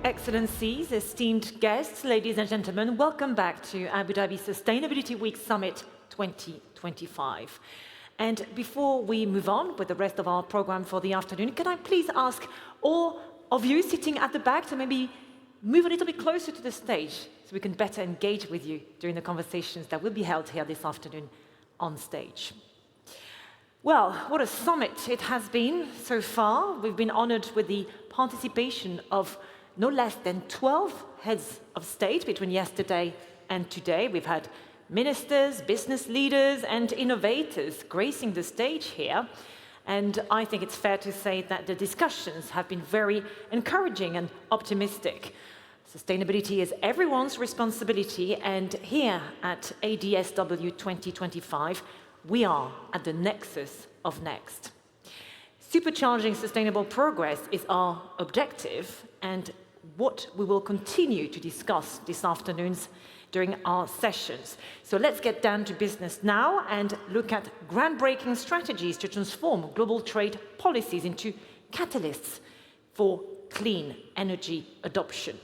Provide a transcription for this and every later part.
Excellencies, esteemed guests, ladies and gentlemen, welcome back to Abu Dhabi Sustainability Week Summit 2025. And before we move on with the rest of our program for the afternoon, can I please ask all of you sitting at the back to maybe move a little bit closer to the stage so we can better engage with you during the conversations that will be held here this afternoon on stage. Well, what a summit it has been so far. We've been honored with the participation of no less than 12 heads of state between yesterday and today. We've had ministers, business leaders, and innovators gracing the stage here. And I think it's fair to say that the discussions have been very encouraging and optimistic. Sustainability is everyone's responsibility, and here at ADSW 2025, we are at the Nexus of Next. Supercharging Sustainable Progress is our objective and what we will continue to discuss this afternoon during our sessions. So let's get down to business now and look at groundbreaking strategies to transform global trade policies into catalysts for clean energy adoption.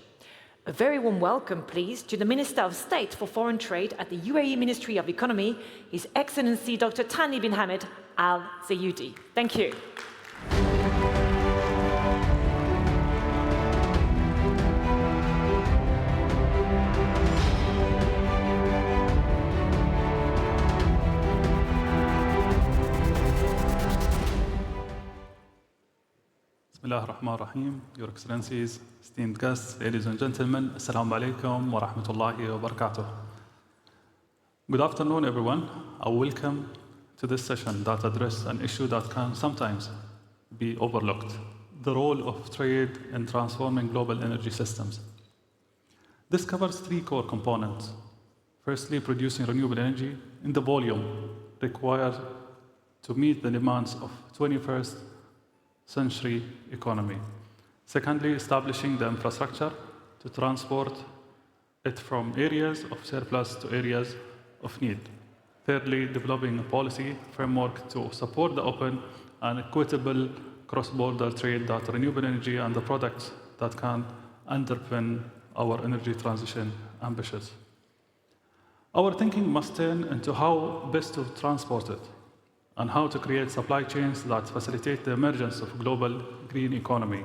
A very warm welcome, please, to the Minister of State for Foreign Trade at the UAE Ministry of Economy, His Excellency Dr. Thani bin Hamad Al Zayudi. Thank you. Bismillah ar-Rahman ar-Rahim, Your Excellencies, esteemed guests, ladies and gentlemen, Assalamu alaikum wa rahmatullahi wa barakatuh. Good afternoon, everyone. Welcome to this session that addresses an issue that can sometimes be overlooked, the role of trade in transforming global energy systems. This covers three core components. Firstly, producing renewable energy in the volume required to meet the demands of 21st century economy. Secondly, establishing the infrastructure to transport it from areas of surplus to areas of need. Thirdly, developing a policy framework to support the open and equitable cross-border trade that renewable energy and the products that can underpin our energy transition ambitions. Our thinking must turn into how best to transport it, and how to create supply chains that facilitate the emergence of global green economy.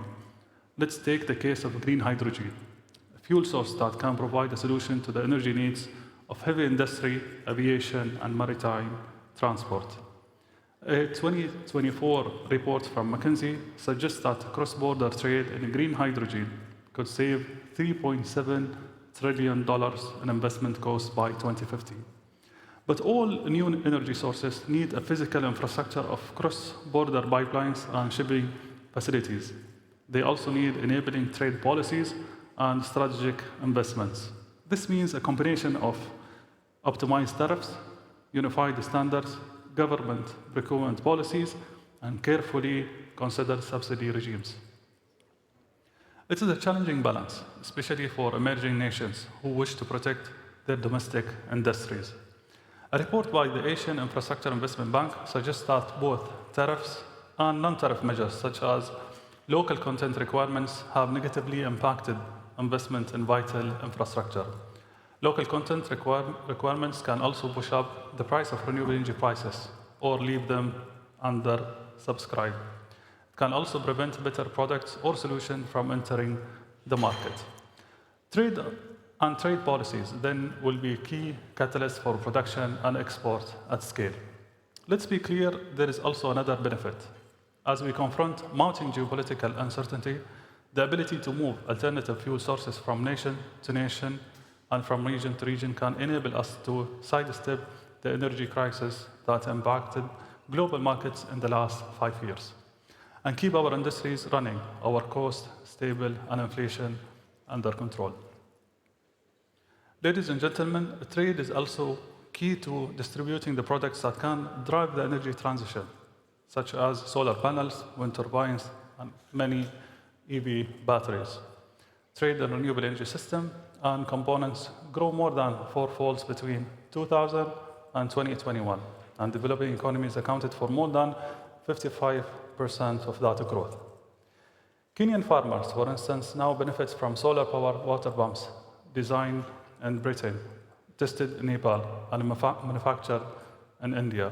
Let's take the case of green hydrogen, a fuel source that can provide a solution to the energy needs of heavy industry, aviation, and maritime transport. A 2024 report from McKinsey suggests that cross-border trade in green hydrogen could save $3.7 trillion in investment costs by 2050. But all new energy sources need a physical infrastructure of cross-border pipelines and shipping facilities. They also need enabling trade policies and strategic investments. This means a combination of optimized tariffs, unified standards, government procurement policies, and carefully considered subsidy regimes. It is a challenging balance, especially for emerging nations who wish to protect their domestic industries. A report by the Asian Infrastructure Investment Bank suggests that both tariffs and non-tariff measures, such as local content requirements, have negatively impacted investment in vital infrastructure. Local content requirements can also push up the price of renewable energy prices or leave them undersubscribed. It can also prevent better products or solutions from entering the market. Trade policies then will be key catalysts for production and export at scale. Let's be clear, there is also another benefit. As we confront mounting geopolitical uncertainty, the ability to move alternative fuel sources from nation to nation and from region to region can enable us to sidestep the energy crisis that impacted global markets in the last 5 years and keep our industries running, our costs stable, and inflation under control. Ladies and gentlemen, trade is also key to distributing the products that can drive the energy transition, such as solar panels, wind turbines, and many EV batteries. Trade in renewable energy system and components grow more than fourfold between 2000 and 2021, and developing economies accounted for more than 55% of that growth. Kenyan farmers, for instance, now benefit from solar-powered water pumps designed in Britain, tested in Nepal, and manufactured in India.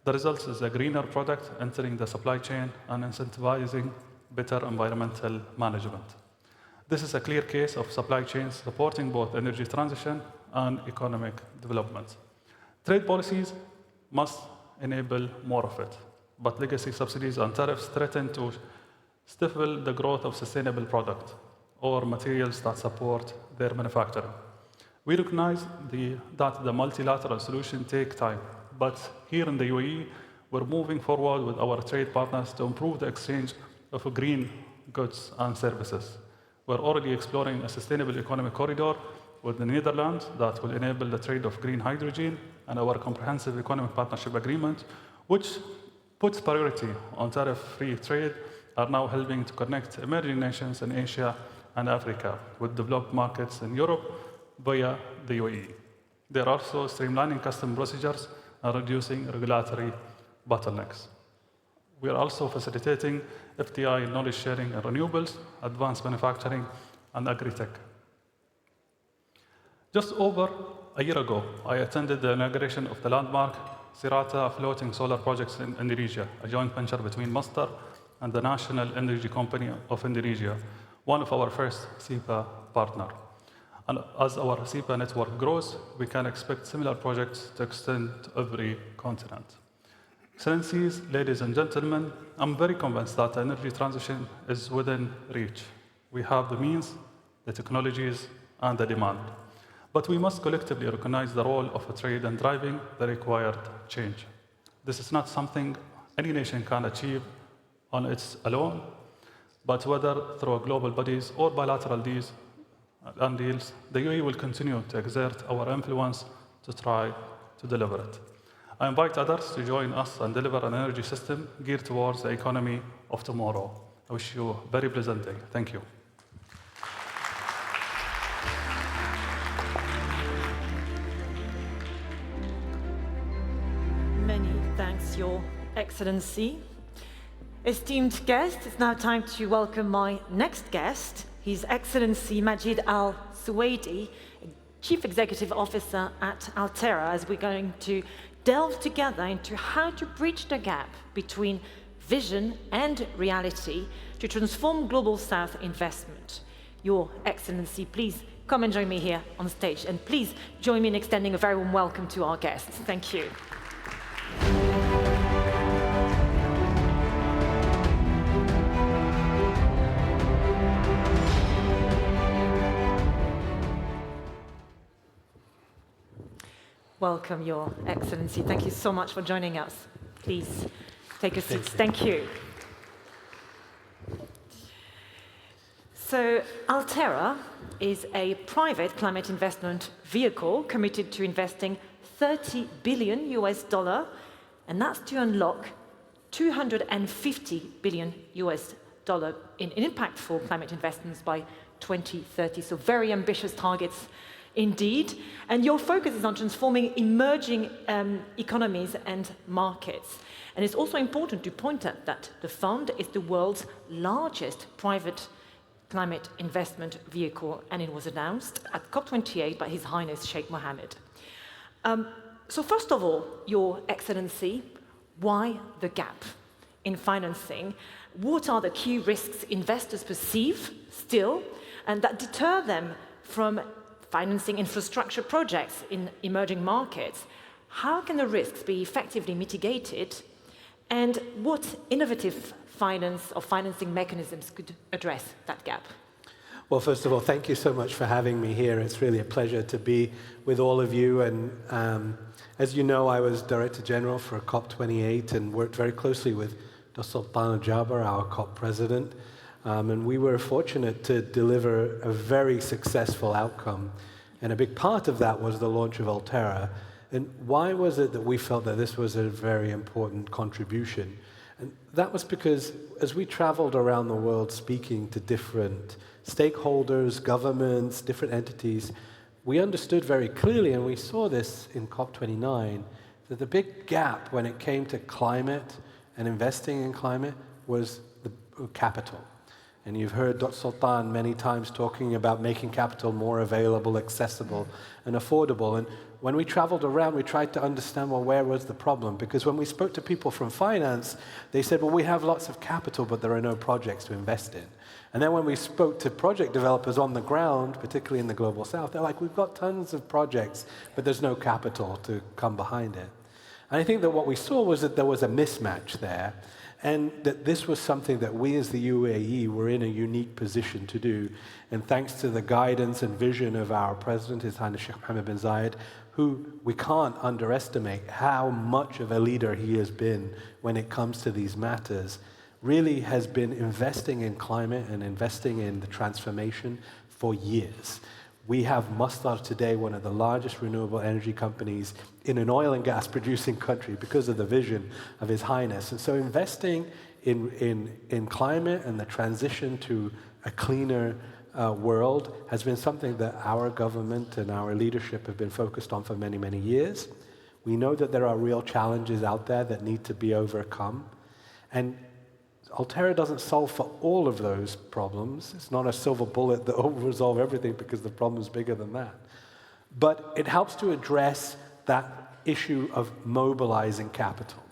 The result is a greener product entering the supply chain and incentivizing better environmental management. This is a clear case of supply chains supporting both energy transition and economic development. Trade policies must enable more of it, but legacy subsidies and tariffs threaten to stifle the growth of sustainable products or materials that support their manufacturing. We recognize that the multilateral solution takes time, but here in the UAE, we're moving forward with our trade partners to improve the exchange of green goods and services. We're already exploring a sustainable economic corridor with the Netherlands that will enable the trade of green hydrogen, and our comprehensive economic partnership agreement, which puts priority on tariff-free trade, are now helping to connect emerging nations in Asia and Africa with developed markets in Europe via the UAE. They're also streamlining custom procedures and reducing regulatory bottlenecks. We are also facilitating FDI knowledge sharing in renewables, advanced manufacturing, and agri-tech. Just over a year ago, I attended the inauguration of the landmark Sirata floating solar projects in Indonesia, a joint venture between Masdar and the National Energy Company of Indonesia, one of our first SEPA partner. And as our SEPA network grows, we can expect similar projects to extend to every continent. Excellencies, ladies and gentlemen, I'm very convinced that the energy transition is within reach. We have the means, the technologies, and the demand. But we must collectively recognize the role of trade in driving the required change. This is not something any nation can achieve on its alone, but whether through global bodies or bilateral deals, the UAE will continue to exert our influence to try to deliver it. I invite others to join us and deliver an energy system geared towards the economy of tomorrow. I wish you a very pleasant day. Thank you. Many thanks, Your Excellency. Esteemed guests, it's now time to welcome my next guest, His Excellency Majid Al Suwaidi, Chief Executive Officer at Alterra, as we're going to delve together into how to bridge the gap between vision and reality to transform Global South investment. Your Excellency, please come and join me here on stage, and please join me in extending a very warm welcome to our guests. Thank you. Welcome, Your Excellency. Thank you so much for joining us. Please take a seat. Thank you. So, Alterra is a private climate investment vehicle committed to investing $30 billion, and that's to unlock $250 billion in impactful climate investments by 2030. So, very ambitious targets indeed, and your focus is on transforming emerging economies and markets. And it's also important to point out that the fund is the world's largest private climate investment vehicle, and it was announced at COP28 by His Highness Sheikh Mohammed. So first of all, Your Excellency, why the gap in financing? What are the key risks investors perceive still, and that deter them from financing infrastructure projects in emerging markets? How can the risks be effectively mitigated? And what innovative finance or financing mechanisms could address that gap? Well, first of all, thank you so much for having me here. It's really a pleasure to be with all of you. And as you know, I was Director General for COP28 and worked very closely with Sultan Jaber, our COP President. And we were fortunate to deliver a very successful outcome. And a big part of that was the launch of Alterra. And why was it that we felt that this was a very important contribution? And that was because as we traveled around the world speaking to different stakeholders, governments, different entities, we understood very clearly, and we saw this in COP29, that the big gap when it came to climate and investing in climate was the capital. And you've heard Dr. Sultan many times talking about making capital more available, accessible, and affordable. And when we traveled around, we tried to understand, well, where was the problem? Because when we spoke to people from finance, they said, well, we have lots of capital, but there are no projects to invest in. And then when we spoke to project developers on the ground, particularly in the Global South, they're like, we've got tons of projects, but there's no capital to come behind it. And I think that what we saw was that there was a mismatch there, and that this was something that we as the UAE were in a unique position to do. And thanks to the guidance and vision of our president, His Highness Sheikh Mohammed bin Zayed, who we can't underestimate how much of a leader he has been when it comes to these matters, really has been investing in climate and investing in the transformation for years. We have Masdar today, one of the largest renewable energy companies in an oil and gas producing country because of the vision of His Highness. And so investing in climate and the transition to a cleaner world has been something that our government and our leadership have been focused on for many, many years. We know that there are real challenges out there that need to be overcome. And Alterra doesn't solve for all of those problems. It's not a silver bullet that will resolve everything because the problem is bigger than that. But it helps to address that issue of mobilizing capital.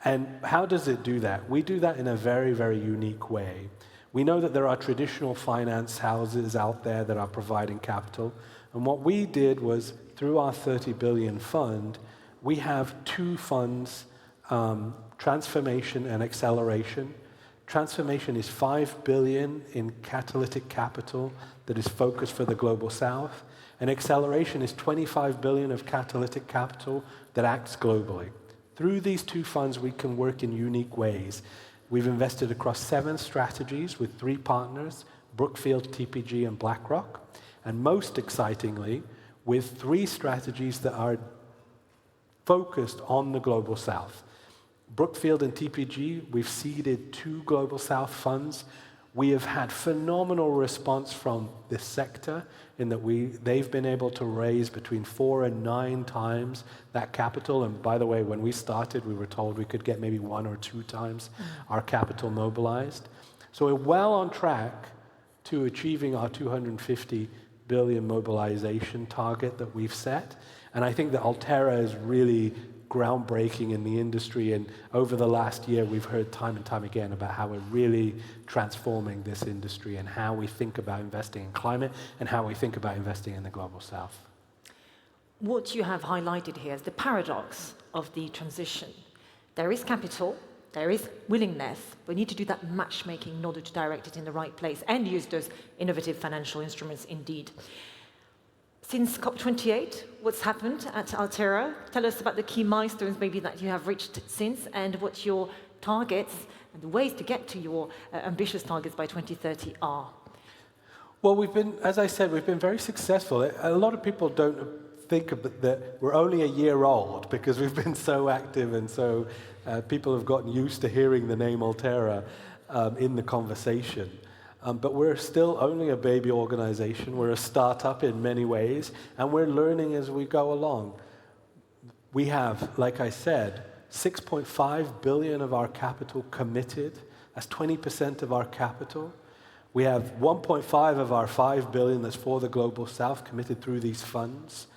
And how does it do that? We do that in a very, very unique way. We know that there are traditional finance houses out there that are providing capital. And what we did was, through our 30 billion fund, we have two funds, transformation and acceleration. Transformation is 5 billion in catalytic capital that is focused for the Global South. And acceleration is 25 billion of catalytic capital that acts globally. Through these two funds, we can work in unique ways. We've invested across 7 strategies with 3 partners, Brookfield, TPG, and BlackRock. And most excitingly, with 3 strategies that are focused on the Global South. Brookfield and TPG, we've seeded 2 Global South funds. We have had phenomenal response from this sector in that they've been able to raise between 4 and 9 times that capital. And by the way, when we started, we were told we could get maybe 1 or 2 times our capital mobilized. So we're well on track to achieving our 250 billion mobilization target that we've set. And I think that Alterra is really groundbreaking in the industry, and over the last year we've heard time and time again about how we're really transforming this industry and how we think about investing in climate and how we think about investing in the Global South. What you have highlighted here is the paradox of the transition. There is capital, there is willingness, but we need to do that matchmaking in order to direct it in the right place and use those innovative financial instruments indeed. Since COP28, what's happened at Alterra? Tell us about the key milestones maybe that you have reached since and what your targets and the ways to get to your ambitious targets by 2030 are. Well, as I said, we've been very successful. A lot of people don't think that we're only a year old because we've been so active and so people have gotten used to hearing the name Alterra in the conversation. But we're still only a baby organization. We're a startup in many ways, and we're learning as we go along. We have, like I said, 6.5 billion of our capital committed. That's 20% of our capital. We have 1.5 of our 5 billion that's for the Global South committed through these funds.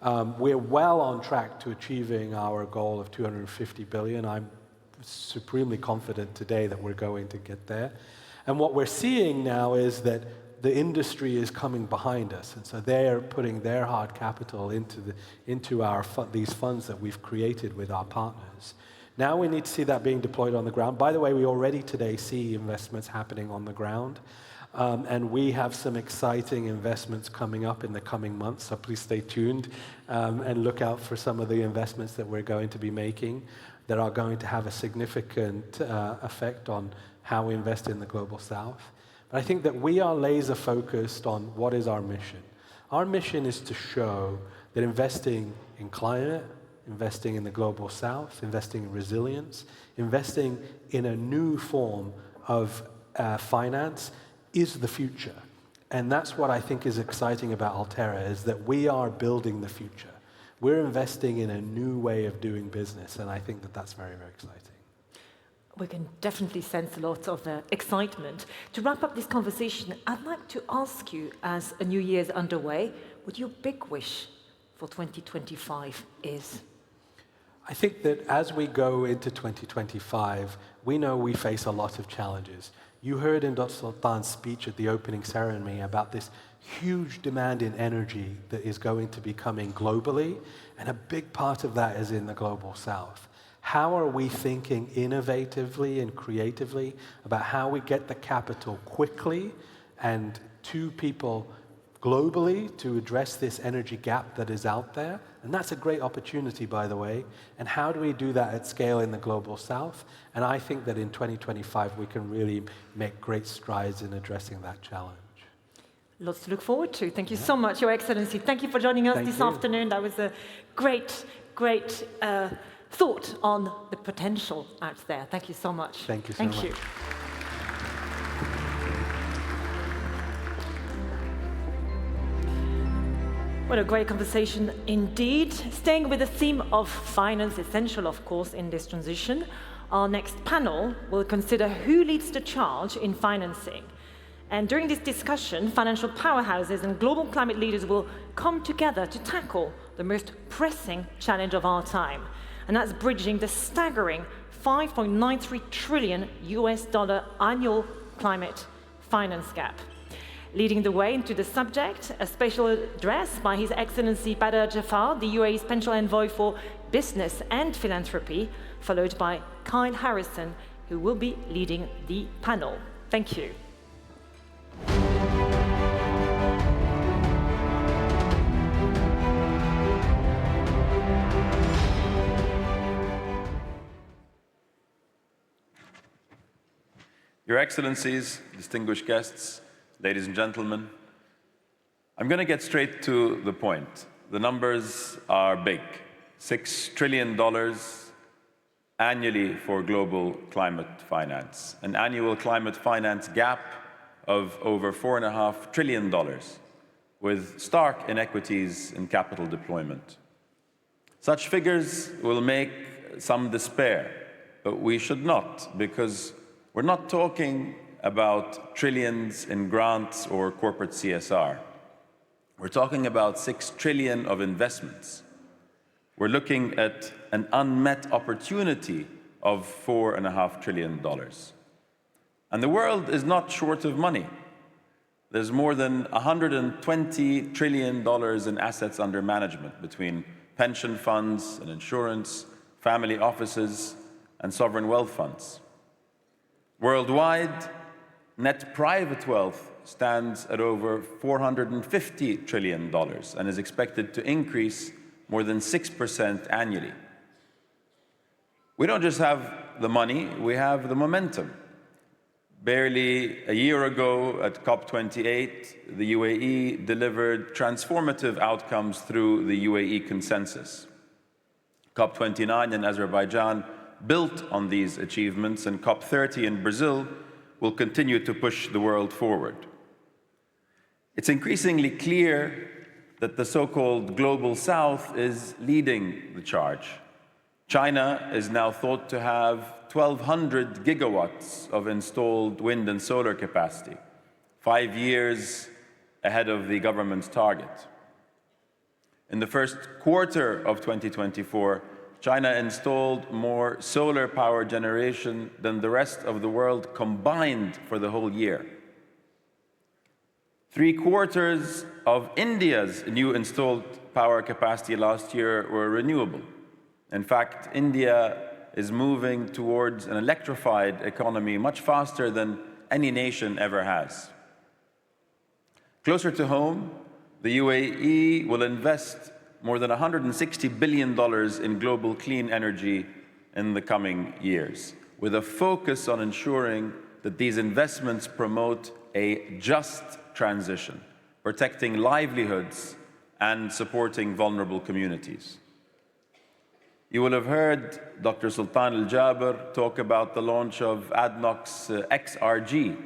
We're well on track to achieving our goal of 250 billion. I'm supremely confident today that we're going to get there. And what we're seeing now is that the industry is coming behind us, and so they're putting their hard capital into these funds that we've created with our partners. Now we need to see that being deployed on the ground. By the way, we already today see investments happening on the ground, and we have some exciting investments coming up in the coming months, so please stay tuned and look out for some of the investments that we're going to be making that are going to have a significant effect on how we invest in the Global South. But I think that we are laser focused on what is our mission. Our mission is to show that investing in climate, investing in the Global South, investing in resilience, investing in a new form of finance is the future. And that's what I think is exciting about Alterra, is that we are building the future. We're investing in a new way of doing business, and I think that that's very, very exciting. We can definitely sense a lot of excitement. To wrap up this conversation, I'd like to ask you, as a new year's underway, what your big wish for 2025 is. I think that as we go into 2025, we know we face a lot of challenges. You heard in Dr. Sultan's speech at the opening ceremony about this huge demand in energy that is going to be coming globally, and a big part of that is in the global south. How are we thinking innovatively and creatively about how we get the capital quickly and to people globally to address this energy gap that is out there? And that's a great opportunity, by the way. And how do we do that at scale in the global south? And I think that in 2025, we can really make great strides in addressing that challenge. Lots to look forward to. Thank you so much, Your Excellency. Thank you for joining us this afternoon. That was a great thought on the potential out there. Thank you so much. Thank you so much. Thank you. What a great conversation indeed. Staying with the theme of finance, essential of course in this transition, our next panel will consider who leads the charge in financing. And during this discussion, financial powerhouses and global climate leaders will come together to tackle the most pressing challenge of our time. And that's bridging the staggering $5.93 trillion annual climate finance gap. Leading the way into the subject, a special address by His Excellency Badr Jafar, the UAE's Special Envoy for Business and Philanthropy, followed by Kyle Harrison, who will be leading the panel. Thank you. Your Excellencies, distinguished guests, ladies and gentlemen, I'm going to get straight to the point. The numbers are big. $6 trillion annually for global climate finance, an annual climate finance gap of over $4.5 trillion, with stark inequities in capital deployment. Such figures will make some despair, but we should not, because we're not talking about trillions in grants or corporate CSR. We're talking about $6 trillion of investments. We're looking at an unmet opportunity of $4.5 trillion. And the world is not short of money. There's more than $120 trillion in assets under management between pension funds and insurance, family offices, and sovereign wealth funds. Worldwide, net private wealth stands at over $450 trillion and is expected to increase more than 6% annually. We don't just have the money, we have the momentum. Barely a year ago at COP28, the UAE delivered transformative outcomes through the UAE consensus. COP29 in Azerbaijan built on these achievements, and COP30 in Brazil will continue to push the world forward. It's increasingly clear that the so-called Global South is leading the charge. China is now thought to have 1,200 gigawatts of installed wind and solar capacity, 5 years ahead of the government's target. In the first quarter of 2024, China installed more solar power generation than the rest of the world combined for the whole year. 3/4 of India's new installed power capacity last year were renewable. In fact, India is moving towards an electrified economy much faster than any nation ever has. Closer to home, the UAE will invest more than $160 billion in global clean energy in the coming years, with a focus on ensuring that these investments promote a just transition, protecting livelihoods and supporting vulnerable communities. You will have heard Dr. Sultan Al-Jaber talk about the launch of ADNOC's XRG,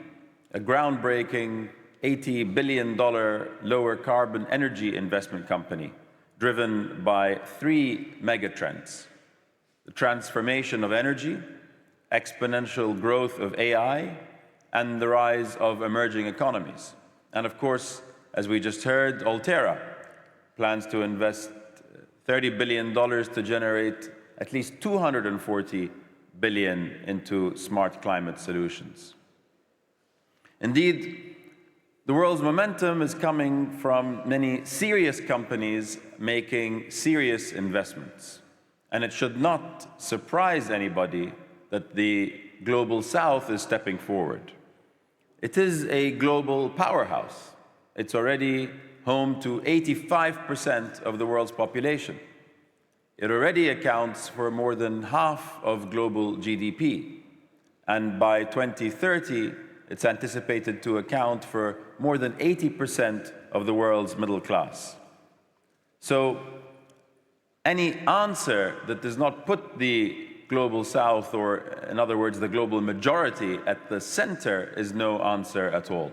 a groundbreaking $80 billion lower carbon energy investment company driven by 3 megatrends: the transformation of energy, exponential growth of AI, and the rise of emerging economies. And of course, as we just heard, Alterra plans to invest $30 billion to generate at least $240 billion into smart climate solutions. Indeed, the world's momentum is coming from many serious companies making serious investments. And it should not surprise anybody that the Global South is stepping forward. It is a global powerhouse. It's already home to 85% of the world's population. It already accounts for more than half of global GDP. And by 2030, it's anticipated to account for more than 80% of the world's middle class. So any answer that does not put the Global South, or in other words, the global majority, at the center is no answer at all.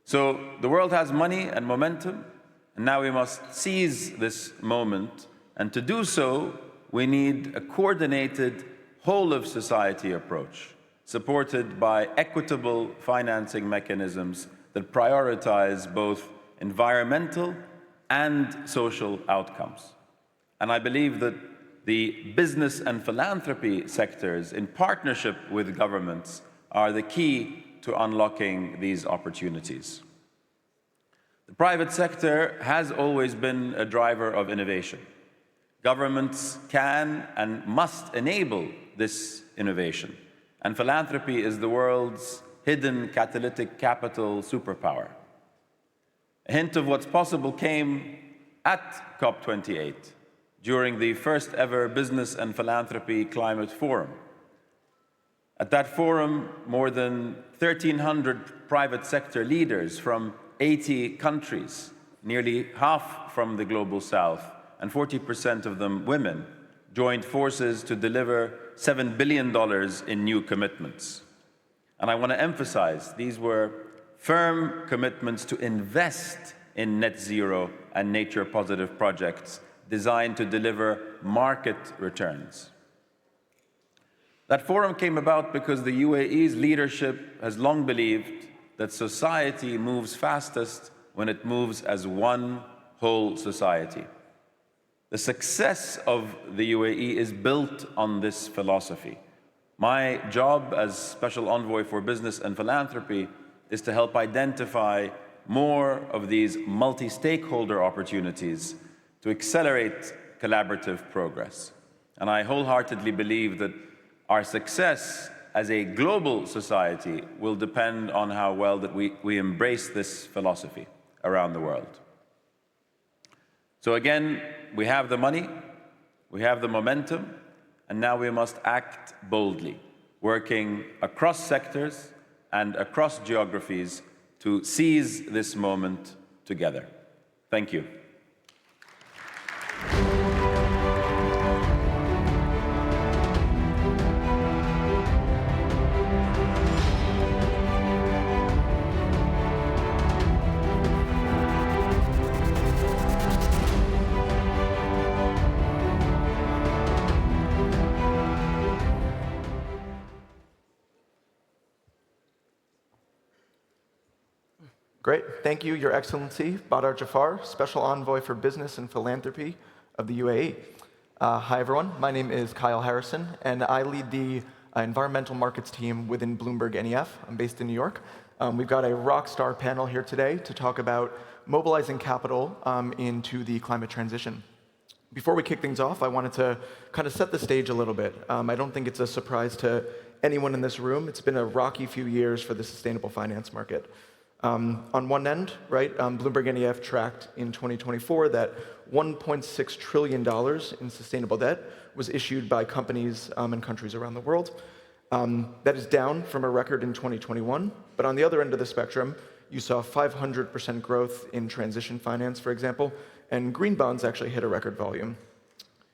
So the world has money and momentum, and now we must seize this moment. And to do so, we need a coordinated whole-of-society approach, supported by equitable financing mechanisms that prioritize both environmental and social outcomes. And I believe that the business and philanthropy sectors, in partnership with governments, are the key to unlocking these opportunities. The private sector has always been a driver of innovation. Governments can and must enable this innovation. And philanthropy is the world's hidden catalytic capital superpower. A hint of what's possible came at COP28 during the first ever Business and Philanthropy Climate Forum. At that forum, more than 1,300 private sector leaders from 80 countries, nearly half from the Global South, and 40% of them women, joined forces to deliver $7 billion in new commitments. And I want to emphasize, these were firm commitments to invest in net zero and nature-positive projects designed to deliver market returns. That forum came about because the UAE's leadership has long believed that society moves fastest when it moves as one whole society. The success of the UAE is built on this philosophy. My job as Special Envoy for Business and Philanthropy is to help identify more of these multi-stakeholder opportunities to accelerate collaborative progress. And I wholeheartedly believe that our success as a global society will depend on how well that we embrace this philosophy around the world. So again, we have the money, we have the momentum, and now we must act boldly, working across sectors and across geographies to seize this moment together. Thank you. Great. Thank you, Your Excellency, Badar Jafar, Special Envoy for Business and Philanthropy of the UAE. Hi, everyone. My name is Kyle Harrison, and I lead the environmental markets team within Bloomberg NEF. I'm based in New York. We've got a rock star panel here today to talk about mobilizing capital into the climate transition. Before we kick things off, I wanted to kind of set the stage a little bit. I don't think it's a surprise to anyone in this room. It's been a rocky few years for the sustainable finance market. On one end, right, Bloomberg NEF tracked in 2024 that $1.6 trillion in sustainable debt was issued by companies and countries around the world. That is down from a record in 2021. But on the other end of the spectrum, you saw 500% growth in transition finance, for example, and green bonds actually hit a record volume.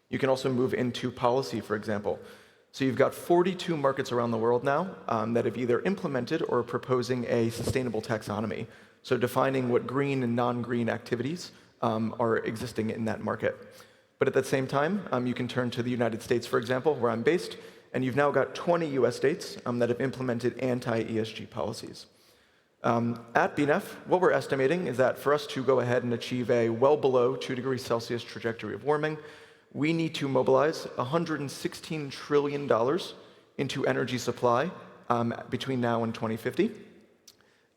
You can also move into policy, for example. So you've got 42 markets around the world now that have either implemented or are proposing a sustainable taxonomy, so defining what green and non-green activities are existing in that market. But at the same time, you can turn to the United States, for example, where I'm based, And you've now got 20 US states that have implemented anti-ESG policies. At BNEF, what we're estimating is that for us to go ahead and achieve a well below 2 degrees Celsius trajectory of warming, we need to mobilize $116 trillion into energy supply between now and 2050.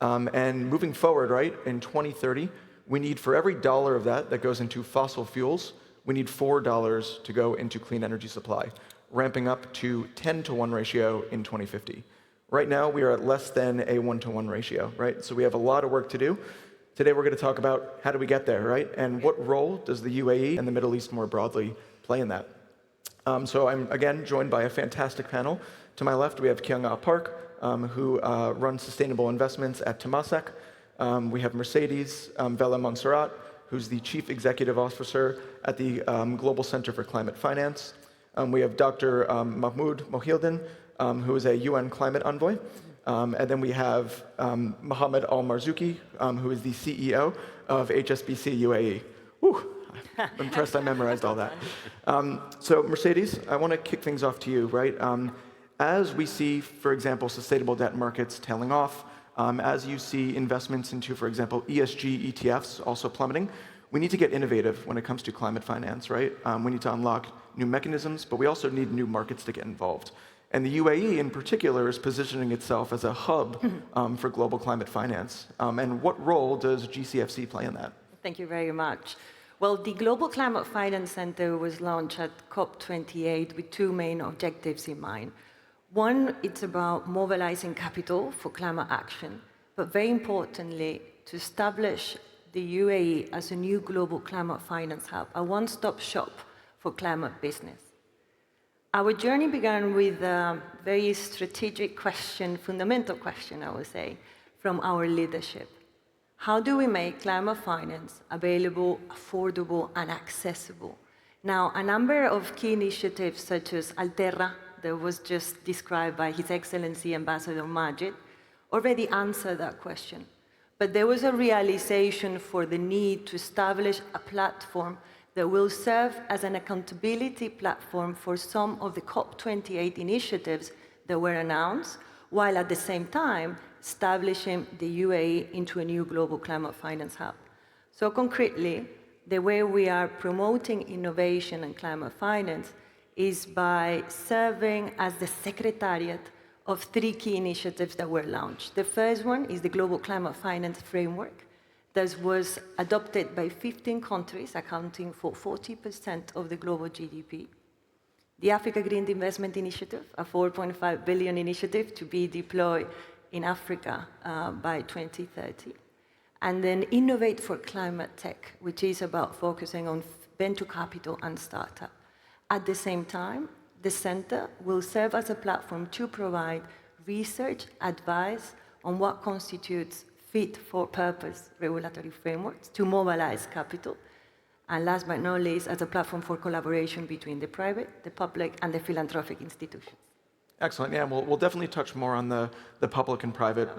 And moving forward, right, in 2030, we need for every dollar of that goes into fossil fuels, we need $4 to go into clean energy supply, ramping up to 10-to-1 ratio in 2050. Right now, we are at less than a 1-to-1 ratio, right? So we have a lot of work to do. Today, we're going to talk about how do we get there, right? And what role does the UAE and the Middle East more broadly play in that? So I'm, again, joined by a fantastic panel. To my left, we have Kyung-Ah Park, who runs sustainable investments at Temasek. We have Mercedes Vela Montserrat, who's the Chief Executive Officer at the Global Center for Climate Finance. We have Dr. Mahmoud Mohildin, who is a UN climate envoy. And then we have Mohammed Al-Marzouki, who is the CEO of HSBC UAE. Whew, I'm impressed I memorized all that. So Mercedes, I want to kick things off to you, right? As we see, for example, sustainable debt markets tailing off, as you see investments into, for example, ESG ETFs also plummeting, we need to get innovative when it comes to climate finance, right? We need to unlock new mechanisms, but we also need new markets to get involved. And the UAE in particular is positioning itself as a hub for global climate finance. And what role does GCFC play in that? Thank you very much. Well, the Global Climate Finance Center was launched at COP28 with two main objectives in mind. One, it's about mobilizing capital for climate action, but very importantly, to establish the UAE as a new global climate finance hub, a one-stop shop for climate business. Our journey began with a very strategic question, fundamental question, I would say, from our leadership. How do we make climate finance available, affordable, and accessible? Now, a number of key initiatives such as Alterra, that was just described by His Excellency Ambassador Majid, already answered that question. But there was a realization for the need to establish a platform that will serve as an accountability platform for some of the COP28 initiatives that were announced, while at the same time establishing the UAE into a new global climate finance hub. So concretely, the way we are promoting innovation and climate finance is by serving as the secretariat of three key initiatives that were launched. The first one is the Global Climate Finance Framework that was adopted by 15 countries, accounting for 40% of the global GDP. The Africa Green Investment Initiative, a $4.5 billion initiative to be deployed in Africa by 2030. And then Innovate for Climate Tech, which is about focusing on venture capital and startup. At the same time, the center will serve as a platform to provide research, advice on what constitutes fit-for-purpose regulatory frameworks to mobilize capital, and last but not least, as a platform for collaboration between the private, the public, and the philanthropic institutions. Excellent. Yeah, we'll definitely touch more on the public and private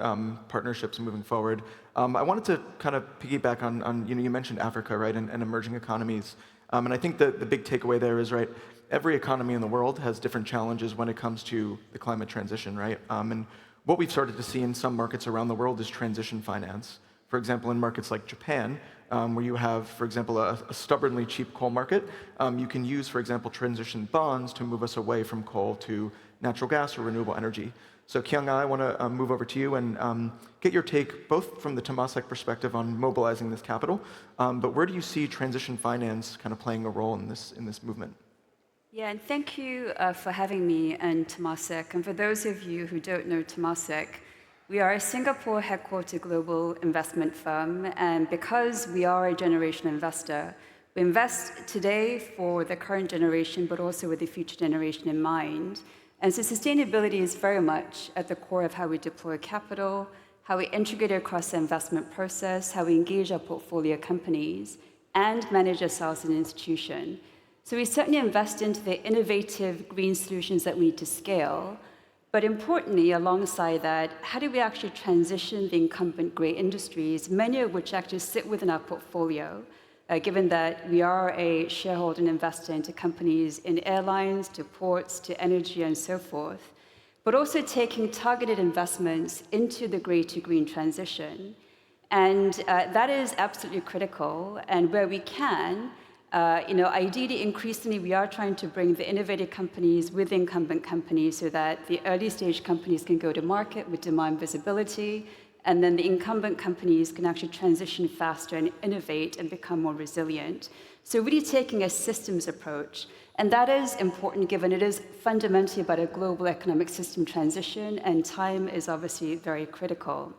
partnerships moving forward. I wanted to kind of piggyback on you mentioned Africa, right, and emerging economies. And I think the big takeaway there is, right, every economy in the world has different challenges when it comes to the climate transition, right? And what we've started to see in some markets around the world is transition finance. For example, in markets like Japan, where you have, for example, a stubbornly cheap coal market, you can use, for example, transition bonds to move us away from coal to natural gas or renewable energy. So Kyung-Ah, I want to move over to you and get your take, both from the Temasek perspective on mobilizing this capital, but where do you see transition finance kind of playing a role in this movement? Yeah, and thank you for having me and Temasek. And for those of you who don't know Temasek, we are a Singapore headquartered global investment firm. And because we are a generation investor, we invest today for the current generation, but also with the future generation in mind. And so sustainability is very much at the core of how we deploy capital, how we integrate it across the investment process, how we engage our portfolio companies, and manage ourselves as an institution. So we certainly invest into the innovative green solutions that we need to scale. But importantly, alongside that, how do we actually transition the incumbent gray industries, many of which actually sit within our portfolio, given that we are a shareholder and investor into companies in airlines, to ports, to energy, and so forth, but also taking targeted investments into the grey to green transition. And that is absolutely critical. And where we can, ideally, increasingly, we are trying to bring the innovative companies with incumbent companies so that the early stage companies can go to market with demand visibility, and then the incumbent companies can actually transition faster and innovate and become more resilient. So really taking a systems approach. And that is important given it is fundamentally about a global economic system transition, and time is obviously very critical.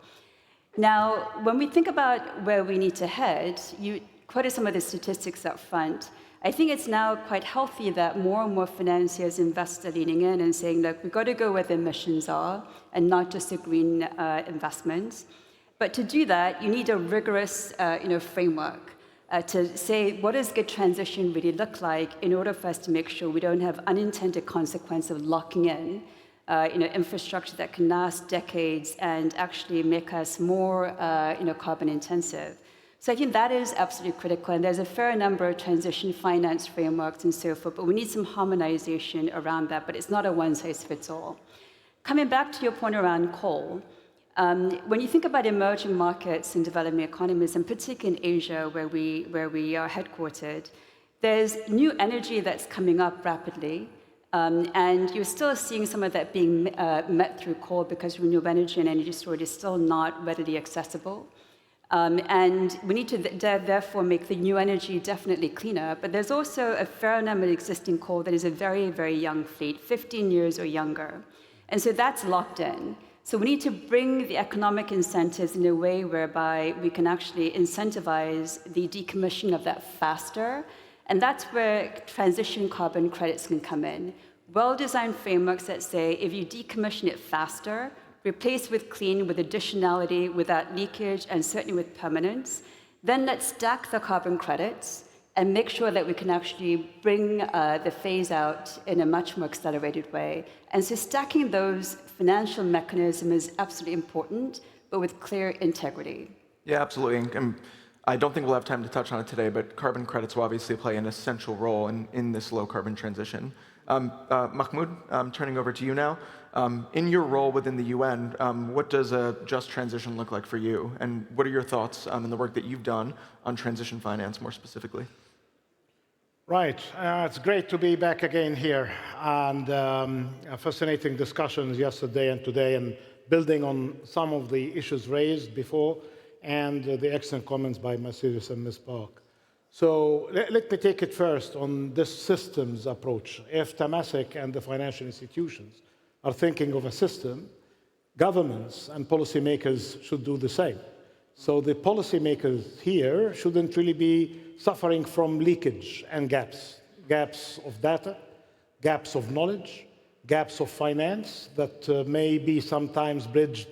Now, when we think about where we need to head, you quoted some of the statistics up front. I think it's now quite healthy that more and more financiers, investors are leaning in and saying, look, we've got to go where the emissions are and not just the green investments. But to do that, you need a rigorous framework to say, what does good transition really look like in order for us to make sure we don't have unintended consequence of locking in infrastructure that can last decades and actually make us more carbon intensive. So I think that is absolutely critical, and there's a fair number of transition finance frameworks and so forth, but we need some harmonization around that, but it's not a one-size-fits-all. Coming back to your point around coal, when you think about emerging markets and developing economies, and particularly in Asia, where we are headquartered, there's new energy that's coming up rapidly, and you're still seeing some of that being met through coal because renewable energy and energy storage is still not readily accessible. And we need to therefore make the new energy definitely cleaner, but there's also a fair number of existing coal that is a very, very young fleet, 15 years or younger. And so that's locked in. So we need to bring the economic incentives in a way whereby we can actually incentivize the decommission of that faster. And that's where transition carbon credits can come in. Well-designed frameworks that say if you decommission it faster, replace with clean, with additionality, without leakage, and certainly with permanence, then let's stack the carbon credits and make sure that we can actually bring the phase out in a much more accelerated way. And so stacking those financial mechanisms is absolutely important, but with clear integrity. Yeah, absolutely. And I don't think we'll have time to touch on it today, but carbon credits will obviously play an essential role in this low carbon transition. Mahmoud, I'm turning over to you now. In your role within the UN, what does a just transition look like for you? And what are your thoughts in the work that you've done on transition finance more specifically? Right. It's great to be back again here. And fascinating discussions yesterday and today, and building on some of the issues raised before, and the excellent comments by Mercedes and Ms. Park. So let me take it first on this systems approach. If Temasek and the financial institutions are thinking of a system, governments and policymakers should do the same. So the policymakers here shouldn't really be suffering from leakage and gaps of data, gaps of knowledge, gaps of finance that may be sometimes bridged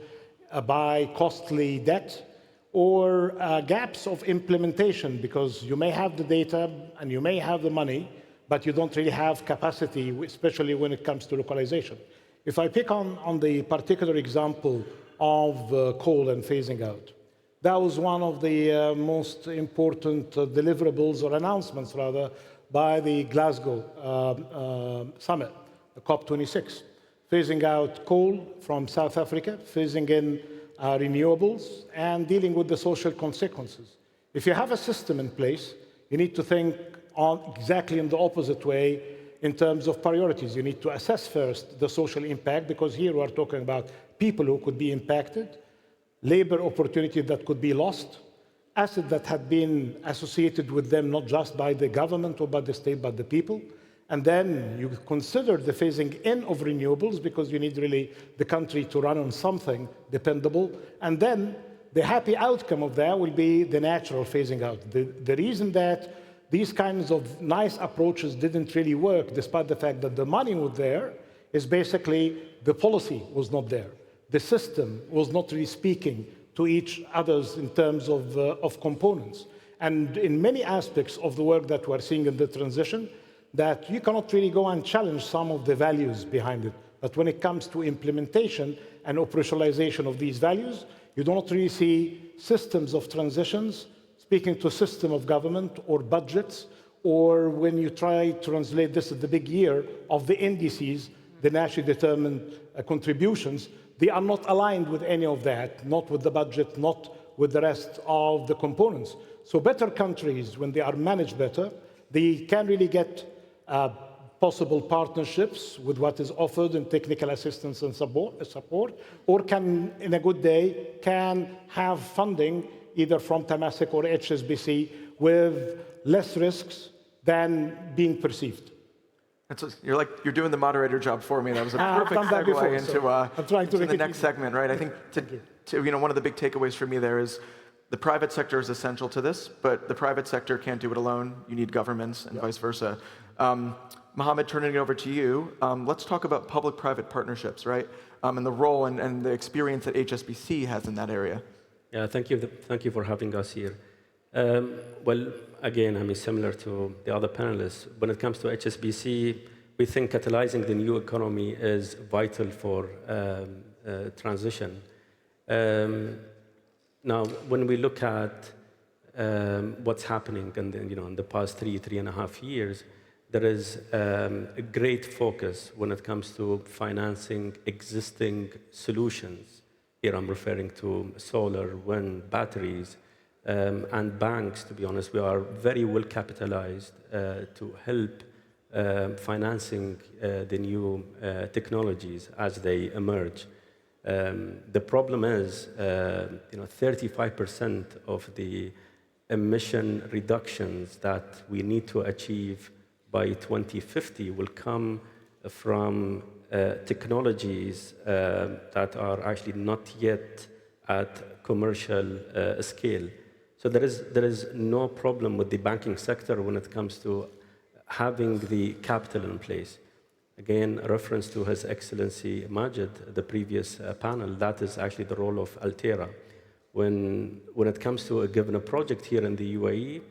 by costly debt, or gaps of implementation, because you may have the data and you may have the money, but you don't really have capacity, especially when it comes to localization. If I pick on the particular example of coal and phasing out, that was one of the most important deliverables or announcements, rather, by the Glasgow summit, the COP26. Phasing out coal from South Africa, phasing in renewables, and dealing with the social consequences. If you have a system in place, you need to think exactly in the opposite way in terms of priorities. You need to assess first the social impact, because here we're talking about people who could be impacted, labor opportunity that could be lost, assets that had been associated with them not just by the government or by the state, but the people. And then you consider the phasing in of renewables, because you need really the country to run on something dependable. And then the happy outcome of that will be the natural phasing out. The reason that these kinds of nice approaches didn't really work, despite the fact that the money was there, is basically the policy was not there. The system was not really speaking to each others in terms of components. And in many aspects of the work that we're seeing in the transition, that you cannot really go and challenge some of the values behind it. But when it comes to implementation and operationalization of these values, you don't really see systems of transitions speaking to a system of government or budgets, or when you try to translate this at the big year of the indices, the nationally determined contributions, they are not aligned with any of that, not with the budget, not with the rest of the components. So better countries, when they are managed better, they can really get possible partnerships with what is offered in technical assistance and support, or can, in a good day, can have funding either from Temasek or HSBC with less risks than being perceived. You're doing the moderator job for me. That was a perfect segue into the next segment, right? I think one of the big takeaways for me there is the private sector is essential to this, but the private sector can't do it alone. You need governments and vice versa. Mohammed, turning it over to you, let's talk about public-private partnerships, right? And the role and the experience that HSBC has in that area. Yeah, thank you for having us here. Well, again, I mean, similar to the other panelists, when it comes to HSBC, we think catalyzing the new economy is vital for transition. Now, when we look at what's happening in the past 3.5 years, there is a great focus when it comes to financing existing solutions. Here I'm referring to solar, wind, batteries, and banks. To be honest, we are very well capitalized to help financing the new technologies as they emerge. The problem is, 35% of the emission reductions that we need to achieve by 2050 will come from technologies that are actually not yet at commercial scale. So there is no problem with the banking sector when it comes to having the capital in place. Again, a reference to His Excellency Majid, the previous panel, that is actually the role of Alterra. When it comes to a given project here in the UAE,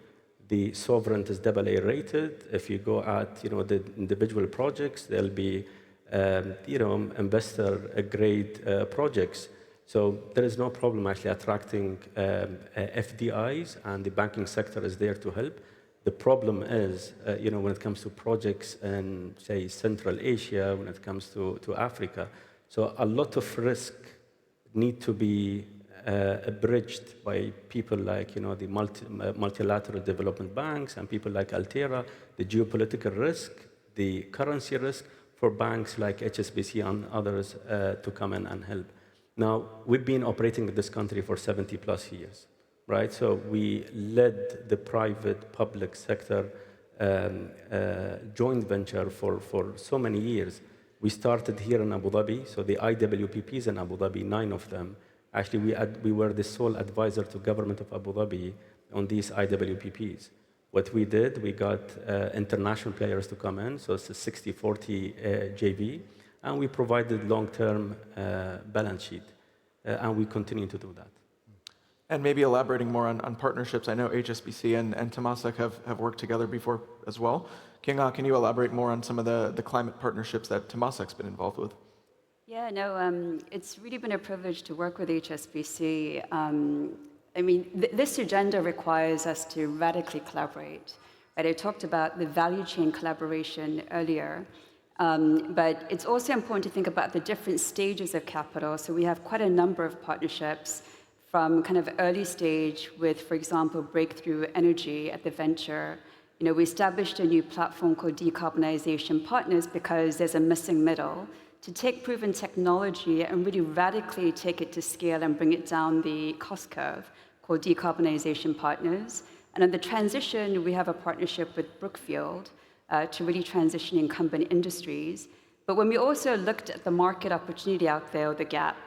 the sovereign is AA rated. If you go at the individual projects, there'll be investor grade projects. So there is no problem actually attracting FDIs, and the banking sector is there to help. The problem is, when it comes to projects in, say, Central Asia, when it comes to Africa. So a lot of risk need to be bridged by people like, the multilateral development banks and people like Alterra, the geopolitical risk, the currency risk for banks like HSBC and others to come in and help. Now, we've been operating in this country for 70 plus years. Right, so we led the private-public sector joint venture for so many years. We started here in Abu Dhabi, so the IWPPs in Abu Dhabi, 9 of them. Actually, we were the sole advisor to government of Abu Dhabi on these IWPPs. What we did, we got international players to come in, so it's a 60-40 JV, and we provided long-term balance sheet, and we continue to do that. And maybe elaborating more on partnerships. I know HSBC and Temasek have worked together before as well. Can you elaborate more on some of the climate partnerships that Temasek's been involved with? Yeah, no, it's really been a privilege to work with HSBC. I mean, this agenda requires us to radically collaborate. Right? I talked about the value chain collaboration earlier, but it's also important to think about the different stages of capital. So we have quite a number of partnerships from kind of early stage with, for example, Breakthrough Energy at the venture. We established a new platform called Decarbonization Partners because there's a missing middle to take proven technology and really radically take it to scale and bring it down the cost curve, called Decarbonization Partners. And in the transition, we have a partnership with Brookfield to really transition incumbent industries. But when we also looked at the market opportunity out there, or the gap,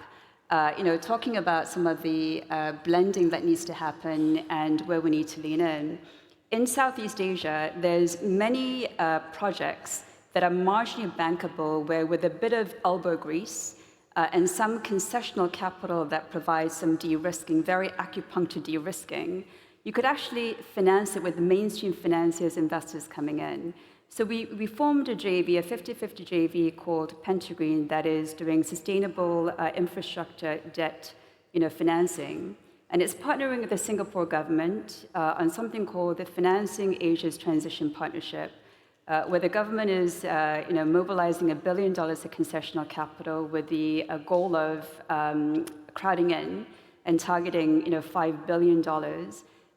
talking about some of the blending that needs to happen and where we need to lean in. In Southeast Asia, there's many projects that are marginally bankable, where with a bit of elbow grease and some concessional capital that provides some de-risking, very acupuncture de-risking, you could actually finance it with mainstream financiers, investors coming in. So we formed a JV, a 50-50 JV called Pentagreen, that is doing sustainable infrastructure debt financing. And it's partnering with the Singapore government on something called the Financing Asia's Transition Partnership, where the government is mobilizing $1 billion of concessional capital with the goal of crowding in and targeting $5 billion.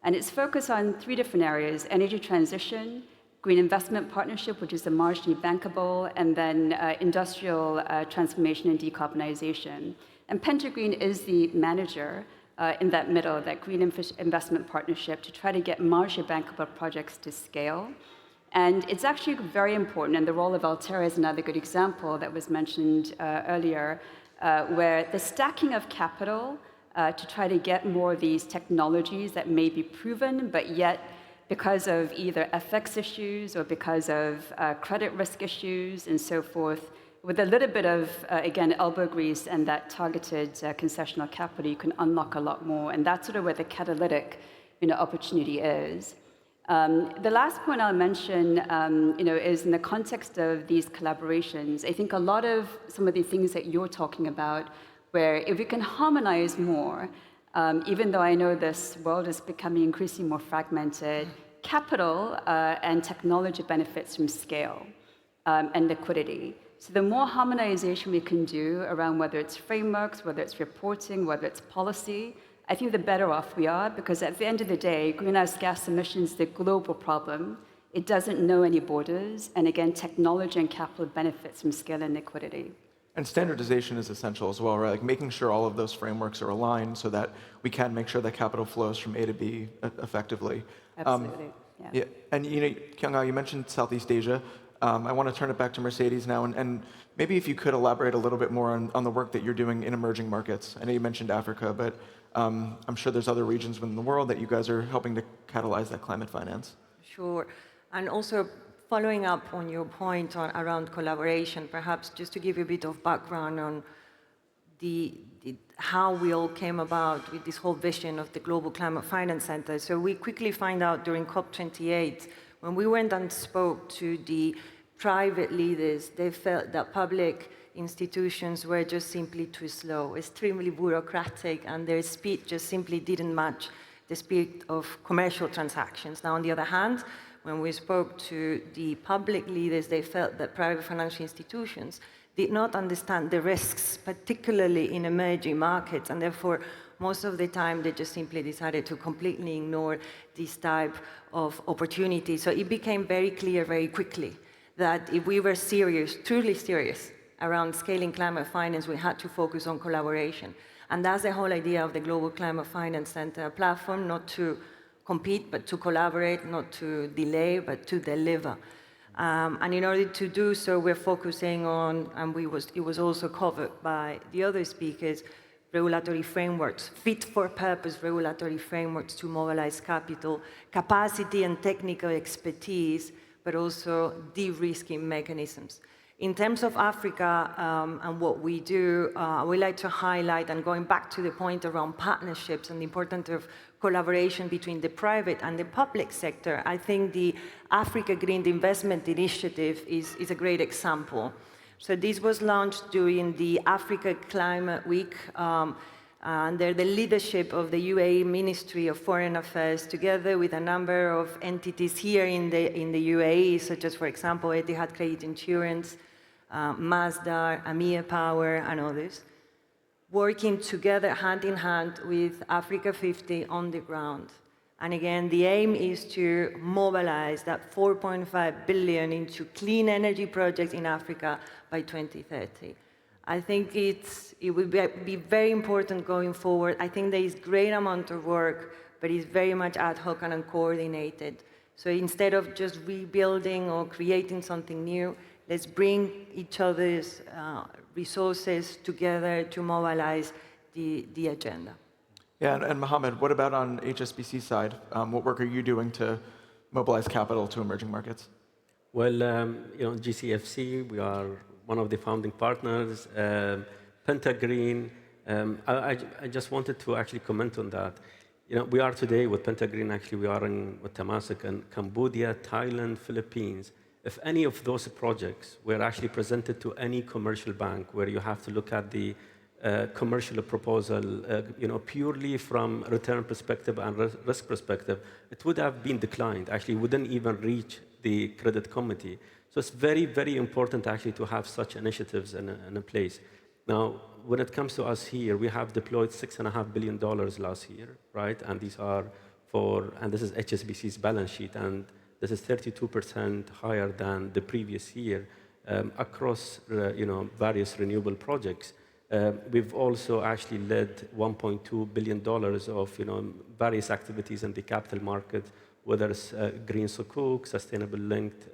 And it's focused on 3 different areas: energy transition, green investment partnership, which is the marginally bankable, and then industrial transformation and decarbonization. And Pentagreen is the manager in that middle, that green investment partnership, to try to get marginally bankable projects to scale. And it's actually very important, and the role of Alterra is another good example that was mentioned earlier, where the stacking of capital to try to get more of these technologies that may be proven, but yet because of either FX issues or because of credit risk issues and so forth, with a little bit of, again, elbow grease and that targeted concessional capital, you can unlock a lot more. And that's sort of where the catalytic opportunity is. The last point I'll mention is in the context of these collaborations. I think a lot of some of the things that you're talking about, where if we can harmonize more, even though I know this world is becoming increasingly more fragmented, capital and technology benefits from scale and liquidity. So the more harmonization we can do around whether it's frameworks, whether it's reporting, whether it's policy, I think the better off we are, because at the end of the day, greenhouse gas emissions is a global problem. It doesn't know any borders. And again, technology and capital benefits from scale and liquidity. And standardization is essential as well, right? Like making sure all of those frameworks are aligned so that we can make sure that capital flows from A to B effectively. Absolutely. Yeah. And Kyung-Ah, you mentioned Southeast Asia. I want to turn it back to Mercedes now, and maybe if you could elaborate a little bit more on the work that you're doing in emerging markets. I know you mentioned Africa, but I'm sure there's other regions within the world that you guys are helping to catalyze that climate finance. Sure. And also following up on your point around collaboration, perhaps just to give you a bit of background on how we all came about with this whole vision of the Global Climate Finance Center. So we quickly find out during COP28, when we went and spoke to the private leaders, they felt that public institutions were just simply too slow, extremely bureaucratic, and their speed just simply didn't match the speed of commercial transactions. Now, on the other hand, when we spoke to the public leaders, they felt that private financial institutions did not understand the risks, particularly in emerging markets, and therefore, most of the time, they just simply decided to completely ignore this type of opportunity. So it became very clear very quickly that if we were serious, truly serious, around scaling climate finance, we had to focus on collaboration. And that's the whole idea of the Global Climate Finance Center, a platform not to compete, but to collaborate, not to delay, but to deliver. And in order to do so, we're focusing on, and it was also covered by the other speakers, regulatory frameworks, fit-for-purpose regulatory frameworks to mobilize capital, capacity and technical expertise, but also de-risking mechanisms. In terms of Africa and what we do, we like to highlight, and going back to the point around partnerships and the importance of collaboration between the private and the public sector, I think the Africa Green Investment Initiative is a great example. So this was launched during the Africa Climate Week under the leadership of the UAE Ministry of Foreign Affairs, together with a number of entities here in the UAE, such as, for example, Etihad Credit Insurance, Masdar, Amir Power, and others, working together hand in hand with Africa 50 on the ground. And again, the aim is to mobilize that 4.5 billion into clean energy projects in Africa by 2030. I think it will be very important going forward. I think there is great amount of work, but it's very much ad hoc and uncoordinated. So instead of just rebuilding or creating something new, let's bring each other's resources together to mobilize the agenda. Yeah, and Mohammed, what about on HSBC side? What work are you doing to mobilize capital to emerging markets? Well, GCFC, we are one of the founding partners. Pentagreen, I just wanted to actually comment on that. We are today with Pentagreen, actually, we are with Temasek in Cambodia, Thailand, Philippines. If any of those projects were actually presented to any commercial bank where you have to look at the commercial proposal, purely from return perspective and risk perspective, it would have been declined. Actually, wouldn't even reach the credit committee. So it's very, very important actually to have such initiatives in place. Now, when it comes to us here, we have deployed $6.5 billion last year, right? And these are and this is HSBC's balance sheet, and this is 32% higher than the previous year across, various renewable projects. We've also actually led $1.2 billion of, various activities in the capital market, whether it's green sukuk, sustainable linked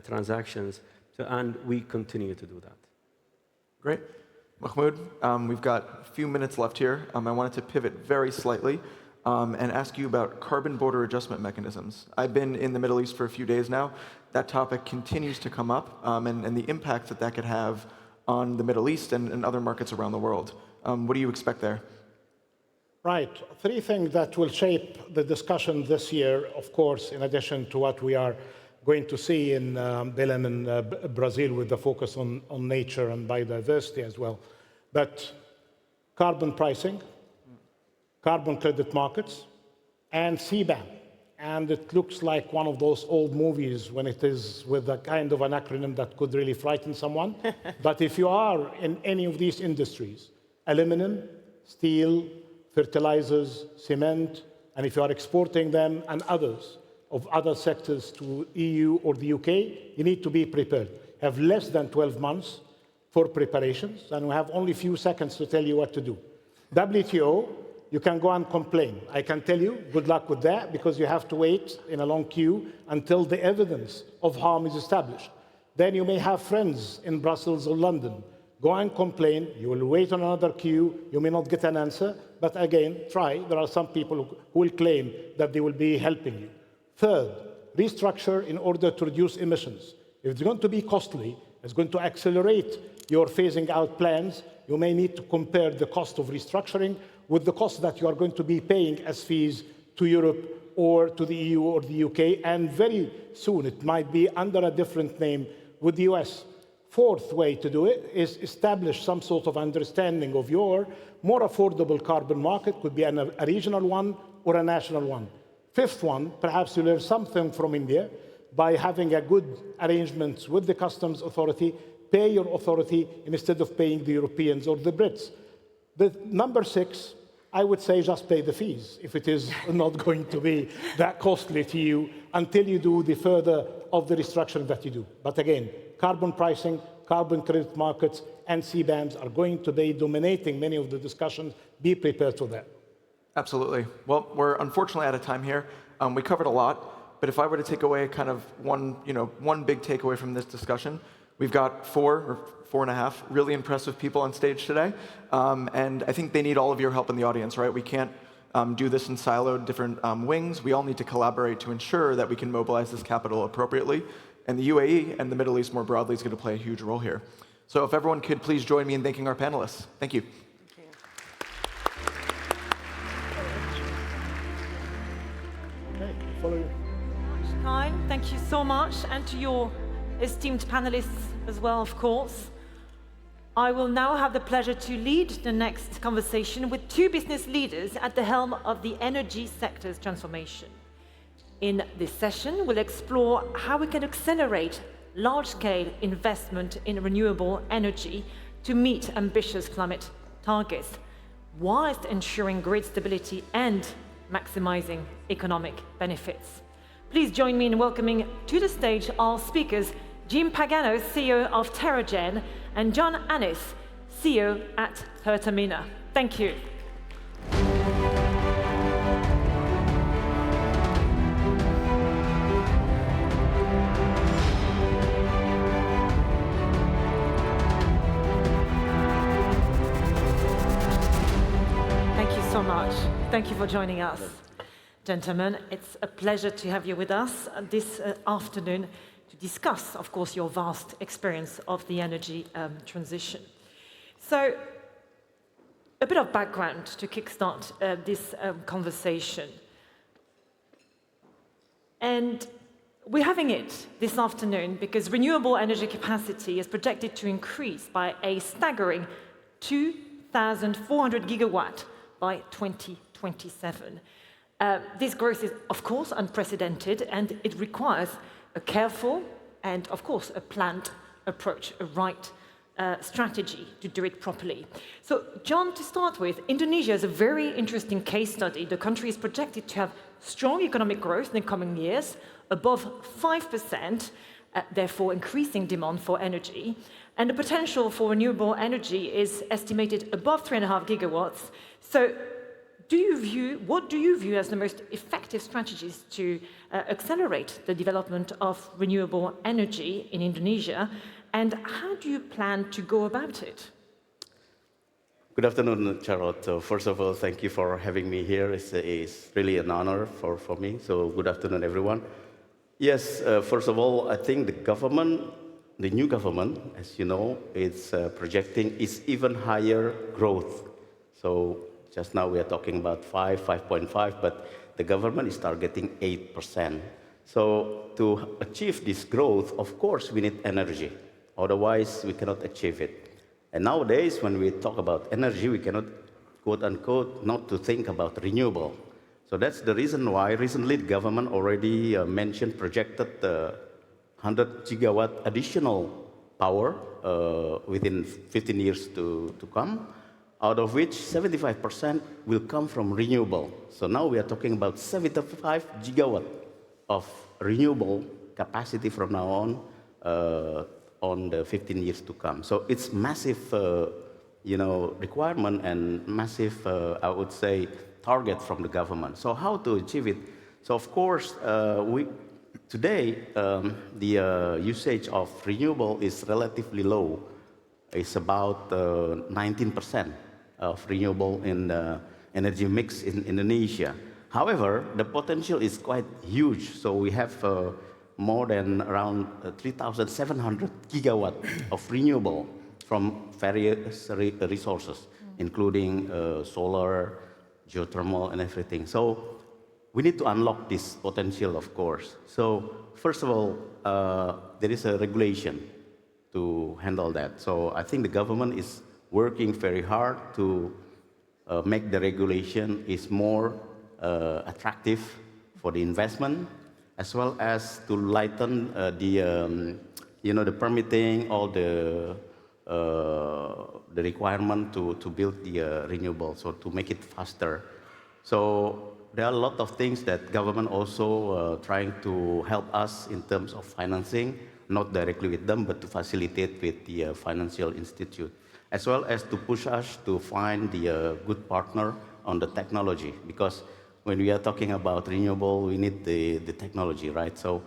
transactions, and we continue to do that. Great. Mahmoud, we've got a few minutes left here. I wanted to pivot very slightly and ask you about carbon border adjustment mechanisms. I've been in the Middle East for a few days now. That topic continues to come up, and the impact that could have on the Middle East and other markets around the world. What do you expect there? Right. Three things that will shape the discussion this year, of course, in addition to what we are going to see in Belém and Brazil with the focus on nature and biodiversity as well. But carbon pricing, carbon credit markets, and CBAM. And it looks like one of those old movies when it is with a kind of an acronym that could really frighten someone. But if you are in any of these industries, aluminum, steel, fertilizers, cement, and if you are exporting them and others of other sectors to EU or the UK, you need to be prepared. You have less than 12 months for preparations, and we have only a few seconds to tell you what to do. WTO, you can go and complain. I can tell you, good luck with that, because you have to wait in a long queue until the evidence of harm is established. Then you may have friends in Brussels or London. Go and complain. You will wait on another queue. You may not get an answer, but again, try. There are some people who will claim that they will be helping you. Third, restructure in order to reduce emissions. If it's going to be costly, it's going to accelerate your phasing out plans, you may need to compare the cost of restructuring with the cost that you are going to be paying as fees to Europe or to the EU or the UK, and very soon it might be under a different name with the US. Fourth way to do it is establish some sort of understanding of your more affordable carbon market, could be a regional one or a national one. Fifth one, perhaps you learn something from India by having a good arrangement with the customs authority, pay your authority instead of paying the Europeans or the Brits. The number six, I would say just pay the fees if it is not going to be that costly to you until you do the further of the restructuring that you do. But again, carbon pricing, carbon credit markets, and CBAMs are going to be dominating many of the discussions. Be prepared for that. Absolutely. Well, we're unfortunately out of time here. We covered a lot, but if I were to take away kind of one big takeaway from this discussion, we've got 4 or 4.5 really impressive people on stage today, and I think they need all of your help in the audience, right? We can't do this in siloed different wings. We all need to collaborate to ensure that we can mobilize this capital appropriately, and the UAE and the Middle East more broadly is going to play a huge role here. So if everyone could please join me in thanking our panelists. Thank you. Thank you so much, and to your esteemed panelists as well, of course. I will now have the pleasure to lead the next conversation with two business leaders at the helm of the energy sector's transformation. In this session, we'll explore how we can accelerate large-scale investment in renewable energy to meet ambitious climate targets, whilst ensuring grid stability and maximizing economic benefits. Please join me in welcoming to the stage our speakers, Jim Pagano, CEO of TerraGen, and John Annis, CEO at Pertamina. Thank you. Thank you so much. Thank you for joining us. Gentlemen, it's a pleasure to have you with us this afternoon to discuss, of course, your vast experience of the energy transition. So, a bit of background to kickstart this conversation. And we're having it this afternoon because renewable energy capacity is projected to increase by a staggering 2 6,400 gigawatt by 2027. This growth is, of course, unprecedented, and it requires a careful and, of course, a planned approach, a right strategy to do it properly. So, John, to start with, Indonesia is a very interesting case study. The country is projected to have strong economic growth in the coming years, above 5%, therefore increasing demand for energy. And the potential for renewable energy is estimated above 3.5 gigawatts. So, what do you view as the most effective strategies to accelerate the development of renewable energy in Indonesia? And how do you plan to go about it? Good afternoon, Charlotte. So first of all, thank you for having me here. It's really an honor for me. So good afternoon, everyone. Yes, first of all, I think the new government, as you know, it's projecting is even higher growth. So just now we are talking about 5.5, but the government is targeting 8%. So to achieve this growth, of course, we need energy. Otherwise, we cannot achieve it. And nowadays, when we talk about energy, we cannot, quote unquote, not to think about renewable. So that's the reason why recently the government already projected 100 gigawatt additional power within 15 years to come, out of which 75% will come from renewable. So now we are talking about 75 gigawatt of renewable capacity from now on the 15 years to come. So it's massive, requirement and massive, I would say, target from the government. So how to achieve it? So of course, today the usage of renewable is relatively low. It's about 19% of renewable in the energy mix in Indonesia. However, the potential is quite huge. So we have more than around 3,700 gigawatt of renewable from various resources, including solar, geothermal, and everything. So we need to unlock this potential, of course. So first of all, there is a regulation to handle that. So I think the government is working very hard to make the regulation is more attractive for the investment, as well as to lighten the permitting, all the requirement to build the renewable, so to make it faster. So there are a lot of things that government also trying to help us in terms of financing, not directly with them, but to facilitate with the financial institute, as well as to push us to find the good partner on the technology, because when we are talking about renewable, we need the technology, right? So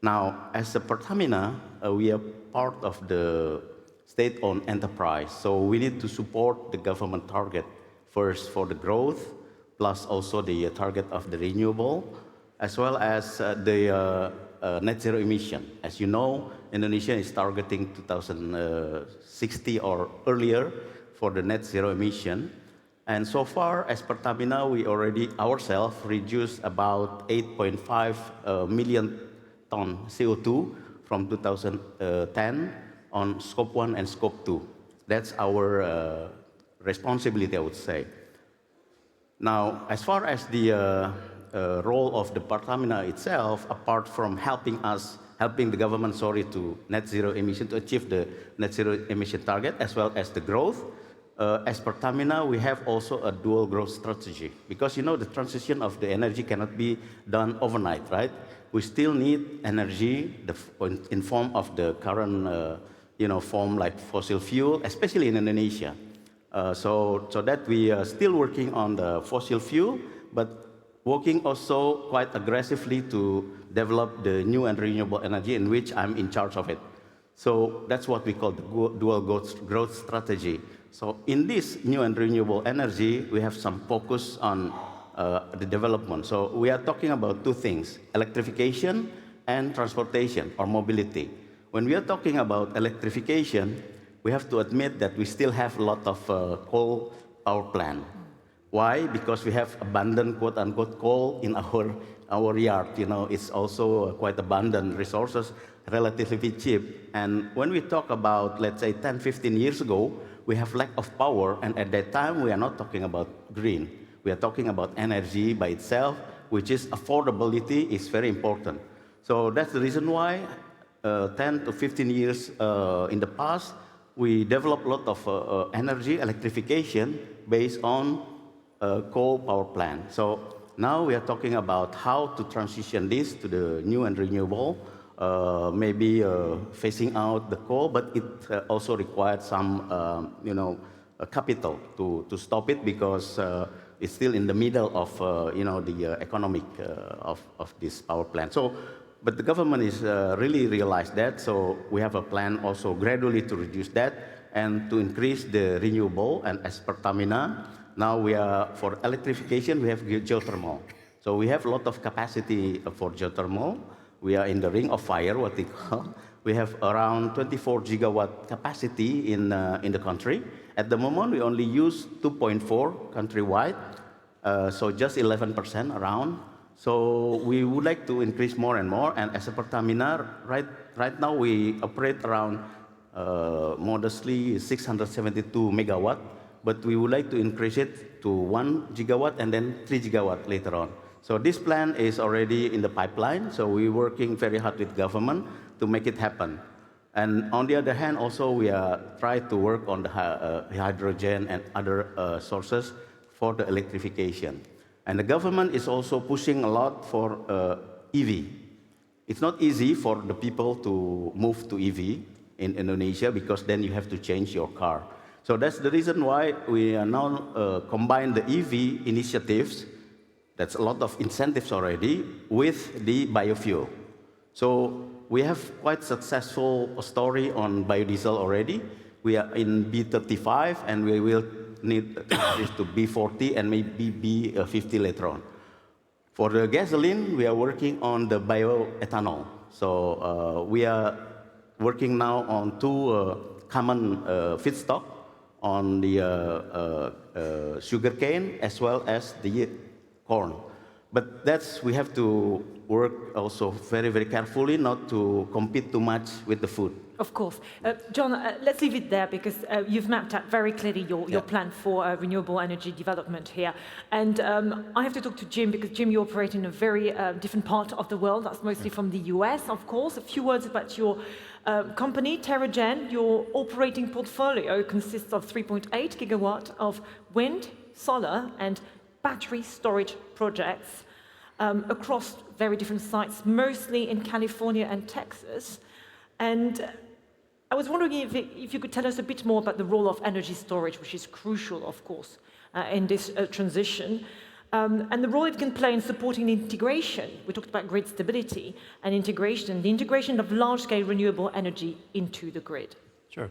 now, as a Pertamina, we are part of the state-owned enterprise. So we need to support the government target first for the growth, plus also the target of the renewable, as well as the net zero emission. As you know, Indonesia is targeting 2060 or earlier for the net zero emission. And so far, as Pertamina, we already ourselves reduced about 8.5 million ton CO2 from 2010 on Scope 1 and Scope 2. That's our responsibility, I would say. Now, as far as the role of the Pertamina itself, apart from helping the government, to net zero emission, to achieve the net zero emission target, as well as the growth, as Pertamina, we have also a dual growth strategy, because the transition of the energy cannot be done overnight, right? We still need energy in form of the current, form like fossil fuel, especially in Indonesia. So that we are still working on the fossil fuel, but working also quite aggressively to develop the new and renewable energy, in which I'm in charge of it. So that's what we call the dual growth strategy. So in this new and renewable energy, we have some focus on the development. So we are talking about two things: electrification and transportation or mobility. When we are talking about electrification, we have to admit that we still have a lot of coal power plant. Why? Because we have abundant, quote-unquote, coal in our our yard, it's also quite abundant resources, relatively cheap. And when we talk about, let's say, 10, 15 years ago, we have lack of power, and at that time, we are not talking about green. We are talking about energy by itself, which is affordability is very important. So that's the reason why 10 to 15 years in the past, we developed a lot of energy electrification based on coal power plant. So now we are talking about how to transition this to the new and renewable, maybe phasing out the coal, but it also required some, capital to stop it because it's still in the middle of, the economic of this power plant. So, but the government is really realized that, so we have a plan also gradually to reduce that and to increase the renewable. And as per Tamina, now we are, for electrification, we have geothermal. So we have a lot of capacity for geothermal. We are in the ring of fire, what they call. We have around 24 gigawatt capacity in the country. At the moment, we only use 2.4 countrywide, so just 11% around. So we would like to increase more and more. And as a Pertamina, right now we operate around modestly 672 megawatt, but we would like to increase it to 1 gigawatt and then 3 gigawatt later on. So this plan is already in the pipeline. So we're working very hard with government to make it happen. And on the other hand, also we are trying to work on the hydrogen and other sources for the electrification. And the government is also pushing a lot for EV. It's not easy for the people to move to EV in Indonesia because then you have to change your car. So that's the reason why we are now combine the EV initiatives, that's a lot of incentives already, with the biofuel. So we have quite successful story on biodiesel already. We are in B35 and we will need to increase to B40 and maybe B50 later on. For the gasoline, we are working on the bioethanol. So we are working now on two common feedstock on the sugarcane as well as the corn. But that's, we have to work also very, very carefully not to compete too much with the food. Of course. John, let's leave it there because you've mapped out very clearly your plan for renewable energy development here. And I have to talk to Jim because, Jim, you operate in a very different part of the world. That's mostly from the US, of course. A few words about your company, TerraGen. Your operating portfolio consists of 3.8 gigawatt of wind, solar, and battery storage projects across very different sites, mostly in California and Texas. And I was wondering if you could tell us a bit more about the role of energy storage, which is crucial, of course, in this transition, and the role it can play in supporting the integration. We talked about grid stability and integration, the integration of large-scale renewable energy into the grid. Sure.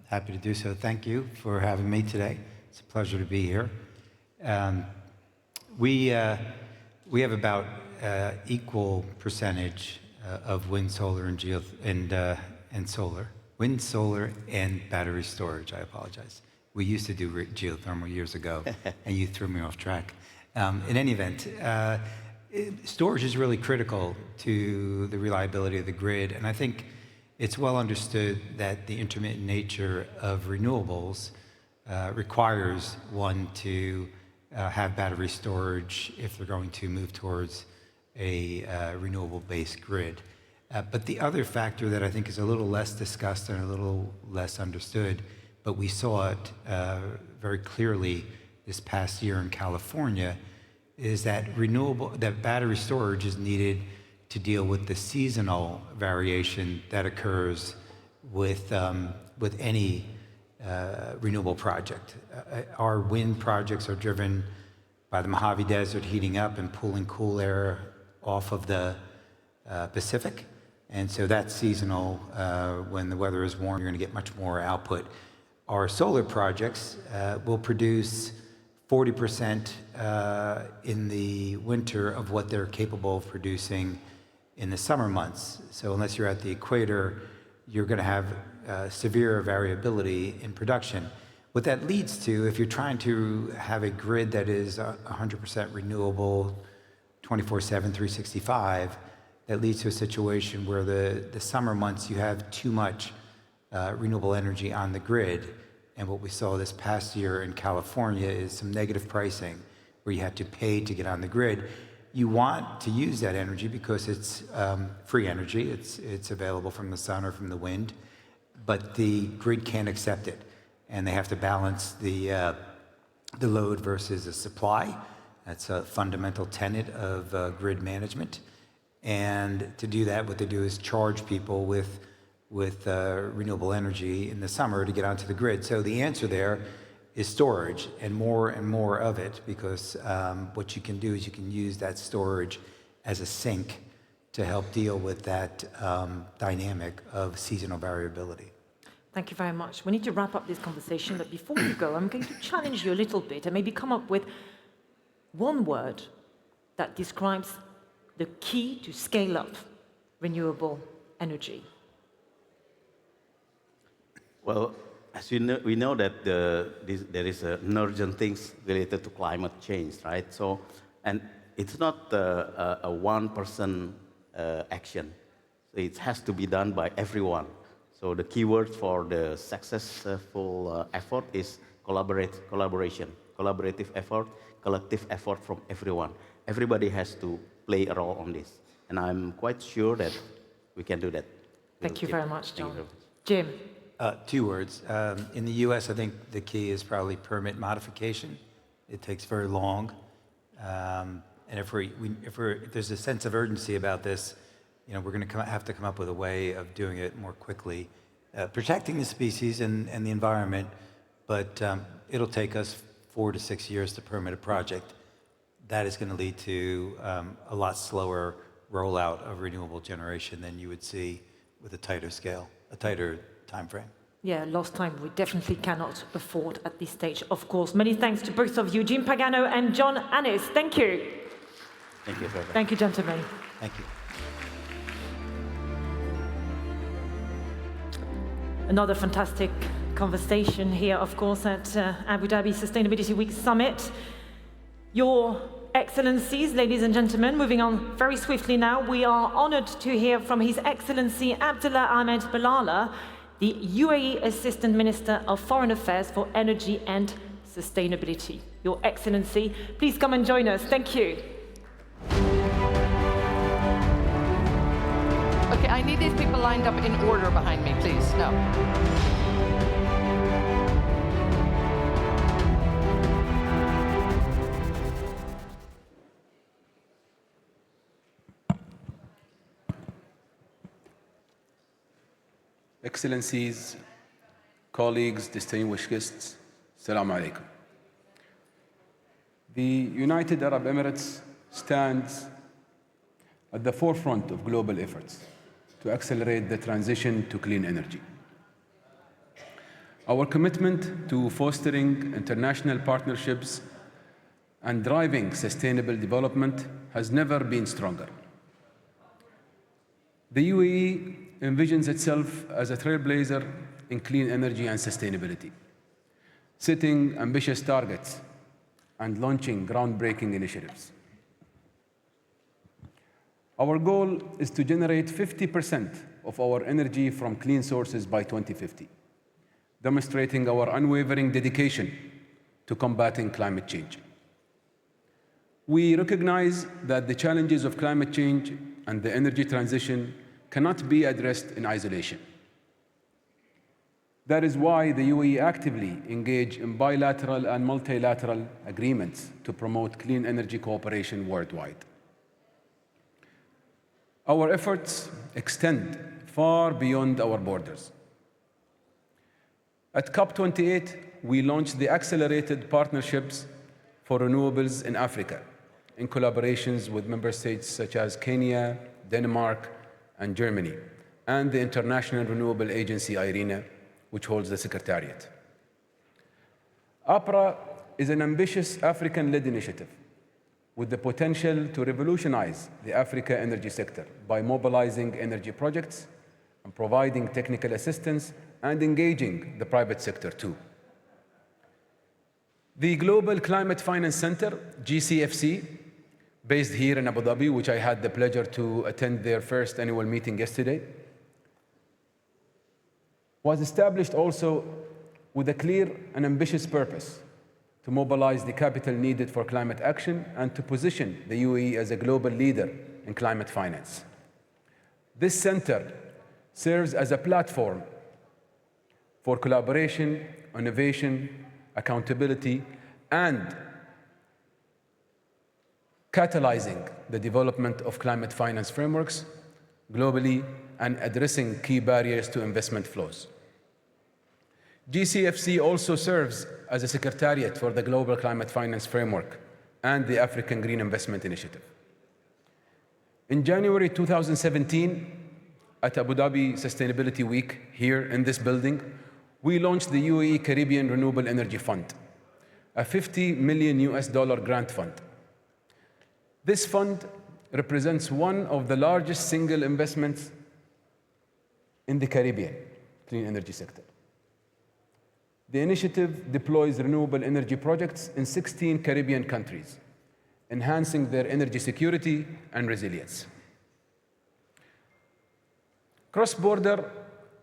Happy to do so. Thank you for having me today. It's a pleasure to be here. We have about equal percentage of wind, solar, and solar. Wind, solar, and battery storage. I apologize. We used to do geothermal years ago, and you threw me off track. In any event, storage is really critical to the reliability of the grid, and I think it's well understood that the intermittent nature of renewables requires one to have battery storage if they're going to move towards a renewable-based grid. But the other factor that I think is a little less discussed and a little less understood, but we saw it very clearly this past year in California, is that battery storage is needed to deal with the seasonal variation that occurs with any renewable project. Our wind projects are driven by the Mojave Desert heating up and pulling cool air off of the Pacific. And so that's seasonal. When the weather is warm, you're going to get much more output. Our solar projects will produce 40% in the winter of what they're capable of producing in the summer months. So unless you're at the equator, you're going to have severe variability in production. What that leads to, if you're trying to have a grid that is 100% renewable, 24/7, 365, that leads to a situation where the summer months you have too much renewable energy on the grid. And what we saw this past year in California is some negative pricing where you had to pay to get on the grid. You want to use that energy because it's free energy. It's available from the sun or from the wind, but the grid can't accept it. And they have to balance the load versus the supply. That's a fundamental tenet of grid management. And to do that, what they do is charge people with renewable energy in the summer to get onto the grid. So the answer there is storage, and more of it, because what you can do is you can use that storage as a sink to help deal with that dynamic of seasonal variability. Thank you very much. We need to wrap up this conversation, but before you go, I'm going to challenge you a little bit and maybe come up with one word that describes the key to scale up renewable energy. Well, as you know, we know that there is an urgent things related to climate change, right? So, and it's not a one-person action. So it has to be done by everyone. So the key word for the successful effort is collaboration, collaborative effort, collective effort from everyone. Everybody has to play a role on this. And I'm quite sure that we can do that. Thank you very much, John. Thank you. Jim. 2 words. In the US, I think the key is probably permit modification. It takes very long. And if there's a sense of urgency about this, you know, we're going to have to come up with a way of doing it more quickly, protecting the species and the environment, but it'll take us 4 to 6 years to permit a project. That is going to lead to a lot slower rollout of renewable generation than you would see with a tighter scale, a tighter time frame. Yeah, lost time we definitely cannot afford at this stage, of course. Many thanks to both of you, Jim Pagano and John Annis. Thank you. Thank you. Thank you, gentlemen. Thank you. Another fantastic conversation here, of course, at Abu Dhabi Sustainability Week Summit. Your Excellencies, ladies and gentlemen, moving on very swiftly now, we are honored to hear from His Excellency Abdullah Ahmed Bilala, the UAE Assistant Minister of Foreign Affairs for Energy and Sustainability. Your Excellency, please come and join us. Thank you. Okay, I need these people lined up in order behind me, please. No. Excellencies, colleagues, distinguished guests, Assalamu alaikum. The United Arab Emirates stands at the forefront of global efforts to accelerate the transition to clean energy. Our commitment to fostering international partnerships and driving sustainable development has never been stronger. The UAE envisions itself as a trailblazer in clean energy and sustainability, setting ambitious targets and launching groundbreaking initiatives. Our goal is to generate 50% of our energy from clean sources by 2050, demonstrating our unwavering dedication to combating climate change. We recognize that the challenges of climate change and the energy transition cannot be addressed in isolation. That is why the UAE actively engage in bilateral and multilateral agreements to promote clean energy cooperation worldwide. Our efforts extend far beyond our borders. At COP28, we launched the Accelerated Partnerships for Renewables in Africa, in collaborations with member states such as Kenya, Denmark, and Germany, and the International Renewable Agency, IRENA, which holds the Secretariat. APRA is an ambitious African-led initiative with the potential to revolutionize the Africa energy sector by mobilizing energy projects and providing technical assistance and engaging the private sector too. The Global Climate Finance Center, GCFC, based here in Abu Dhabi, which I had the pleasure to attend their first annual meeting yesterday, was established also with a clear and ambitious purpose to mobilize the capital needed for climate action and to position the UAE as a global leader in climate finance. This center serves as a platform for collaboration, innovation, accountability, and catalyzing the development of climate finance frameworks globally and addressing key barriers to investment flows. GCFC also serves as a secretariat for the Global Climate Finance Framework and the African Green Investment Initiative. In January 2017, at Abu Dhabi Sustainability Week here in this building, we launched the UAE Caribbean Renewable Energy Fund, a $50 million grant fund. This fund represents one of the largest single investments in the Caribbean clean energy sector. The initiative deploys renewable energy projects in 16 Caribbean countries, enhancing their energy security and resilience. Cross-border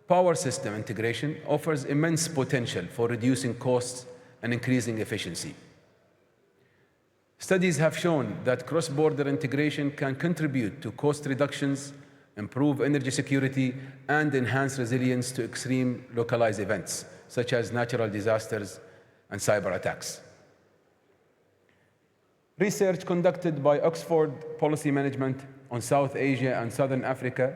power system integration offers immense potential for reducing costs and increasing efficiency. Studies have shown that cross-border integration can contribute to cost reductions, improve energy security, and enhance resilience to extreme localized events, such as natural disasters and cyber attacks. Research conducted by Oxford Policy Management on South Asia and Southern Africa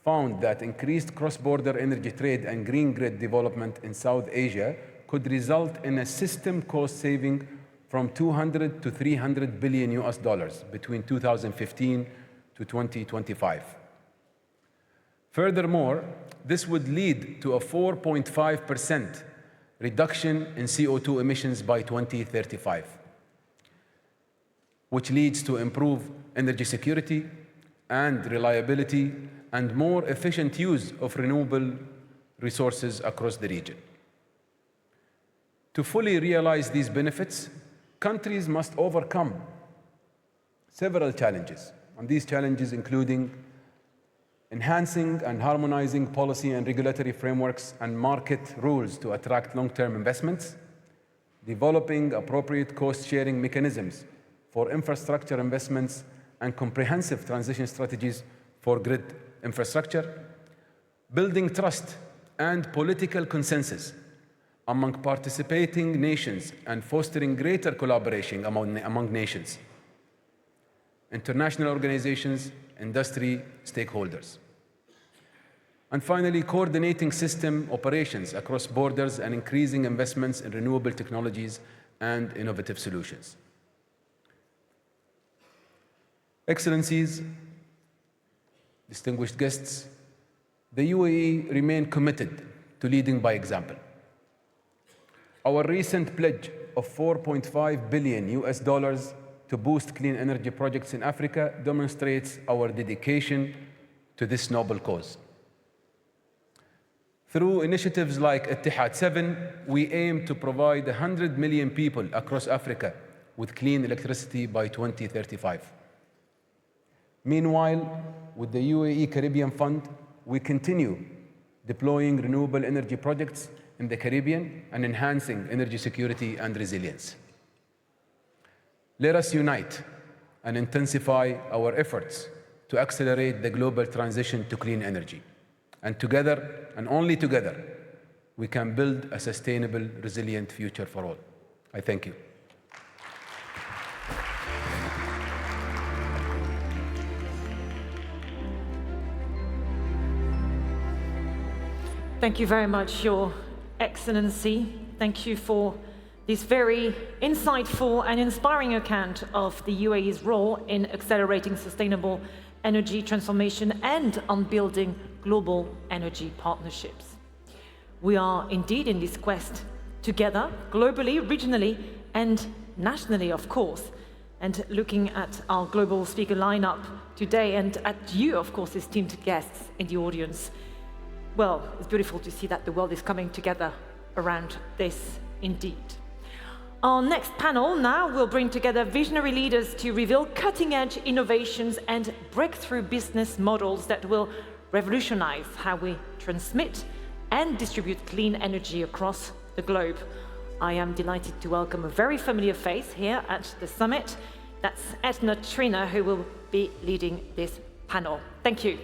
found that increased cross-border energy trade and green grid development in South Asia could result in a system cost saving from $200 to $300 billion between 2015 to 2025. Furthermore, this would lead to a 4.5% reduction in CO2 emissions by 2035, which leads to improved energy security and reliability and more efficient use of renewable resources across the region. To fully realize these benefits, countries must overcome several challenges, and these challenges including enhancing and harmonizing policy and regulatory frameworks and market rules to attract long-term investments, developing appropriate cost-sharing mechanisms for infrastructure investments and comprehensive transition strategies for grid infrastructure, building trust and political consensus among participating nations and fostering greater collaboration among nations, international organizations, industry stakeholders. And finally, coordinating system operations across borders and increasing investments in renewable technologies and innovative solutions. Excellencies, distinguished guests, the UAE remain committed to leading by example. Our recent pledge of $4.5 billion to boost clean energy projects in Africa demonstrates our dedication to this noble cause. Through initiatives like Ittihad 7, we aim to provide 100 million people across Africa with clean electricity by 2035. Meanwhile, with the UAE Caribbean Fund, we continue deploying renewable energy projects in the Caribbean and enhancing energy security and resilience. Let us unite and intensify our efforts to accelerate the global transition to clean energy. And together, and only together, we can build a sustainable, resilient future for all. I thank you. Thank you very much, Your Excellency. Thank you for this very insightful and inspiring account of the UAE's role in accelerating sustainable energy transformation and on building global energy partnerships. We are indeed in this quest together, globally, regionally, and nationally, of course. And looking at our global speaker lineup today and at you, of course, esteemed guests in the audience, well, it's beautiful to see that the world is coming together around this indeed. Our next panel now will bring together visionary leaders to reveal cutting-edge innovations and breakthrough business models that will revolutionize how we transmit and distribute clean energy across the globe. I am delighted to welcome a very familiar face here at the summit. That's Etna Trina, who will be leading this panel. Thank you.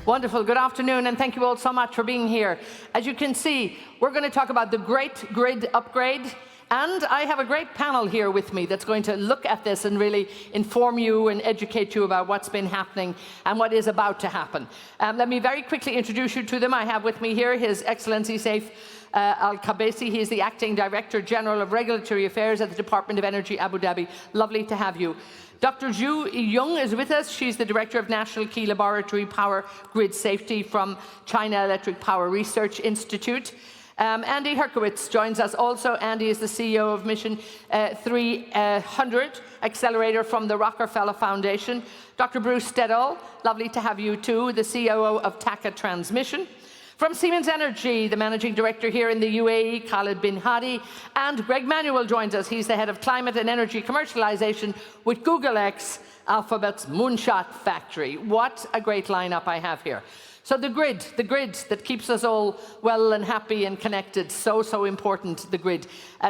Wonderful. Good afternoon, and thank you all so much for being here. As you can see, we're going to talk about the great grid upgrade, and I have a great panel here with me that's going to look at this and really inform you and educate you about what's been happening and what is about to happen. Let me very quickly introduce you to them. I have with me here His Excellency Saif Al-Kabesi. He is the Acting Director General of Regulatory Affairs at the Department of Energy, Abu Dhabi. Lovely to have you. Dr. Zhu Yung is with us. She's the Director of National Key Laboratory Power Grid Safety from China Electric Power Research Institute. Andy Herkowitz joins us also. Andy is the CEO of Mission 300 Accelerator from the Rockefeller Foundation. Dr. Bruce Stedall, lovely to have you too, the COO of TACA Transmission. From Siemens Energy, the Managing Director here in the UAE, Khalid bin Hadi, and Greg Manuel joins us. He's the Head of Climate and Energy Commercialization with Google X, Alphabet's Moonshot Factory. What a great lineup I have here. So the grid that keeps us all well and happy and connected, so important, the grid.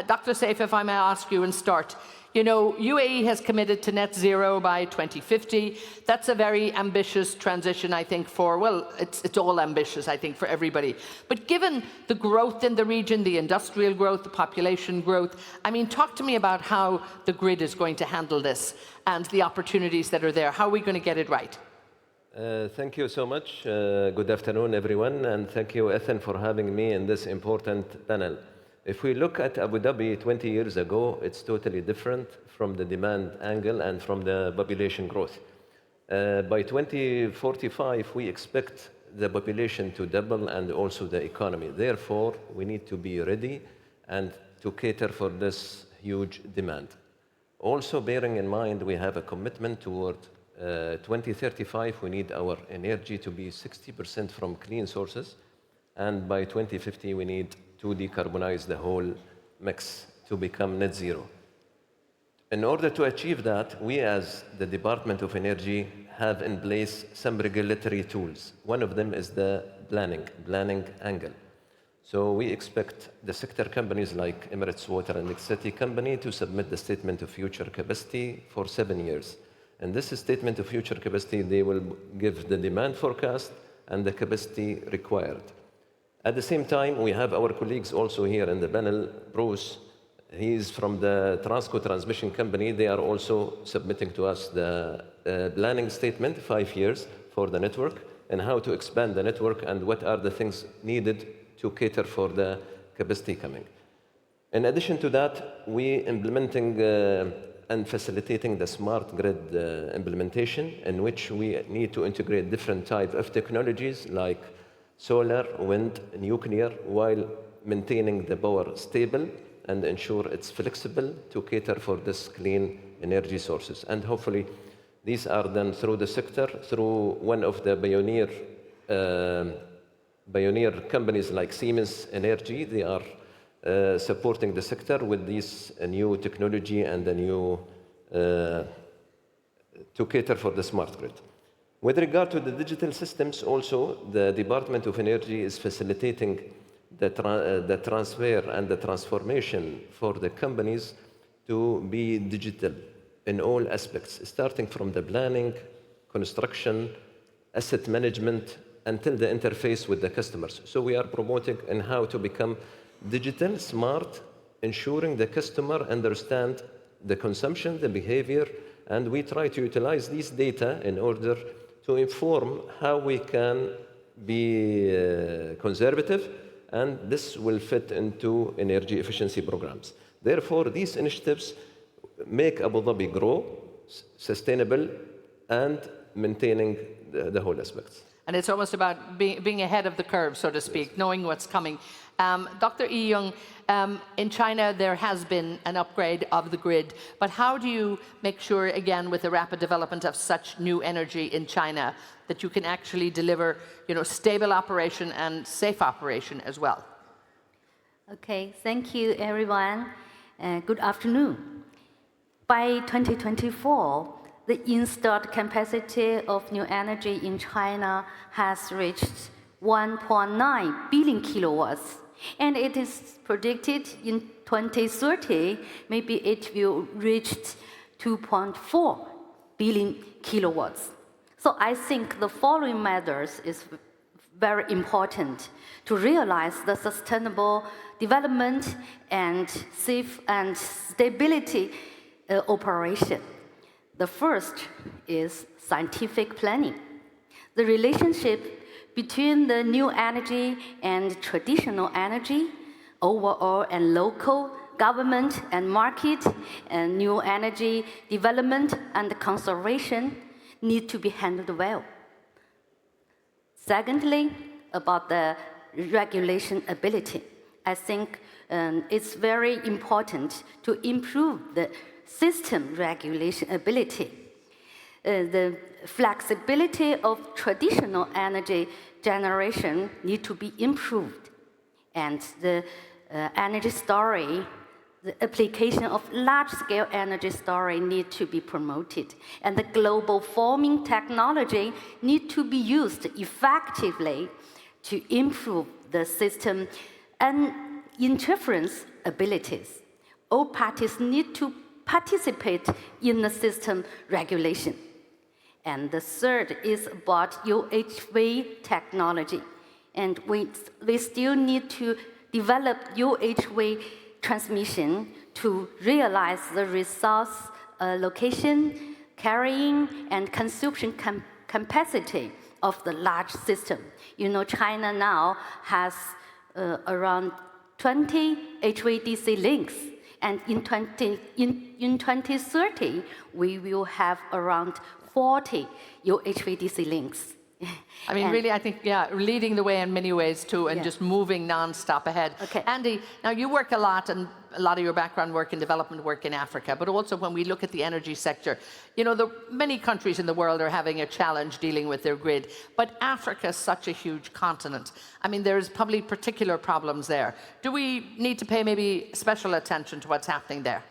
Dr. Saif, if I may ask you and start. You know, UAE has committed to net zero by 2050. That's a very ambitious transition, I think, for, well, it's all ambitious, I think, for everybody. But given the growth in the region, the industrial growth, the population growth, I mean, talk to me about how the grid is going to handle this and the opportunities that are there. How are we going to get it right? Thank you so much. Good afternoon, everyone, and thank you, Ethan, for having me in this important panel. If we look at Abu Dhabi 20 years ago, it's totally different from the demand angle and from the population growth. By 2045, we expect the population to double and also the economy. Therefore, we need to be ready and to cater for this huge demand. Also, bearing in mind, we have a commitment toward 2035, we need our energy to be 60% from clean sources. And by 2050, we need to decarbonize the whole mix to become net zero. In order to achieve that, we as the Department of Energy have in place some regulatory tools. One of them is the planning angle. So we expect the sector companies like Emirates Water and Nexity Company to submit the Statement of Future Capacity for 7 years. In this Statement of Future Capacity, they will give the demand forecast and the capacity required. At the same time, we have our colleagues also here in the panel. Bruce, he's from the Transco Transmission Company. They are also submitting to us the planning statement, 5 years for the network, and how to expand the network and what are the things needed to cater for the capacity coming. In addition to that, we implementing and facilitating the smart grid implementation, in which we need to integrate different types of technologies like solar, wind, nuclear, while maintaining the power stable and ensure it's flexible to cater for this clean energy sources. And hopefully, these are done through the sector, through one of the pioneer companies like Siemens Energy. They are supporting the sector with this new technology and the new to cater for the smart grid. With regard to the digital systems also, the Department of Energy is facilitating the transfer and the transformation for the companies to be digital in all aspects, starting from the planning, construction, asset management, until the interface with the customers. So we are promoting in how to become digital, smart, ensuring the customer understand the consumption, the behavior, and we try to utilize these data in order to inform how we can be conservative, and this will fit into energy efficiency programs. Therefore, these initiatives make Abu Dhabi grow, sustainable, and maintaining the whole aspects. And it's almost about being ahead of the curve, so to speak, knowing what's coming. Dr. Yi Young, in China, there has been an upgrade of the grid, but how do you make sure, again, with the rapid development of such new energy in China, that you can actually deliver, stable operation and safe operation as well? Okay, thank you, everyone. Good afternoon. By 2024, the installed capacity of new energy in China has reached 1.9 billion kilowatts. And it is predicted in 2030, maybe it will reach 2.4 billion kilowatts. So I think the following measures is very important to realize the sustainable development and safe and stability operation. The first is scientific planning. The relationship between the new energy and traditional energy, overall and local government and market, and new energy development and conservation need to be handled well. Secondly, about the regulation ability. I think it's very important to improve the system regulation ability. The flexibility of traditional energy generation need to be improved, and the energy storage, the application of large-scale energy storage need to be promoted, and the global forming technology need to be used effectively to improve the system and interference abilities. All parties need to participate in the system regulation. And the third is about UHV technology. And we still need to develop UHV transmission to realize the resource location, carrying, and consumption capacity of the large system. China now has around 20 HVDC links. And in 2030, we will have around 40 HVDC links. I mean, really, I think, leading the way in many ways, too, and just moving non-stop ahead. Okay. Andy, now you work a lot, and a lot of your background work in development work in Africa, but also when we look at the energy sector, many countries in the world are having a challenge dealing with their grid, but Africa is such a huge continent. I mean, there's probably particular problems there. Do we need to pay maybe special attention to what's happening there?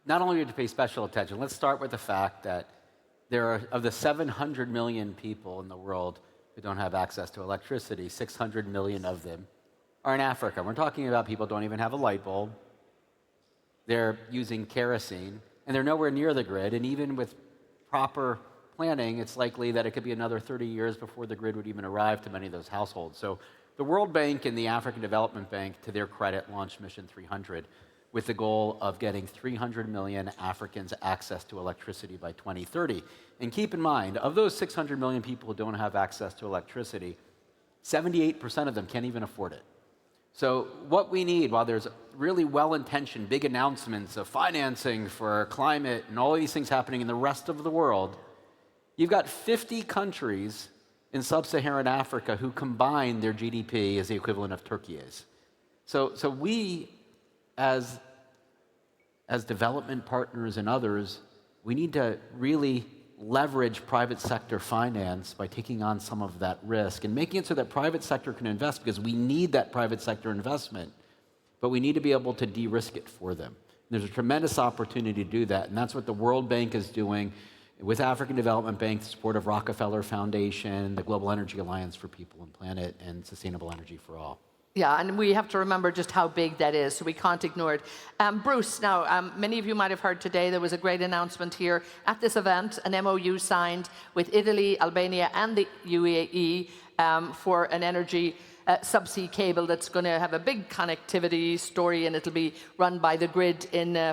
Not only do we need to pay special attention, let's start with the fact that there are, of the 700 million people in the world who don't have access to electricity, 600 million of them are in Africa. We're talking about people who don't even have a light bulb. They're using kerosene, and they're nowhere near the grid. And even with proper planning, it's likely that it could be another 30 years before the grid would even arrive to many of those households. So the World Bank and the African Development Bank, to their credit, launched Mission 300 with the goal of getting 300 million Africans access to electricity by 2030. And keep in mind, of those 600 million people who don't have access to electricity, 78% of them can't even afford it. So what we need, while there's really well-intentioned big announcements of financing for climate and all of these things happening in the rest of the world, you've got 50 countries in sub-Saharan Africa who combine their GDP as the equivalent of Turkey is. So we, as development partners and others, we need to really leverage private sector finance by taking on some of that risk and making it so that private sector can invest, because we need that private sector investment, but we need to be able to de-risk it for them. There's a tremendous opportunity to do that, and that's what the World Bank is doing with African Development Bank, the support of Rockefeller Foundation, the Global Energy Alliance for People and Planet, and Sustainable Energy for All. Yeah, and we have to remember just how big that is, so we can't ignore it. Bruce, now, many of you might have heard today there was a great announcement here at this event, an MOU signed with Italy, Albania, and the UAE for an energy subsea cable that's going to have a big connectivity story, and it'll be run by the grid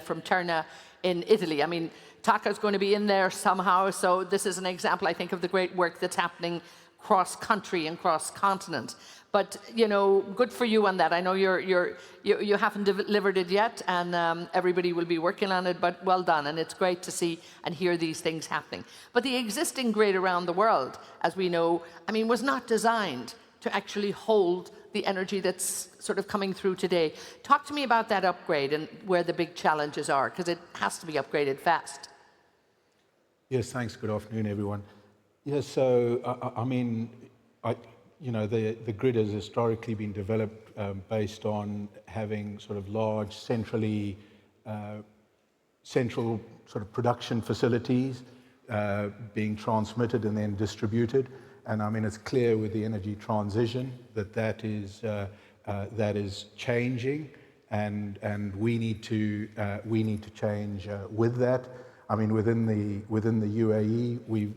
from Terna in Italy. I mean, TACA is going to be in there somehow, so this is an example, I think, of the great work that's happening cross-country and cross-continent. But, you know, good for you on that. I know you haven't delivered it yet, and everybody will be working on it, but well done. And it's great to see and hear these things happening. But the existing grid around the world, as we know, I mean, was not designed to actually hold the energy that's sort of coming through today. Talk to me about that upgrade and where the big challenges are, because it has to be upgraded fast. Yes, thanks. Good afternoon, everyone. Yes, so, I mean, you know, the grid has historically been developed based on having sort of large central sort of production facilities being transmitted and then distributed. And I mean, it's clear with the energy transition that is changing, and we need to change with that. I mean, within the UAE, we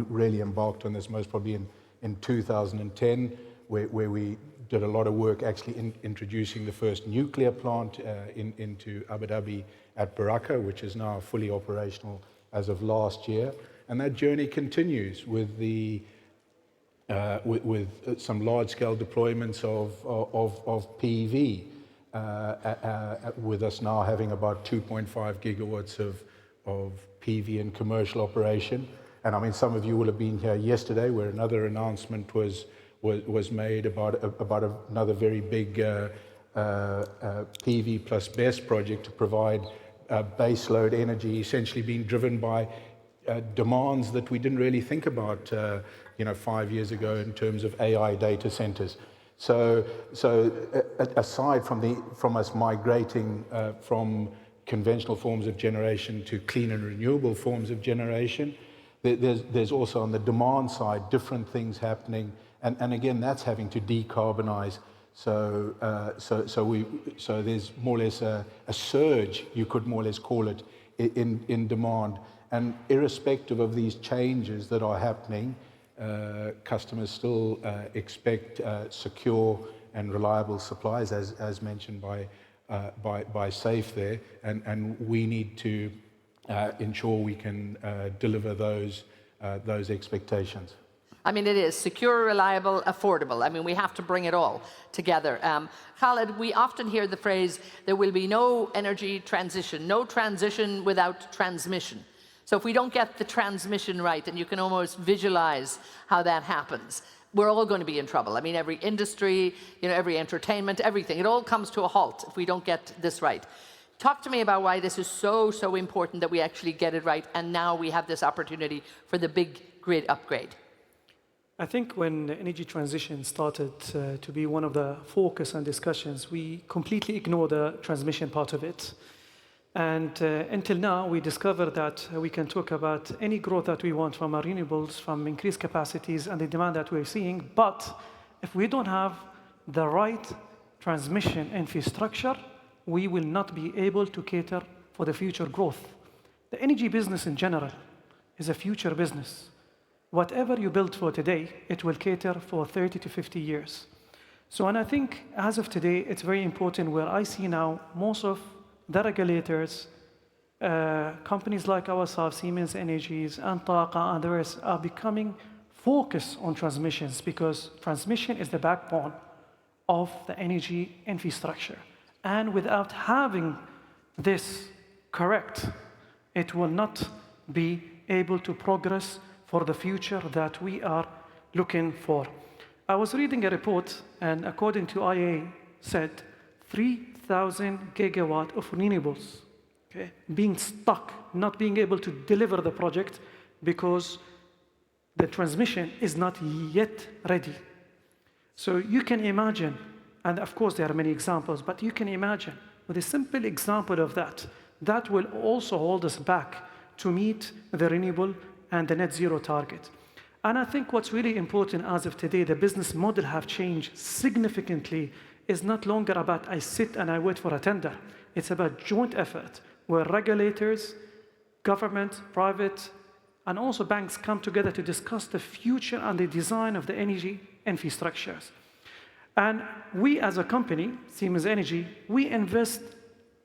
really embarked on this most probably in 2010, where we did a lot of work actually introducing the first nuclear plant into Abu Dhabi at Baraka, which is now fully operational as of last year. And that journey continues with with some large-scale deployments of PV, with us now having about 2.5 gigawatts of PV in commercial operation. And I mean, some of you will have been here yesterday, where another announcement was made about another very big PV plus BESS project to provide baseload energy, essentially being driven by demands that we didn't really think about 5 years ago in terms of AI data centers. So aside from us migrating from conventional forms of generation to clean and renewable forms of generation, there's also on the demand side different things happening, and again that's having to decarbonize. So there's more or less a surge, you could more or less call it, in demand. And irrespective of these changes that are happening, customers still expect secure and reliable supplies, as mentioned by Safe there, and we need to ensure we can deliver those expectations. I mean, it is secure, reliable, affordable. I mean, we have to bring it all together. Khaled, we often hear the phrase, there will be no energy transition, no transition without transmission. So if we don't get the transmission right, and you can almost visualize how that happens, we're all going to be in trouble. I mean, every industry, every entertainment, everything, it all comes to a halt if we don't get this right. Talk to me about why this is so important that we actually get it right, and now we have this opportunity for the big grid upgrade. I think when the energy transition started to be one of the focus and discussions, we completely ignored the transmission part of it. And until now, we discovered that we can talk about any growth that we want from our renewables, from increased capacities and the demand that we're seeing. But if we don't have the right transmission infrastructure, we will not be able to cater for the future growth. The energy business in general is a future business. Whatever you build for today, it will cater for 30 to 50 years. So, and I think as of today, it's very important where I see now most of the regulators, companies like ourselves, Siemens Energies, Antaqa, and others are becoming focused on transmissions, because transmission is the backbone of the energy infrastructure. And without having this correct, it will not be able to progress for the future that we are looking for. I was reading a report, and according to IEA, said 3,000 gigawatt of renewables, okay, being stuck, not being able to deliver the project because the transmission is not yet ready. So you can imagine, and of course there are many examples, but you can imagine with a simple example of that, that will also hold us back to meet the renewable and the net zero target. And I think what's really important as of today, the business model have changed significantly. Is not longer about I sit and I wait for a tender. It's about joint effort where regulators, government, private, and also banks come together to discuss the future and the design of the energy infrastructures. And we as a company, Siemens Energy, we invest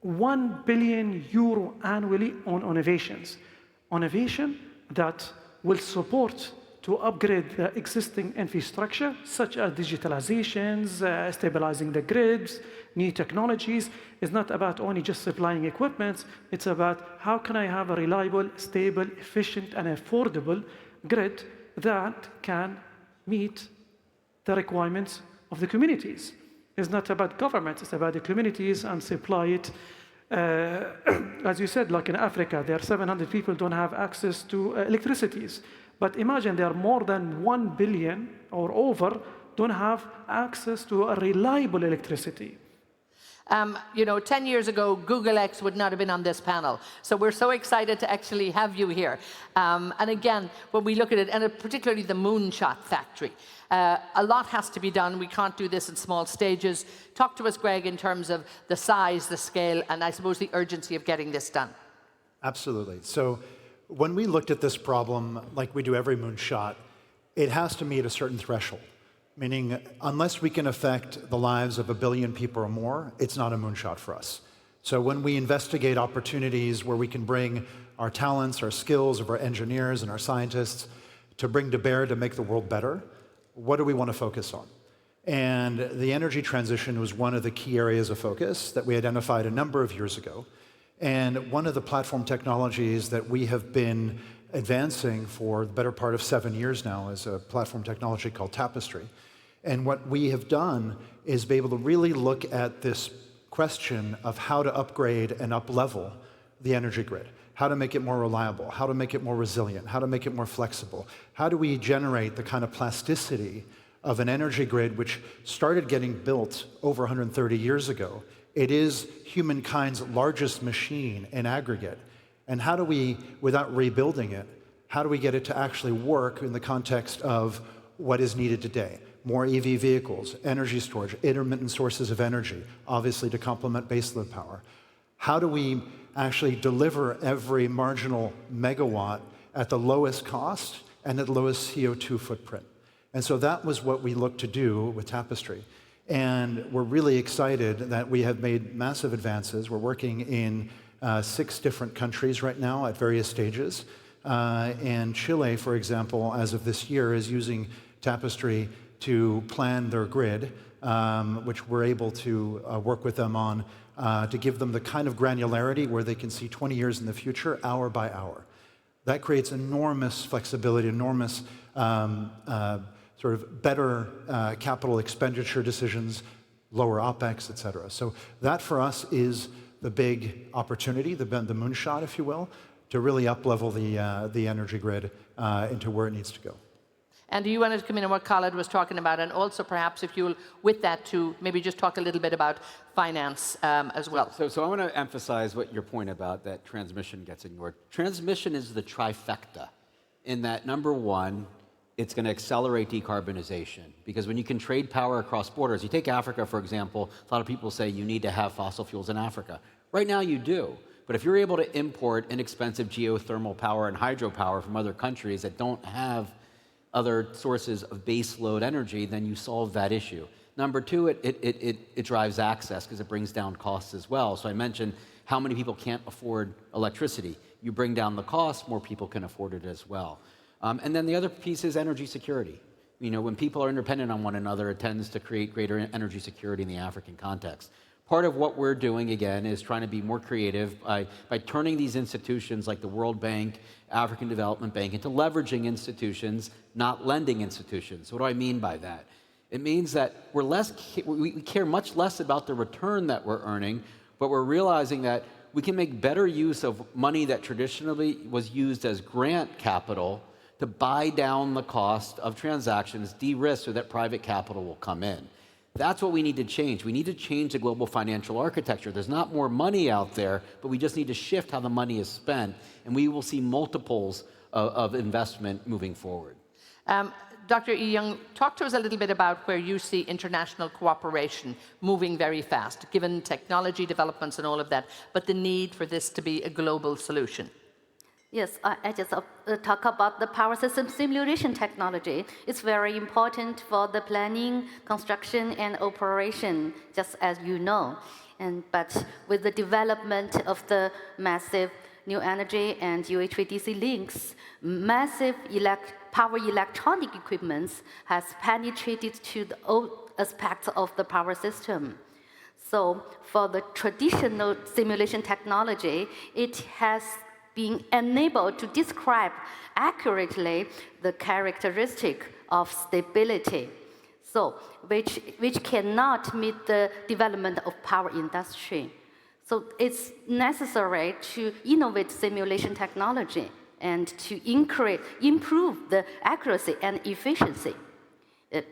€1 billion annually on innovations. Innovation that will support to upgrade the existing infrastructure, such as digitalizations, stabilizing the grids, new technologies. It's not about only just supplying equipment. It's about how can I have a reliable, stable, efficient, and affordable grid that can meet the requirements of the communities. It's not about government, it's about the communities and supply it. As you said, like in Africa, there are 700 people don't have access to electricities. But imagine there are more than 1 billion or over don't have access to a reliable electricity. You know, 10 years ago, Google X would not have been on this panel. So we're so excited to actually have you here. And again, when we look at it, and particularly the moonshot factory, a lot has to be done. We can't do this in small stages. Talk to us, Greg, in terms of the size, the scale, and I suppose the urgency of getting this done. Absolutely. So when we looked at this problem, like we do every moonshot, it has to meet a certain threshold. Meaning, unless we can affect the lives of 1 billion people or more, it's not a moonshot for us. So when we investigate opportunities where we can bring our talents, our skills of our engineers and our scientists to bring to bear to make the world better, what do we want to focus on? And the energy transition was one of the key areas of focus that we identified a number of years ago. And one of the platform technologies that we have been advancing for the better part of 7 years now is a platform technology called Tapestry. And what we have done is be able to really look at this question of how to upgrade and up-level the energy grid, how to make it more reliable, how to make it more resilient, how to make it more flexible. How do we generate the kind of plasticity of an energy grid which started getting built over 130 years ago? It is humankind's largest machine in aggregate. And how do we, without rebuilding it, how do we get it to actually work in the context of what is needed today? More EV vehicles, energy storage, intermittent sources of energy, obviously to complement baseload power. How do we actually deliver every marginal megawatt at the lowest cost and at the lowest CO2 footprint? And so that was what we looked to do with Tapestry. And we're really excited that we have made massive advances. We're working in 6 different countries right now at various stages. And Chile, for example, as of this year, is using Tapestry to plan their grid, which we're able to work with them on to give them the kind of granularity where they can see 20 years in the future, hour by hour. That creates enormous flexibility, enormous sort of better capital expenditure decisions, lower OpEx, et cetera. So that for us is the big opportunity, the moonshot, if you will, to really up-level the energy grid into where it needs to go. And do you want to come in on what Khaled was talking about, and also perhaps if you'll, with that too, maybe just talk a little bit about finance as well. So I want to emphasize what your point about that transmission gets ignored. Transmission is the trifecta in that, number one, it's going to accelerate decarbonization. Because when you can trade power across borders, you take Africa, for example, a lot of people say you need to have fossil fuels in Africa. Right now you do. But if you're able to import inexpensive geothermal power and hydropower from other countries that don't have other sources of base load energy, then you solve that issue. Number two, it drives access because it brings down costs as well. So I mentioned how many people can't afford electricity. You bring down the cost, more people can afford it as well. And then the other piece is energy security. You know, when people are independent on one another, it tends to create greater energy security in the African context. Part of what we're doing, again, is trying to be more creative by turning these institutions like the World Bank, African Development Bank, into leveraging institutions, not lending institutions. What do I mean by that? It means that we care much less about the return that we're earning, but we're realizing that we can make better use of money that traditionally was used as grant capital to buy down the cost of transactions, de-risk so that private capital will come in. That's what we need to change. We need to change the global financial architecture. There's not more money out there, but we just need to shift how the money is spent, and we will see multiples of investment moving forward. Dr. E. Young, talk to us a little bit about where you see international cooperation moving very fast, given technology developments and all of that, but the need for this to be a global solution. Yes, I just talk about the power system simulation technology. It's very important for the planning, construction, and operation, just as you know. But with the development of the massive new energy and UHVDC links, massive power electronic equipment has penetrated to the all aspects of the power system. So for the traditional simulation technology, it has been enabled to describe accurately the characteristic of stability, so which cannot meet the development of power industry. So it's necessary to innovate simulation technology and to improve the accuracy and efficiency,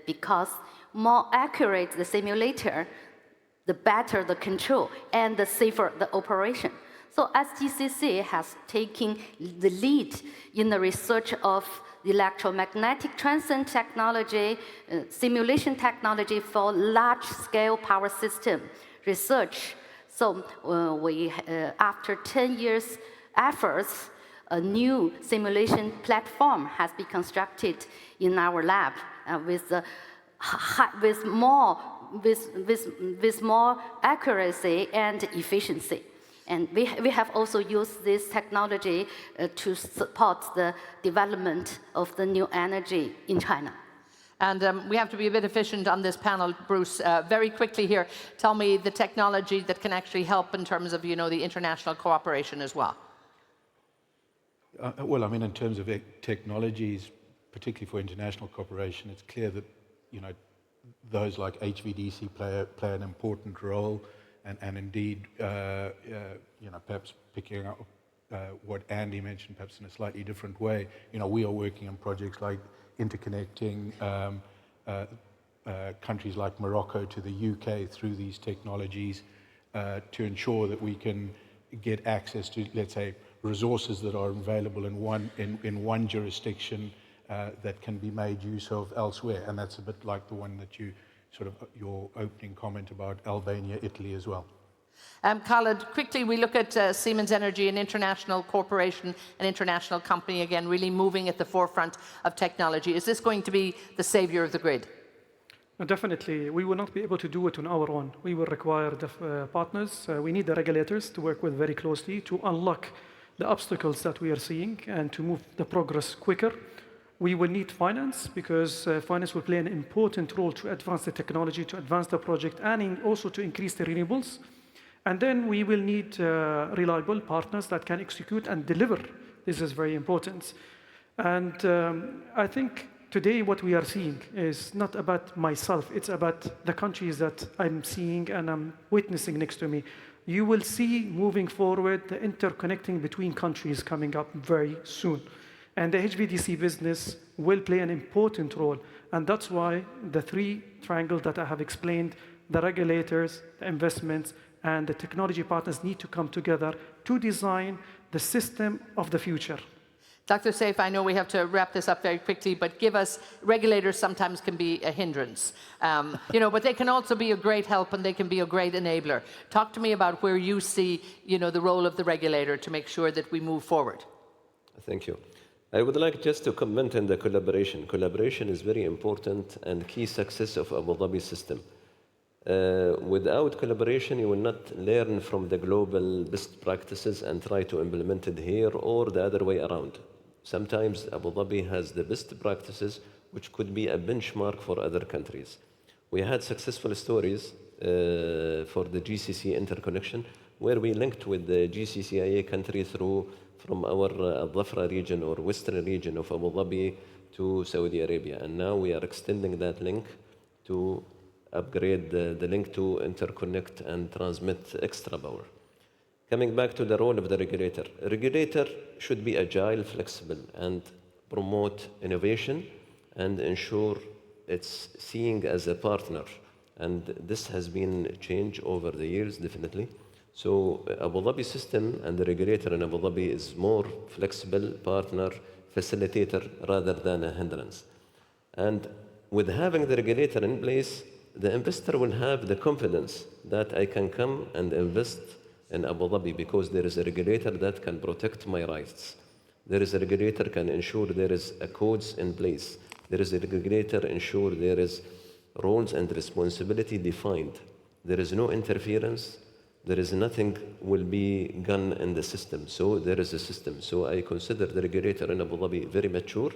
because more accurate the simulator, the better the control and the safer the operation. So SGCC has taken the lead in the research of the electromagnetic transient technology, simulation technology for large-scale power system research. So after 10 years efforts, a new simulation platform has been constructed in our lab with more accuracy and efficiency. And we have also used this technology to support the development of the new energy in China. And we have to be a bit efficient on this panel, Bruce. Very quickly here, tell me the technology that can actually help in terms of, the international cooperation as well. Well, I mean, in terms of technologies, particularly for international cooperation, it's clear that, those like HVDC play an important role. And indeed, perhaps picking up what Andy mentioned, perhaps in a slightly different way, we are working on projects like interconnecting countries like Morocco to the UK through these technologies to ensure that we can get access to, let's say, resources that are available in one jurisdiction that can be made use of elsewhere. And that's a bit like the one that your opening comment about Albania, Italy as well. Khaled, quickly we look at Siemens Energy, an international corporation, an international company, again, really moving at the forefront of technology. Is this going to be the savior of the grid? No, definitely. We will not be able to do it on our own. We will require the partners. We need the regulators to work with very closely to unlock the obstacles that we are seeing and to move the progress quicker. We will need finance, because finance will play an important role to advance the technology, to advance the project, and also to increase the renewables. And then we will need reliable partners that can execute and deliver. This is very important. And I think today what we are seeing is not about myself. It's about the countries that I'm seeing and I'm witnessing next to me. You will see moving forward the interconnecting between countries coming up very soon. And the HVDC business will play an important role. And that's why the three triangles that I have explained, the regulators, the investments, and the technology partners need to come together to design the system of the future. Dr. Saif, I know we have to wrap this up very quickly, but give us, regulators sometimes can be a hindrance, but they can also be a great help and they can be a great enabler. Talk to me about where you see, the role of the regulator to make sure that we move forward. Thank you. I would like just to comment on the collaboration. Collaboration is very important and key success of Abu Dhabi system. Without collaboration, you will not learn from the global best practices and try to implement it here or the other way around. Sometimes Abu Dhabi has the best practices, which could be a benchmark for other countries. We had successful stories for the GCC interconnection, where we linked with the GCCIA country from our Dhafra region or western region of Abu Dhabi to Saudi Arabia. And now we are extending that link to upgrade the link to interconnect and transmit extra power. Coming back to the role of the regulator. Regulator should be agile, flexible, and promote innovation and ensure it's seen as a partner. And this has been changed over the years, definitely. So Abu Dhabi system and the regulator in Abu Dhabi is more flexible partner, facilitator, rather than a hindrance. And with having the regulator in place, the investor will have the confidence that I can come and invest in Abu Dhabi because there is a regulator that can protect my rights. There is a regulator can ensure there is a codes in place. There is a regulator ensure there is roles and responsibility defined. There is no interference. There is nothing will be done in the system. So there is a system. So I consider the regulator in Abu Dhabi very mature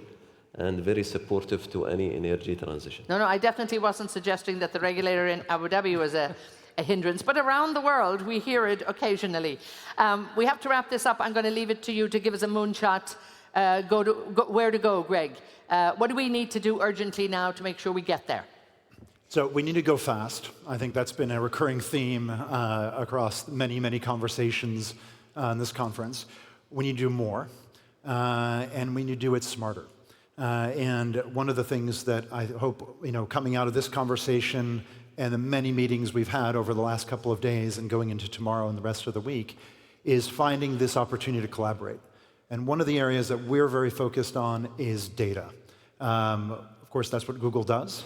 and very supportive to any energy transition. No, I definitely wasn't suggesting that the regulator in Abu Dhabi was a hindrance, but around the world we hear it occasionally. We have to wrap this up. I'm going to leave it to you to give us a moonshot. Where to go, Greg? What do we need to do urgently now to make sure we get there? So we need to go fast. I think that's been a recurring theme across many, many conversations in this conference. We need to do more, and we need to do it smarter. And one of the things that I hope, coming out of this conversation and the many meetings we've had over the last couple of days and going into tomorrow and the rest of the week, is finding this opportunity to collaborate. And one of the areas that we're very focused on is data. Of course, that's what Google does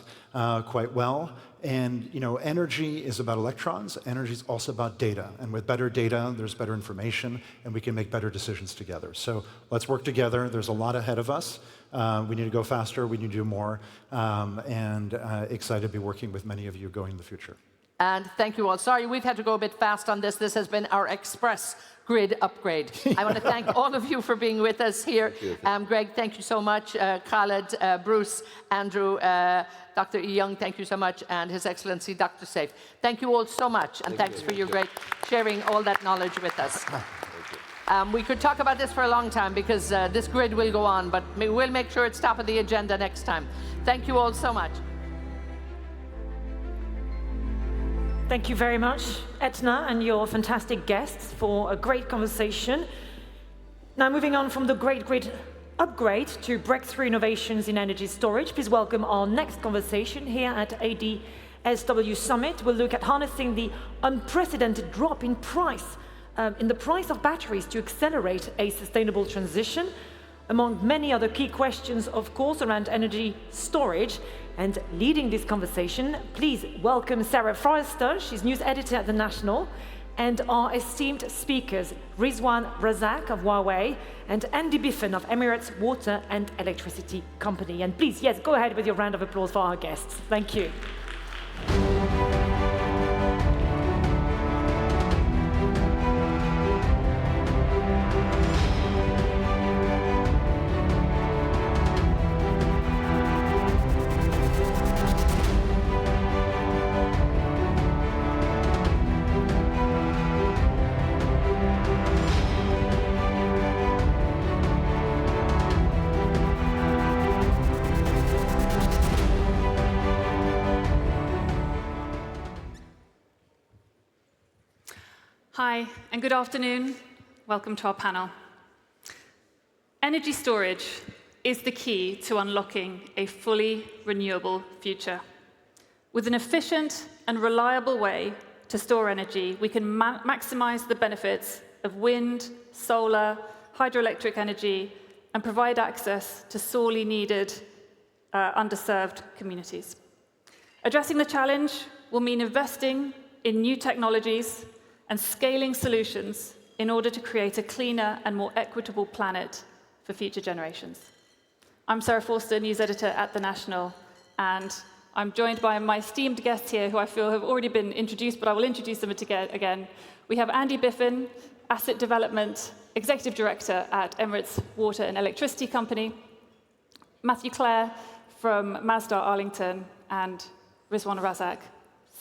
quite well. And energy is about electrons. Energy is also about data. And with better data, there's better information, and we can make better decisions together. So let's work together. There's a lot ahead of us. We need to go faster. We need to do more. And excited to be working with many of you going in the future. And thank you all. Sorry, we've had to go a bit fast on this. This has been our express grid upgrade. I want to thank all of you for being with us here. Greg, thank you so much. Khaled, Bruce, Andrew, Dr. E. Young, thank you so much. And His Excellency, Dr. Saif. Thank you all so much. And thanks for your great sharing all that knowledge with us. We could talk about this for a long time because this grid will go on, but we'll make sure it's top of the agenda next time. Thank you all so much. Thank you very much, Etna, and your fantastic guests for a great conversation. Now, moving on from the Great Grid Upgrade to breakthrough innovations in energy storage, please welcome our next conversation here at ADSW Summit. We'll look at harnessing the unprecedented drop in price, in the price of batteries to accelerate a sustainable transition, among many other key questions, of course, around energy storage. And leading this conversation, please welcome Sarah Forrester. She's news editor at The National, and our esteemed speakers, Rizwan Razak of Huawei and Andy Biffen of Emirates Water and Electricity Company. And please, yes, go ahead with your round of applause for our guests. Thank you. Hi, and good afternoon. Welcome to our panel. Energy storage is the key to unlocking a fully renewable future. With an efficient and reliable way to store energy, we can maximize the benefits of wind, solar, hydroelectric energy, and provide access to sorely needed underserved communities. Addressing the challenge will mean investing in new technologies and scaling solutions in order to create a cleaner and more equitable planet for future generations. I'm Sarah Forster, news editor at The National, and I'm joined by my esteemed guests here who I feel have already been introduced, but I will introduce them again. We have Andy Biffen, Asset Development Executive Director at Emirates Water and Electricity Company, Matthew Clare from Mazda Arlington, and Rizwan Razak,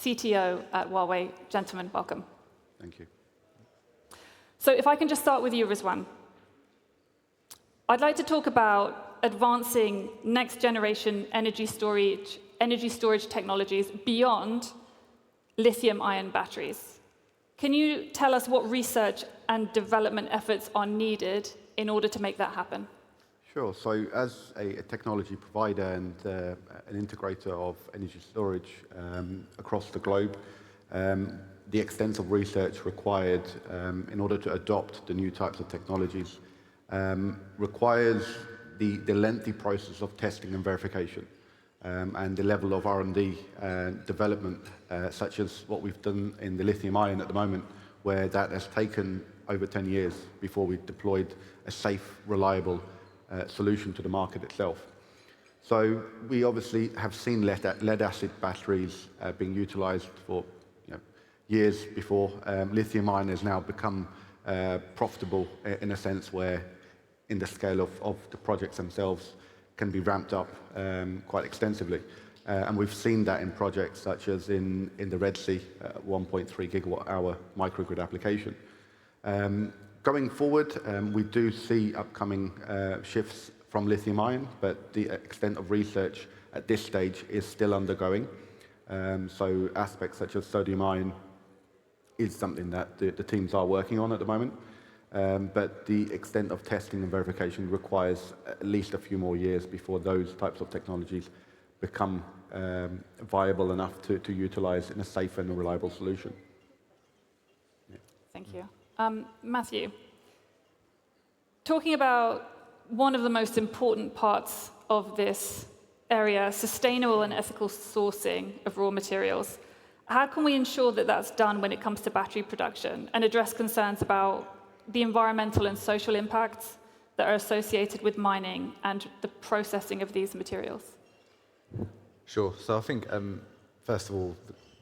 CTO at Huawei. Gentlemen, welcome. Thank you. So if I can just start with you, Rizwan. I'd like to talk about advancing next-generation energy storage technologies beyond lithium-ion batteries. Can you tell us what research and development efforts are needed in order to make that happen? Sure. So as a technology provider and an integrator of energy storage across the globe, the extensive research required in order to adopt the new types of technologies requires the lengthy process of testing and verification and the level of R&D development, such as what we've done in the lithium-ion at the moment, where that has taken over 10 years before we deployed a safe, reliable solution to the market itself. So we obviously have seen lead-acid batteries being utilized for years before. Lithium-ion has now become profitable in a sense where, in the scale of the projects themselves, can be ramped up quite extensively. And we've seen that in projects such as in the Red Sea, 1.3 gigawatt-hour microgrid application. Going forward, we do see upcoming shifts from lithium-ion, but the extent of research at this stage is still undergoing. So aspects such as sodium-ion is something that the teams are working on at the moment. But the extent of testing and verification requires at least a few more years before those types of technologies become viable enough to utilize in a safe and reliable solution. Yeah. Thank you. Matthew, talking about one of the most important parts of this area, sustainable and ethical sourcing of raw materials, how can we ensure that that's done when it comes to battery production and address concerns about the environmental and social impacts that are associated with mining and the processing of these materials? Sure. So I think, first of all,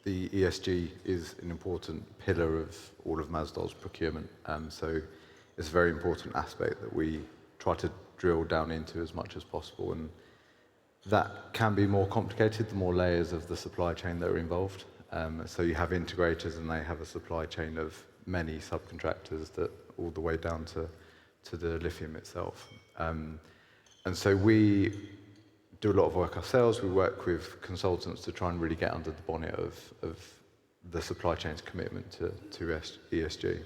the ESG is an important pillar of all of Masdal's procurement. So it's a very important aspect that we try to drill down into as much as possible. And that can be more complicated, the more layers of the supply chain that are involved. So you have integrators and they have a supply chain of many subcontractors that all the way down to the lithium itself. And so we do a lot of work ourselves. We work with consultants to try and really get under the bonnet of the supply chain's commitment to ESG.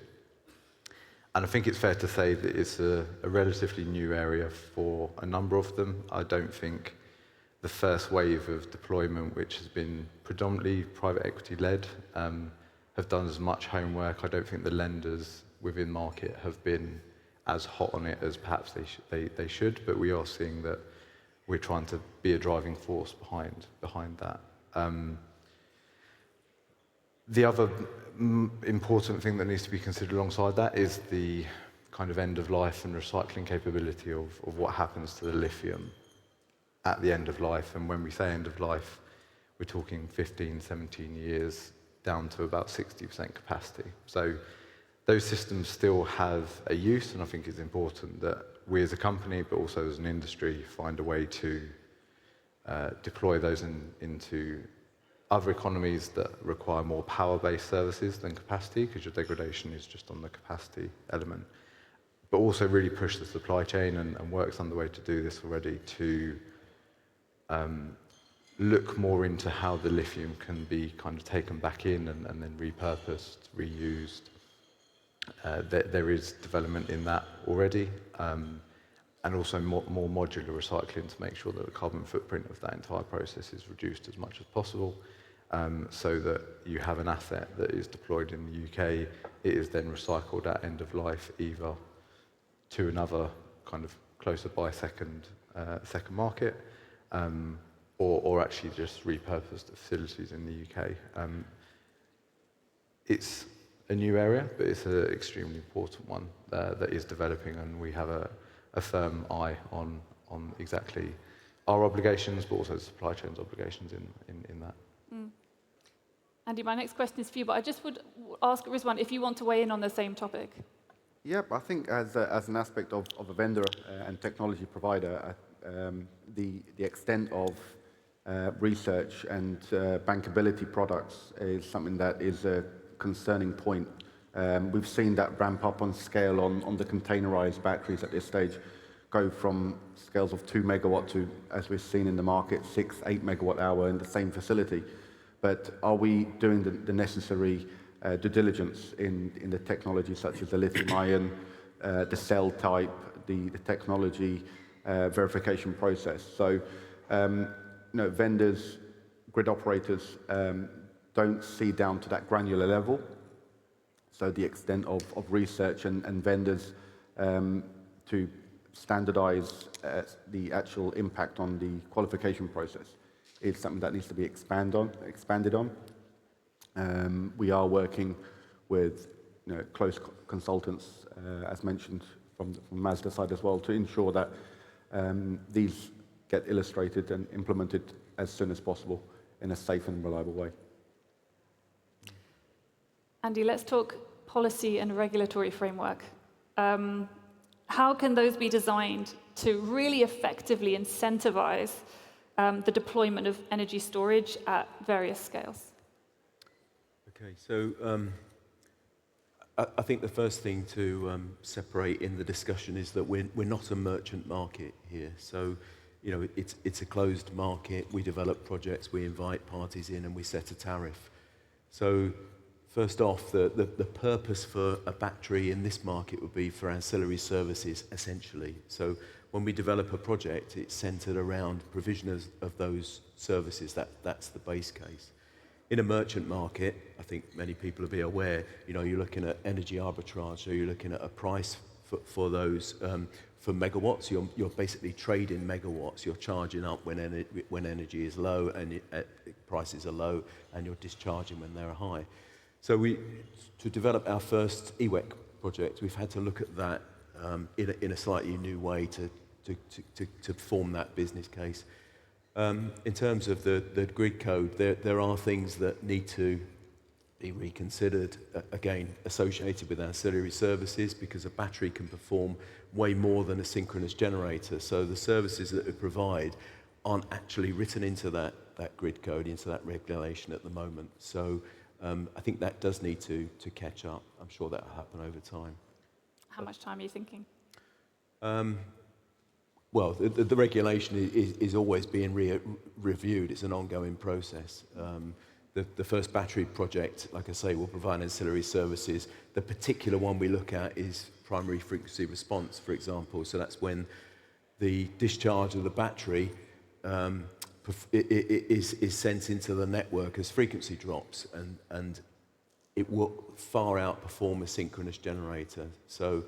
And I think it's fair to say that it's a relatively new area for a number of them. I don't think the first wave of deployment, which has been predominantly private equity led, have done as much homework. I don't think the lenders within market have been as hot on it as perhaps they should, but we are seeing that we're trying to be a driving force behind that. The other important thing that needs to be considered alongside that is the kind of end of life and recycling capability of what happens to the lithium at the end of life. And when we say end of life, we're talking 15, 17 years down to about 60% capacity. So those systems still have a use, and I think it's important that we as a company, but also as an industry, find a way to deploy those into other economies that require more power-based services than capacity, because your degradation is just on the capacity element. But also really push the supply chain, and work's underway to do this already, to look more into how the lithium can be kind of taken back in and then repurposed, reused. There is development in that already, and also more modular recycling to make sure that the carbon footprint of that entire process is reduced as much as possible, so that you have an asset that is deployed in the UK, it is then recycled at end of life, either to another kind of closer by second market, or actually just repurposed facilities in the UK. It's a new area, but it's an extremely important one that is developing, and we have a firm eye on exactly our obligations, but also the supply chain's obligations in that. Andy, my next question is for you, but I just would ask Rizwan if you want to weigh in on the same topic. Yep, I think as an aspect of a vendor and technology provider, the extent of research and bankability products is something that is a concerning point. We've seen that ramp up on scale on the containerized batteries at this stage, go from scales of 2 megawatt to, as we've seen in the market, 6, 8 megawatt hour in the same facility. But are we doing the necessary due diligence in the technology such as the lithium-ion, the cell type, the technology verification process? So, vendors, grid operators don't see down to that granular level. So the extent of research and vendors to standardize the actual impact on the qualification process is something that needs to be expanded on. We are working with close consultants, as mentioned from Mazda side as well, to ensure that these get illustrated and implemented as soon as possible in a safe and reliable way. Andy, let's talk policy and regulatory framework. how can those be designed to really effectively incentivize the deployment of energy storage at various scales? Okay, so I think the first thing to separate in the discussion is that we're not a merchant market here. So, you know, it's a closed market. We develop projects, we invite parties in, and we set a tariff. So, first off, the purpose for a battery in this market would be for ancillary services, essentially. So, when we develop a project, it's centered around provision of those services. That's the base case. In a merchant market, I think many people will be aware, you know, you're looking at energy arbitrage, so you're looking at a price for those, for megawatts. You're basically trading megawatts. You're charging up when energy is low and prices are low, and you're discharging when they're high. So to develop our first EWEC project, we've had to look at that in a slightly new way to form that business case. In terms of the grid code, there are things that need to be reconsidered, again, associated with ancillary services, because a battery can perform way more than a synchronous generator. So the services that it provide aren't actually written into that grid code, into that regulation at the moment. So I think that does need to catch up. I'm sure that will happen over time. How much time are you thinking? Well, the regulation is always being reviewed. It's an ongoing process. The first battery project, like I say, will provide ancillary services. The particular one we look at is primary frequency response, for example. So that's when the discharge of the battery is sent into the network as frequency drops, and it will far outperform a synchronous generator. So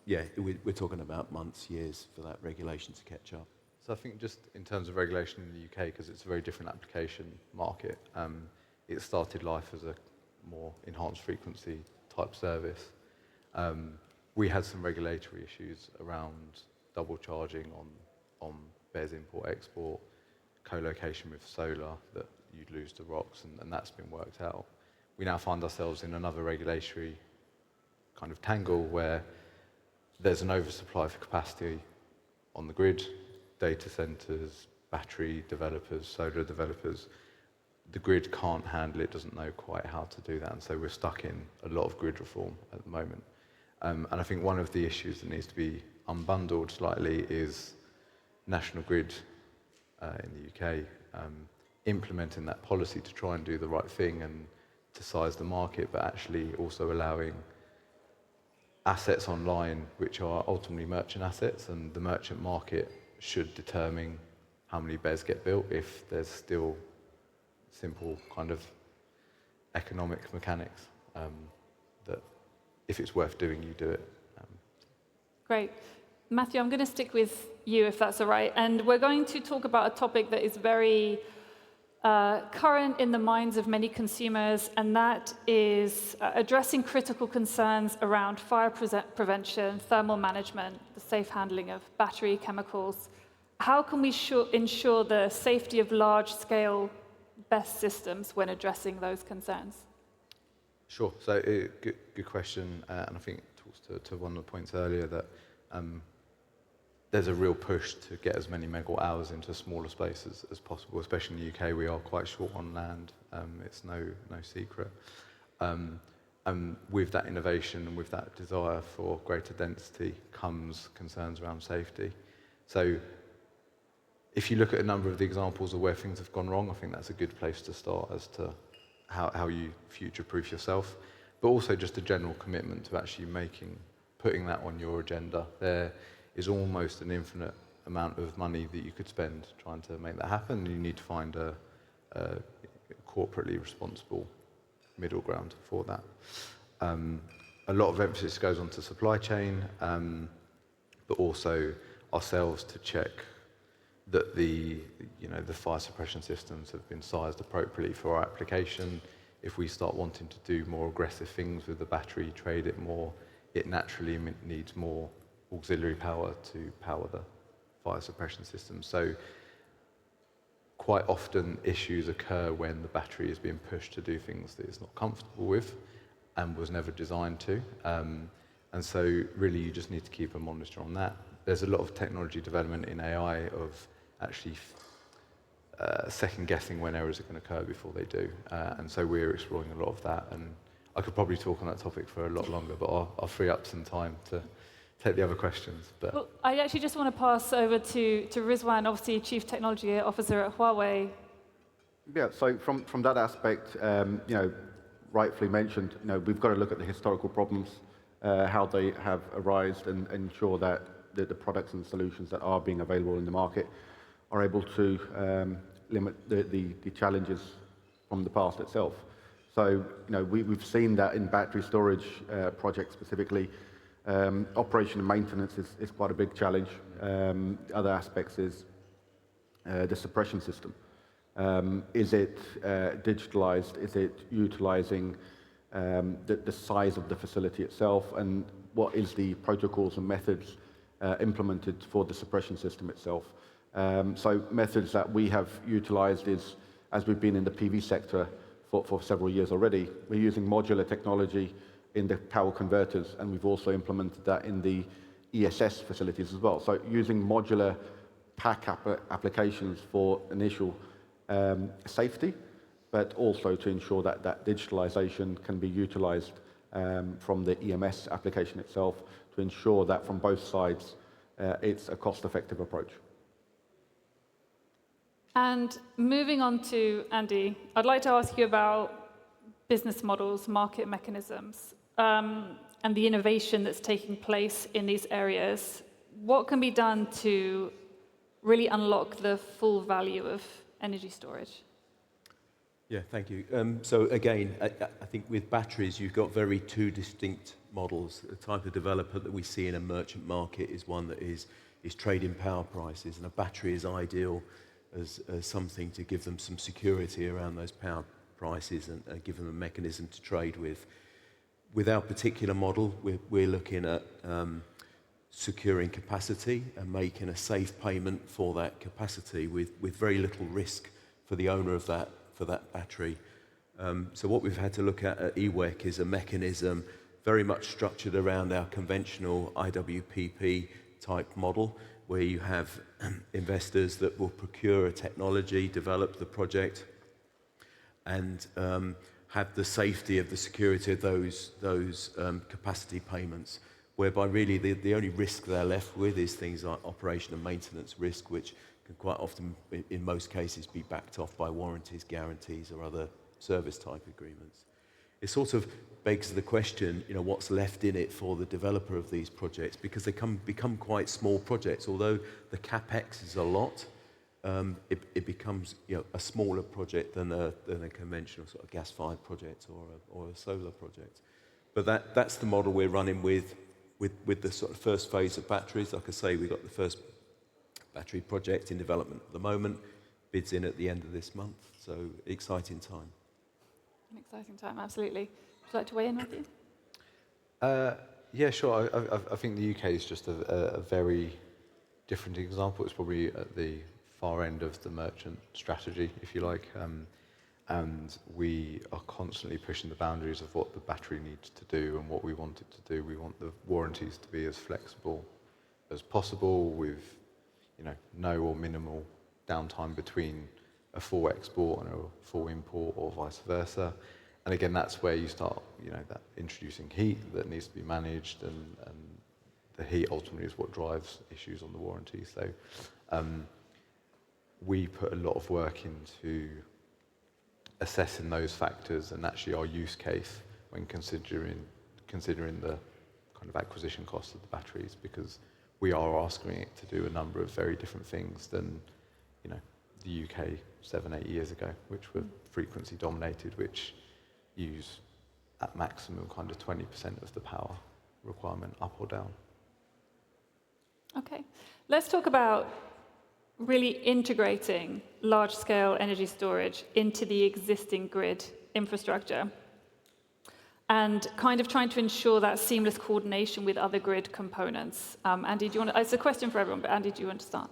yeah, we're talking about months, years for that regulation to catch up. So I think just in terms of regulation in the UK, because it's a very different application market, it started life as a more enhanced frequency type service. We had some regulatory issues around double charging on BESS import-export, co-location with solar, that you'd lose to ROCs, and that's been worked out. We now find ourselves in another regulatory kind of tangle where there's an oversupply for capacity on the grid, data centers, battery developers, solar developers. The grid can't handle it, doesn't know quite how to do that, and so we're stuck in a lot of grid reform at the moment. And I think one of the issues that needs to be unbundled slightly is National Grid in the UK implementing that policy to try and do the right thing and to size the market, but actually also allowing assets online which are ultimately merchant assets, and the merchant market should determine how many BESS get built if there's still simple kind of economic mechanics that if it's worth doing, you do it. Great. Matthew, I'm going to stick with you if that's all right. And we're going to talk about a topic that is very current in the minds of many consumers, and that is addressing critical concerns around fire prevention, thermal management, the safe handling of battery chemicals. How can we ensure the safety of large-scale BESS systems when addressing those concerns? Sure. So good question, and I think it talks to one of the points earlier that there's a real push to get as many megawatt hours into smaller spaces as possible, especially in the UK. We are quite short on land. It's no secret. And with that innovation and with that desire for greater density comes concerns around safety. So if you look at a number of the examples of where things have gone wrong, I think that's a good place to start as to how you future-proof yourself, but also just a general commitment to actually putting that on your agenda. There is almost an infinite amount of money that you could spend trying to make that happen. You need to find a corporately responsible middle ground for that. A lot of emphasis goes onto supply chain, but also ourselves to check that the fire suppression systems have been sized appropriately for our application. If we start wanting to do more aggressive things with the battery, trade it more, it naturally needs more auxiliary power to power the fire suppression system. So quite often issues occur when the battery is being pushed to do things that it's not comfortable with and was never designed to. And so really you just need to keep a monitor on that. There's a lot of technology development in AI of actually second guessing when errors are going to occur before they do. And so we're exploring a lot of that. And I could probably talk on that topic for a lot longer, but I'll free up some time to take the other questions. But well, I actually just want to pass over to Rizwan, obviously Chief Technology Officer at Huawei. Yeah, so from that aspect, you know, rightfully mentioned, you know, we've got to look at the historical problems, how they have arisen, and ensure that the products and solutions that are being available in the market are able to limit the challenges from the past itself. So, you know, we've seen that in battery storage projects specifically. Operation and maintenance is quite a big challenge. Other aspects is the suppression system. Is it digitalized? Is it utilizing the size of the facility itself? And what is the protocols and methods implemented for the suppression system itself? So methods that we have utilized is, as we've been in the PV sector for several years already, we're using modular technology in the power converters, and we've also implemented that in the ESS facilities as well. So using modular pack applications for initial safety, but also to ensure that that digitalization can be utilized from the EMS application itself to ensure that from both sides it's a cost-effective approach. And moving on to Andy, I'd like to ask you about business models, market mechanisms, and the innovation that's taking place in these areas. What can be done to really unlock the full value of energy storage? Yeah, thank you. So again, I think with batteries, you've got two distinct models. The type of developer that we see in a merchant market is one that is trading power prices, and a battery is ideal as something to give them some security around those power prices and give them a mechanism to trade with. With our particular model, we're looking at securing capacity and making a safe payment for that capacity with very little risk for the owner of that battery. So what we've had to look at EWEC is a mechanism very much structured around our conventional IWPP type model, where you have investors that will procure a technology, develop the project, and have the safety of the security of those capacity payments, whereby really the only risk they're left with is things like operation and maintenance risk, which can quite often, in most cases, be backed off by warranties, guarantees, or other service type agreements. It sort of begs the question, you know, what's left in it for the developer of these projects, because they become quite small projects. Although the capex is a lot, it becomes, you know, a smaller project than a conventional sort of gas-fired project or a solar project. But that's the model we're running with the sort of first phase of batteries. Like I say, we've got the first battery project in development at the moment, bids in at the end of this month, so exciting time. An exciting time, absolutely. Would you like to weigh in, Matthew? Yeah, sure. I think the UK is just a very different example. It's probably at the far end of the merchant strategy, if you like. And we are constantly pushing the boundaries of what the battery needs to do and what we want it to do. We want the warranties to be as flexible as possible, with, you know, no or minimal downtime between a full export and a full import, or vice versa. And again, that's where you start, you know, that introducing heat that needs to be managed, and the heat ultimately is what drives issues on the warranty. So we put a lot of work into assessing those factors and actually our use case when considering the kind of acquisition cost of the batteries, because we are asking it to do a number of very different things than, you know, the UK 7-8 years ago, which were frequency dominated, which use at maximum kind of 20% of the power requirement, up or down. Okay, let's talk about really integrating large-scale energy storage into the existing grid infrastructure and kind of trying to ensure that seamless coordination with other grid components. Andy, do you want to, it's a question for everyone, but Andy, do you want to start?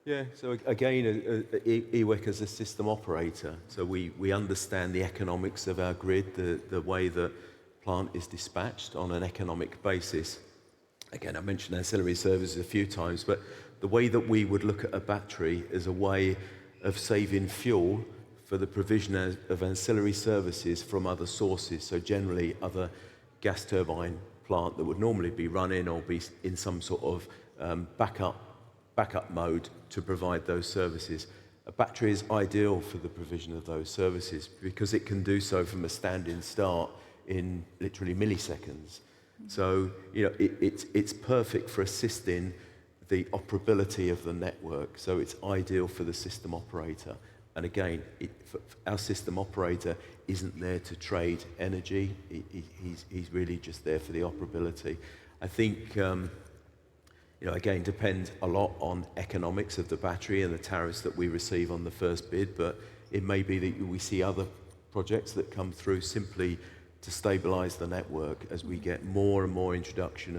Yeah, so again, EWEC as a system operator, so we understand the economics of our grid, the way that plant is dispatched on an economic basis. Again, I mentioned ancillary services a few times, but the way that we would look at a battery is a way of saving fuel for the provision of ancillary services from other sources, so generally other gas turbine plant that would normally be running or be in some sort of backup mode to provide those services. A battery is ideal for the provision of those services because it can do so from a standing start in literally milliseconds. So, you know, it's perfect for assisting the operability of the network. So it's ideal for the system operator. And again, our system operator isn't there to trade energy. He's really just there for the operability. I think, you know, again, depends a lot on economics of the battery and the tariffs that we receive on the first bid, but it may be that we see other projects that come through simply to stabilize the network as we get more and more introduction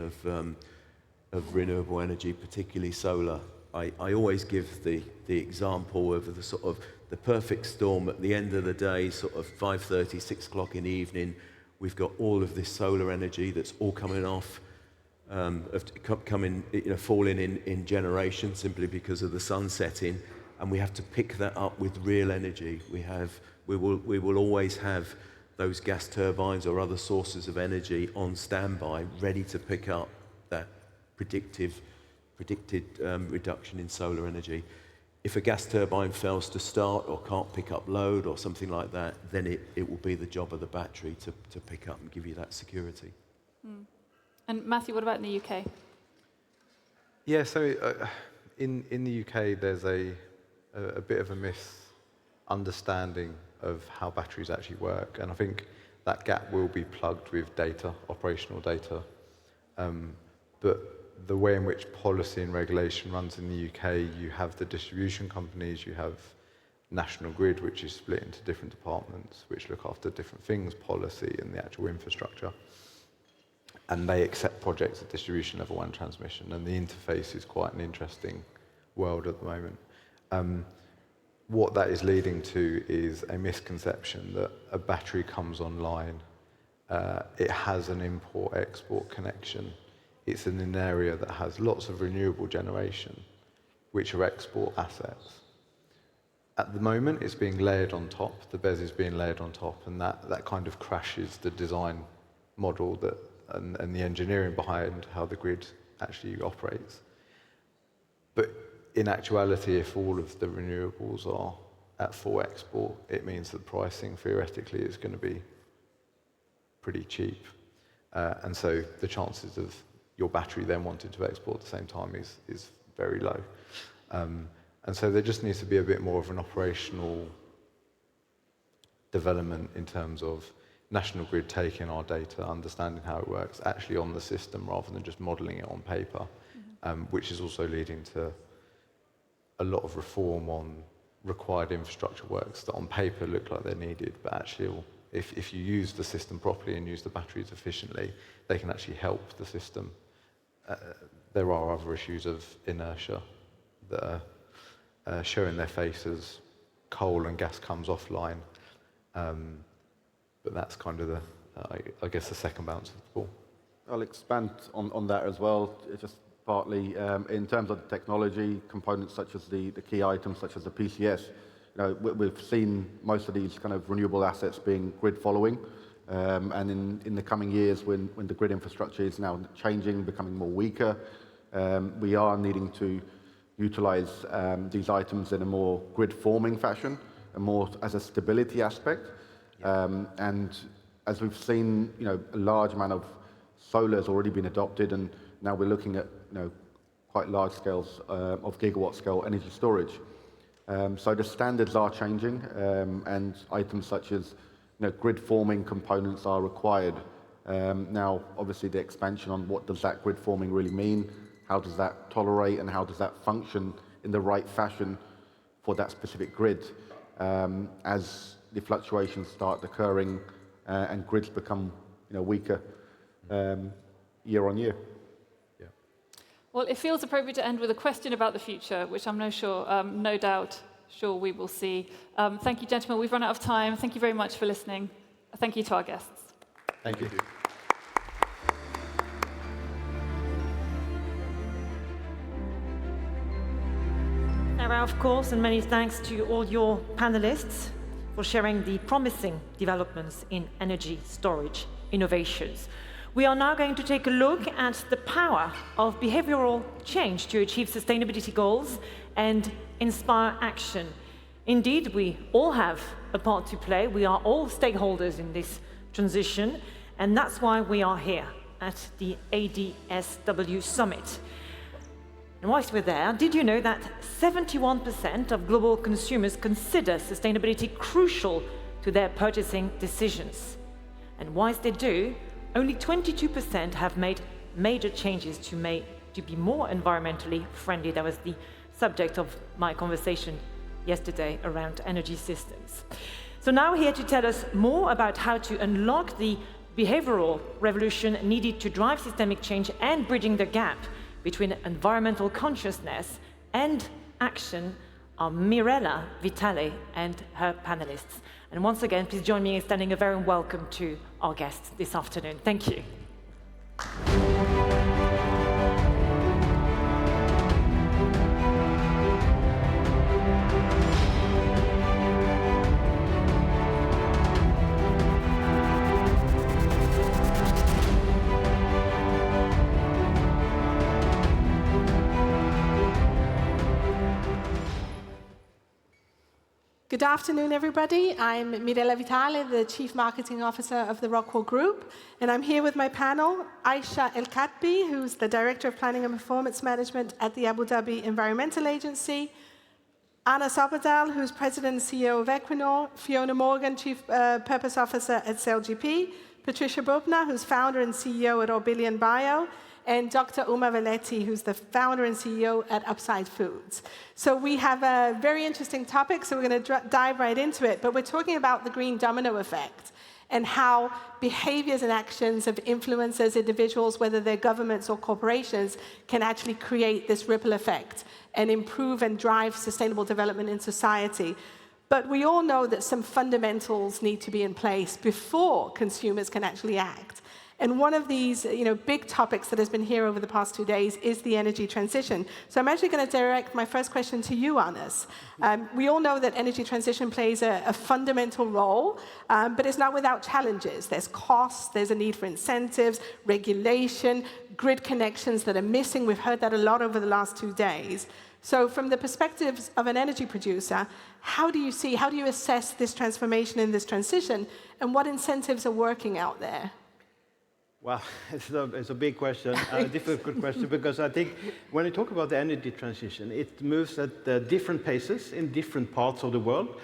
of renewable energy, particularly solar. I always give the example of the sort of the perfect storm at the end of the day, sort of 5:30, 6 o'clock in the evening. We've got all of this solar energy that's all coming off, falling in generation simply because of the sun setting, and we have to pick that up with real energy. We will always have those gas turbines or other sources of energy on standby, ready to pick up that predicted reduction in solar energy. If a gas turbine fails to start or can't pick up load or something like that, then it will be the job of the battery to pick up and give you that security. Mm. And Matthew, what about in the UK? Yeah, so in the UK, there's a bit of a misunderstanding of how batteries actually work, and I think that gap will be plugged with data, operational data. But the way in which policy and regulation runs in the UK, you have the distribution companies, you have National Grid, which is split into different departments, which look after different things, policy and the actual infrastructure. And they accept projects at distribution level and transmission, and the interface is quite an interesting world at the moment. What that is leading to is a misconception that a battery comes online, it has an import-export connection. It's in an area that has lots of renewable generation, which are export assets. At the moment, it's being layered on top, the BESS is being layered on top, and that kind of crashes the design model and the engineering behind how the grid actually operates. But in actuality, if all of the renewables are at full export, it means that pricing theoretically is going to be pretty cheap. And so the chances of your battery then wanting to export at the same time is very low. And so there just needs to be a bit more of an operational development in terms of National Grid taking our data, understanding how it works, actually on the system rather than just modelling it on paper, which is also leading to a lot of reform on required infrastructure works that on paper look like they're needed, but actually if you use the system properly and use the batteries efficiently, they can actually help the system. There are other issues of inertia that are showing their faces. Coal and gas comes offline, but that's kind of I guess the second bounce of the ball. I'll expand on that as well, just partly in terms of the technology components such as the key items such as the PCS. You know, we've seen most of these kind of renewable assets being grid following, and in the coming years when the grid infrastructure is now changing, becoming more weaker, we are needing to utilize these items in a more grid forming fashion and more as a stability aspect. And as we've seen, you know, a large amount of solar has already been adopted, and now we're looking at, you know, quite large scales of gigawatt scale energy storage. So the standards are changing, and items such as, you know, grid forming components are required. Now, obviously, the expansion on what does that grid forming really mean, how does that tolerate, and how does that function in the right fashion for that specific grid, as the fluctuations start occurring and grids become, you know, weaker year on year. Well, it feels appropriate to end with a question about the future, which I'm no doubt sure we will see. Thank you, gentlemen. We've run out of time. Thank you very much for listening. Thank you to our guests. Thank you. Alterra, of course, and many thanks to all your panelists for sharing the promising developments in energy storage innovations. We are now going to take a look at the power of behavioral change to achieve sustainability goals and inspire action. Indeed, we all have a part to play. We are all stakeholders in this transition, and that's why we are here at the ADSW Summit. And whilst we're there, did you know that 71% of global consumers consider sustainability crucial to their purchasing decisions? And whilst they do, only 22% have made major changes to be more environmentally friendly. That was the subject of my conversation yesterday around energy systems. So now here to tell us more about how to unlock the behavioral revolution needed to drive systemic change and bridging the gap between environmental consciousness and action are Mirella Vitale and her panelists. And once again, please join me in extending a very welcome to our guests this afternoon. Thank you. Good afternoon, everybody. I'm Mirella Vitale, the Chief Marketing Officer of the Rockwell Group, and I'm here with my panel, Aisha El-Khatbi, who's the Director of Planning and Performance Management at the Abu Dhabi Environmental Agency, Anna Sobadal, who's President and CEO of Equinor, Fiona Morgan, Chief Purpose Officer at SailGP, Patricia Bubna, who's founder and CEO at Orbillion Bio, and Dr. Uma Valetti, who's the founder and CEO at Upside Foods. So we have a very interesting topic, so we're going to dive right into it. But we're talking about the green domino effect and how behaviors and actions of influencers, individuals, whether they're governments or corporations, can actually create this ripple effect and improve and drive sustainable development in society. But we all know that some fundamentals need to be in place before consumers can actually act. And one of these big topics that has been here over the past 2 days is the energy transition. So I'm actually going to direct my first question to you, Anas. We all know that energy transition plays a fundamental role, but it's not without challenges. There's costs, there's a need for incentives, regulation, grid connections that are missing. We've heard that a lot over the last 2 days. So from the perspectives of an energy producer, how do you assess this transformation and this transition, and what incentives are working out there? Well, it's a big question, a difficult question, because I think when you talk about the energy transition, it moves at different paces in different parts of the world,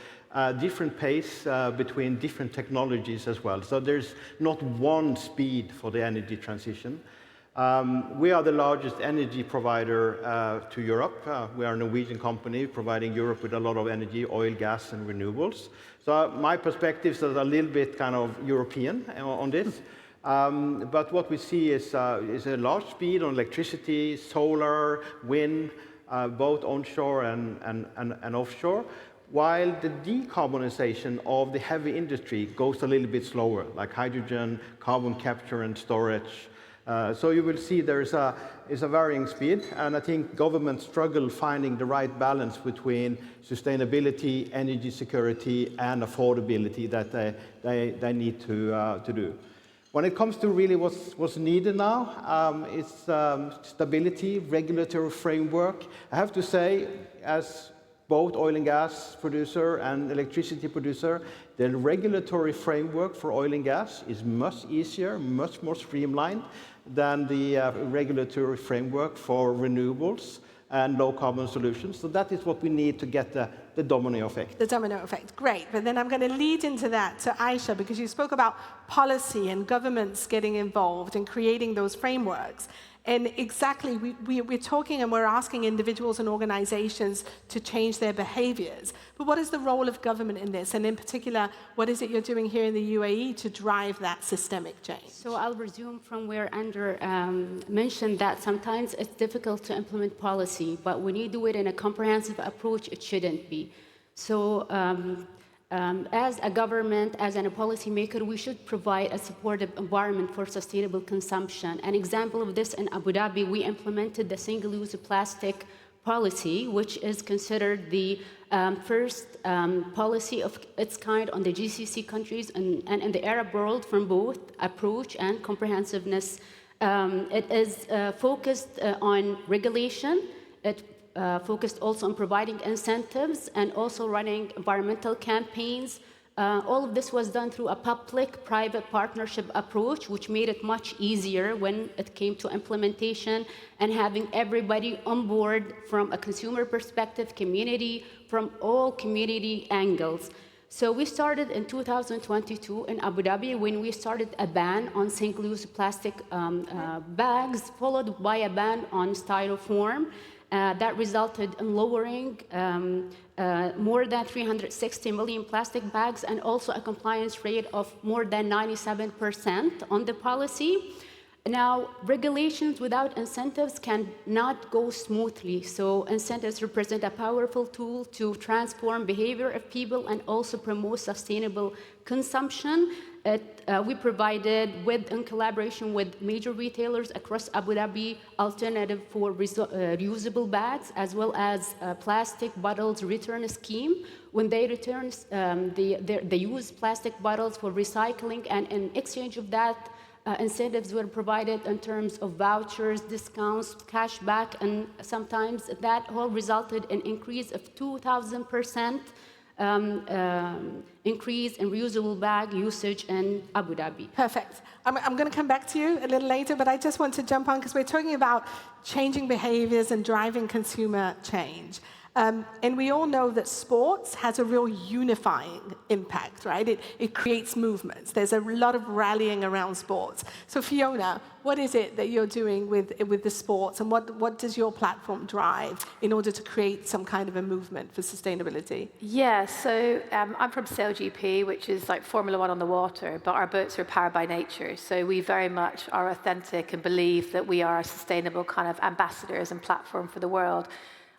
different pace between different technologies as well. So there's not one speed for the energy transition. We are the largest energy provider to Europe. We are a Norwegian company providing Europe with a lot of energy, oil, gas, and renewables. So my perspectives are a little bit kind of European on this. But what we see is a large speed on electricity, solar, wind, both onshore and offshore, while the decarbonization of the heavy industry goes a little bit slower, like hydrogen, carbon capture and storage. So you will see there is a varying speed, and I think governments struggle finding the right balance between sustainability, energy security, and affordability that they need to do. When it comes to really what's needed now, it's stability, regulatory framework. I have to say, as both oil and gas producer and electricity producer, the regulatory framework for oil and gas is much easier, much more streamlined than the regulatory framework for renewables and low-carbon solutions. So that is what we need to get the domino effect. The domino effect, great. But then I'm going to lead into that to Aisha, because you spoke about policy and governments getting involved and creating those frameworks. And exactly, we're talking and we're asking individuals and organizations to change their behaviors. But what is the role of government in this? And in particular, what is it you're doing here in the UAE to drive that systemic change? So I'll resume from where Andrew mentioned that sometimes it's difficult to implement policy, but when you do it in a comprehensive approach, it shouldn't be. So as a government, as a policymaker, we should provide a supportive environment for sustainable consumption. An example of this in Abu Dhabi, we implemented the single-use plastic policy, which is considered the first policy of its kind on the GCC countries and in the Arab world from both approach and comprehensiveness. It is focused on regulation. It focused also on providing incentives and also running environmental campaigns. All of this was done through a public-private partnership approach, which made it much easier when it came to implementation and having everybody on board from a consumer perspective, community, from all community angles. So we started in 2022 in Abu Dhabi when we started a ban on single-use plastic bags, followed by a ban on styrofoam. That resulted in lowering more than 360 million plastic bags and also a compliance rate of more than 97% on the policy. Now, regulations without incentives cannot go smoothly. So incentives represent a powerful tool to transform behavior of people and also promote sustainable consumption. We provided, in collaboration with major retailers across Abu Dhabi, alternative for reusable bags, as well as plastic bottles return scheme. When they return, they use plastic bottles for recycling, and in exchange of that, incentives were provided in terms of vouchers, discounts, cashback, and sometimes that all resulted in increase of 2,000% increase in reusable bag usage in Abu Dhabi. Perfect. I'm going to come back to you a little later, but I just want to jump on because we're talking about changing behaviors and driving consumer change. And we all know that sports has a real unifying impact, right? It creates movements. There's a lot of rallying around sports. So Fiona, what is it that you're doing with the sports, and what does your platform drive in order to create some kind of a movement for sustainability? Yeah, so I'm from SailGP, which is like Formula One on the water, but our boats are powered by nature. So we very much are authentic and believe that we are a sustainable kind of ambassadors and platform for the world.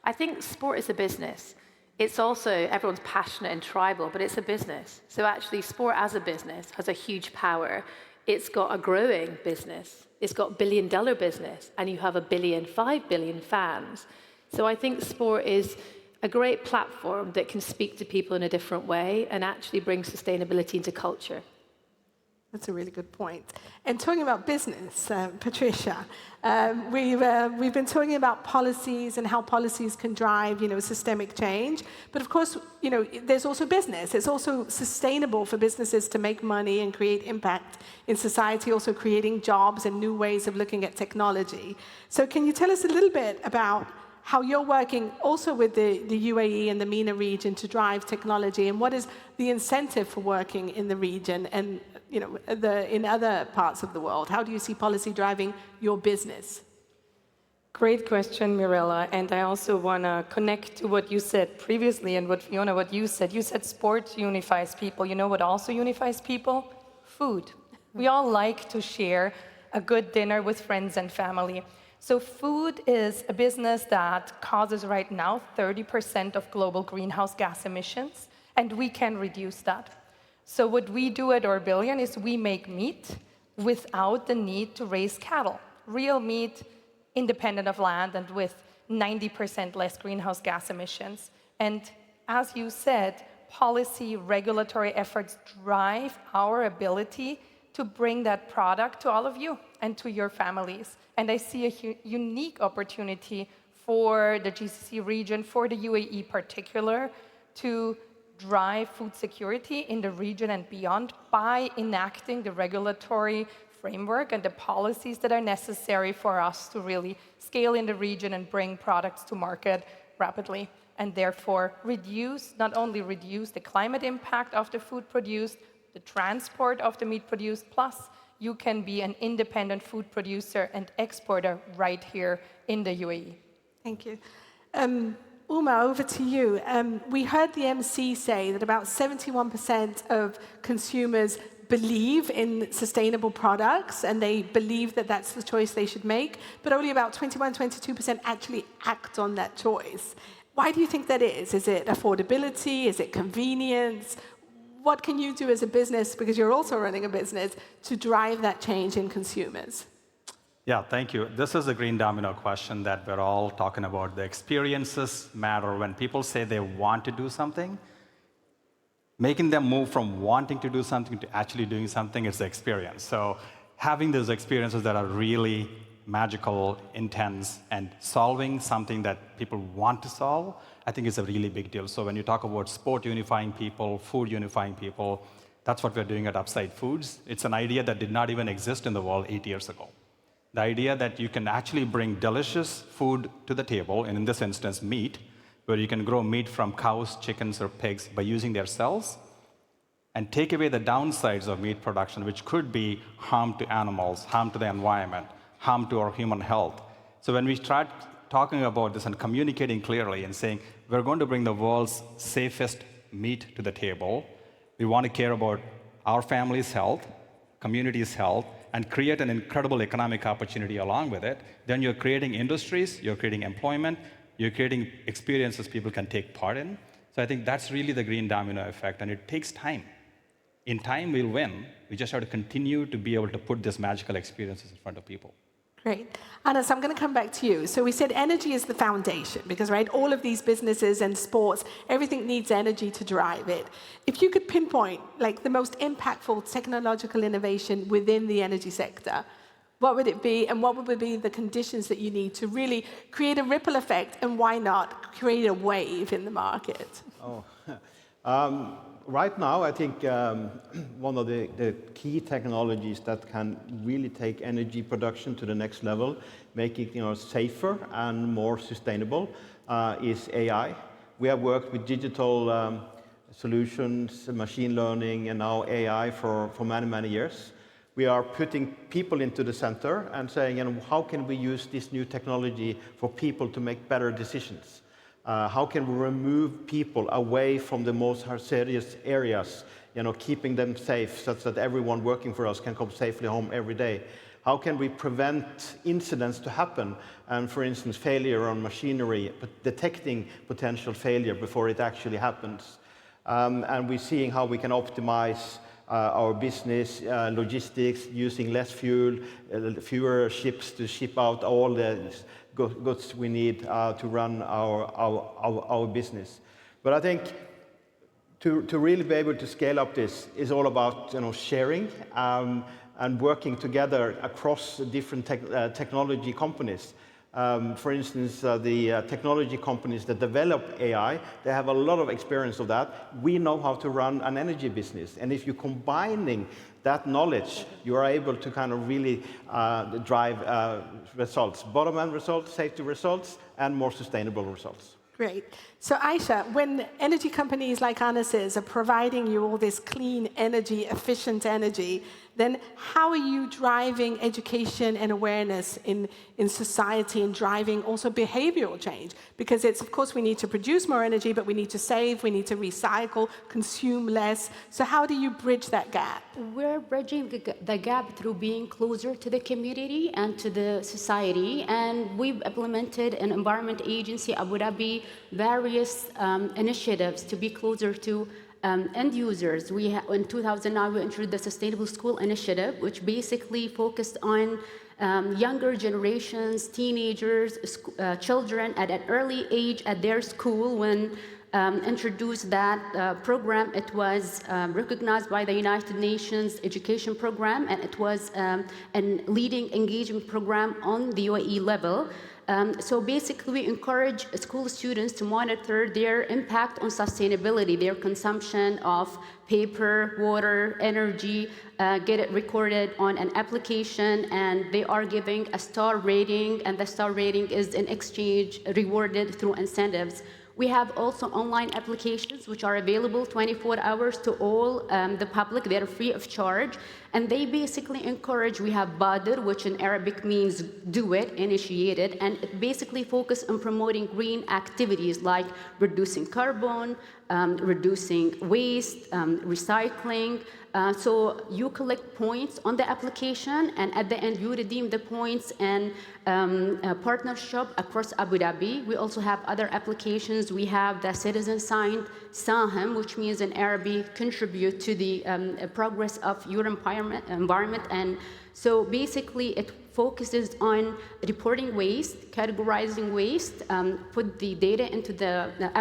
I think sport is a business. It's also, everyone's passionate and tribal, but it's a business. So actually, sport as a business has a huge power. It's got a growing business. It's got $1 billion business, and you have 5 billion fans. So I think sport is a great platform that can speak to people in a different way and actually bring sustainability into culture. That's a really good point. And talking about business, Patricia, we've been talking about policies and how policies can drive, systemic change. But of course, there's also business. It's also sustainable for businesses to make money and create impact in society, also creating jobs and new ways of looking at technology. So can you tell us a little bit about how you're working also with the UAE and the MENA region to drive technology, and what is the incentive for working in the region and in other parts of the world? How do you see policy driving your business? Great question, Mirella. And I also want to connect to what you said previously and Fiona, what you said. You said sports unifies people. You know what also unifies people? Food. We all like to share a good dinner with friends and family. So food is a business that causes right now 30% of global greenhouse gas emissions, and we can reduce that. So what we do at Orbillion is we make meat without the need to raise cattle. Real meat, independent of land, and with 90% less greenhouse gas emissions. And as you said, policy, regulatory efforts drive our ability to bring that product to all of you and to your families. And I see a unique opportunity for the GCC region, for the UAE particular, to drive food security in the region and beyond by enacting the regulatory framework and the policies that are necessary for us to really scale in the region and bring products to market rapidly, and therefore not only reduce the climate impact of the food produced, the transport of the meat produced, plus you can be an independent food producer and exporter right here in the UAE. Thank you. Uma, over to you. We heard the MC say that about 71% of consumers believe in sustainable products and they believe that that's the choice they should make, but only about 22% actually act on that choice. Why do you think that is? Is it affordability? Is it convenience? What can you do as a business, because you're also running a business, to drive that change in consumers? Yeah, thank you. This is a green domino question that we're all talking about. The experiences matter. When people say they want to do something, making them move from wanting to do something to actually doing something is the experience. So having those experiences that are really magical, intense, and solving something that people want to solve, I think is a really big deal. So when you talk about sport unifying people, food unifying people, that's what we're doing at Upside Foods. It's an idea that did not even exist in the world 8 years ago. The idea that you can actually bring delicious food to the table, and in this instance, meat, where you can grow meat from cows, chickens, or pigs by using their cells, and take away the downsides of meat production, which could be harm to animals, harm to the environment, harm to our human health. So when we start talking about this and communicating clearly and saying, we're going to bring the world's safest meat to the table, we want to care about our family's health, community's health, and create an incredible economic opportunity along with it, then you're creating industries, you're creating employment, you're creating experiences people can take part in. So I think that's really the green domino effect, and it takes time. In time, we'll win. We just have to continue to be able to put these magical experiences in front of people. Great. Anna, so I'm going to come back to you. So we said energy is the foundation because, right, all of these businesses and sports, everything needs energy to drive it. If you could pinpoint, like, the most impactful technological innovation within the energy sector, what would it be, and what would be the conditions that you need to really create a ripple effect, and why not create a wave in the market? Right now, I think one of the key technologies that can really take energy production to the next level, make it safer and more sustainable, is AI. We have worked with digital solutions, machine learning, and now AI for many, many years. We are putting people into the center and saying, how can we use this new technology for people to make better decisions? How can we remove people away from the most serious areas, keeping them safe such that everyone working for us can come safely home every day? How can we prevent incidents to happen? And for instance, failure on machinery, but detecting potential failure before it actually happens. And we're seeing how we can optimize our business, logistics, using less fuel, fewer ships to ship out all the goods we need to run our business. But I think to really be able to scale up this is all about sharing and working together across different technology companies. For instance, the technology companies that develop AI, they have a lot of experience of that. We know how to run an energy business. And if you're combining that knowledge, you are able to kind of really drive results, bottom-end results, safety results, and more sustainable results. Great. So Aisha, when energy companies like Anna says are providing you all this clean energy, efficient energy, then how are you driving education and awareness in society and driving also behavioral change? Because it's, of course, we need to produce more energy, but we need to save, we need to recycle, consume less. So how do you bridge that gap? We're bridging the gap through being closer to the community and to the society. And we've implemented an environment agency, Abu Dhabi, various initiatives to be closer to end users. In 2009, we introduced the Sustainable School Initiative, which basically focused on younger generations, teenagers, children at an early age at their school. When introduced that program, it was recognized by the United Nations Education Program, and it was a leading engagement program on the UAE level. So basically, we encourage school students to monitor their impact on sustainability, their consumption of paper, water, energy, get it recorded on an application, and they are giving a star rating, and the star rating is in exchange rewarded through incentives. We have also online applications which are available 24 hours to all the public. They're free of charge. And they basically encourage, we have Badir, which in Arabic means do it, initiate it. And it basically focuses on promoting green activities like reducing carbon, reducing waste, recycling. So you collect points on the application, and at the end you redeem the points and a partnership across Abu Dhabi. We also have other applications. We have the citizen-signed Saham, which means in Arabic, contribute to the progress of your environment. And so basically it focuses on reporting waste, categorizing waste, put the data into the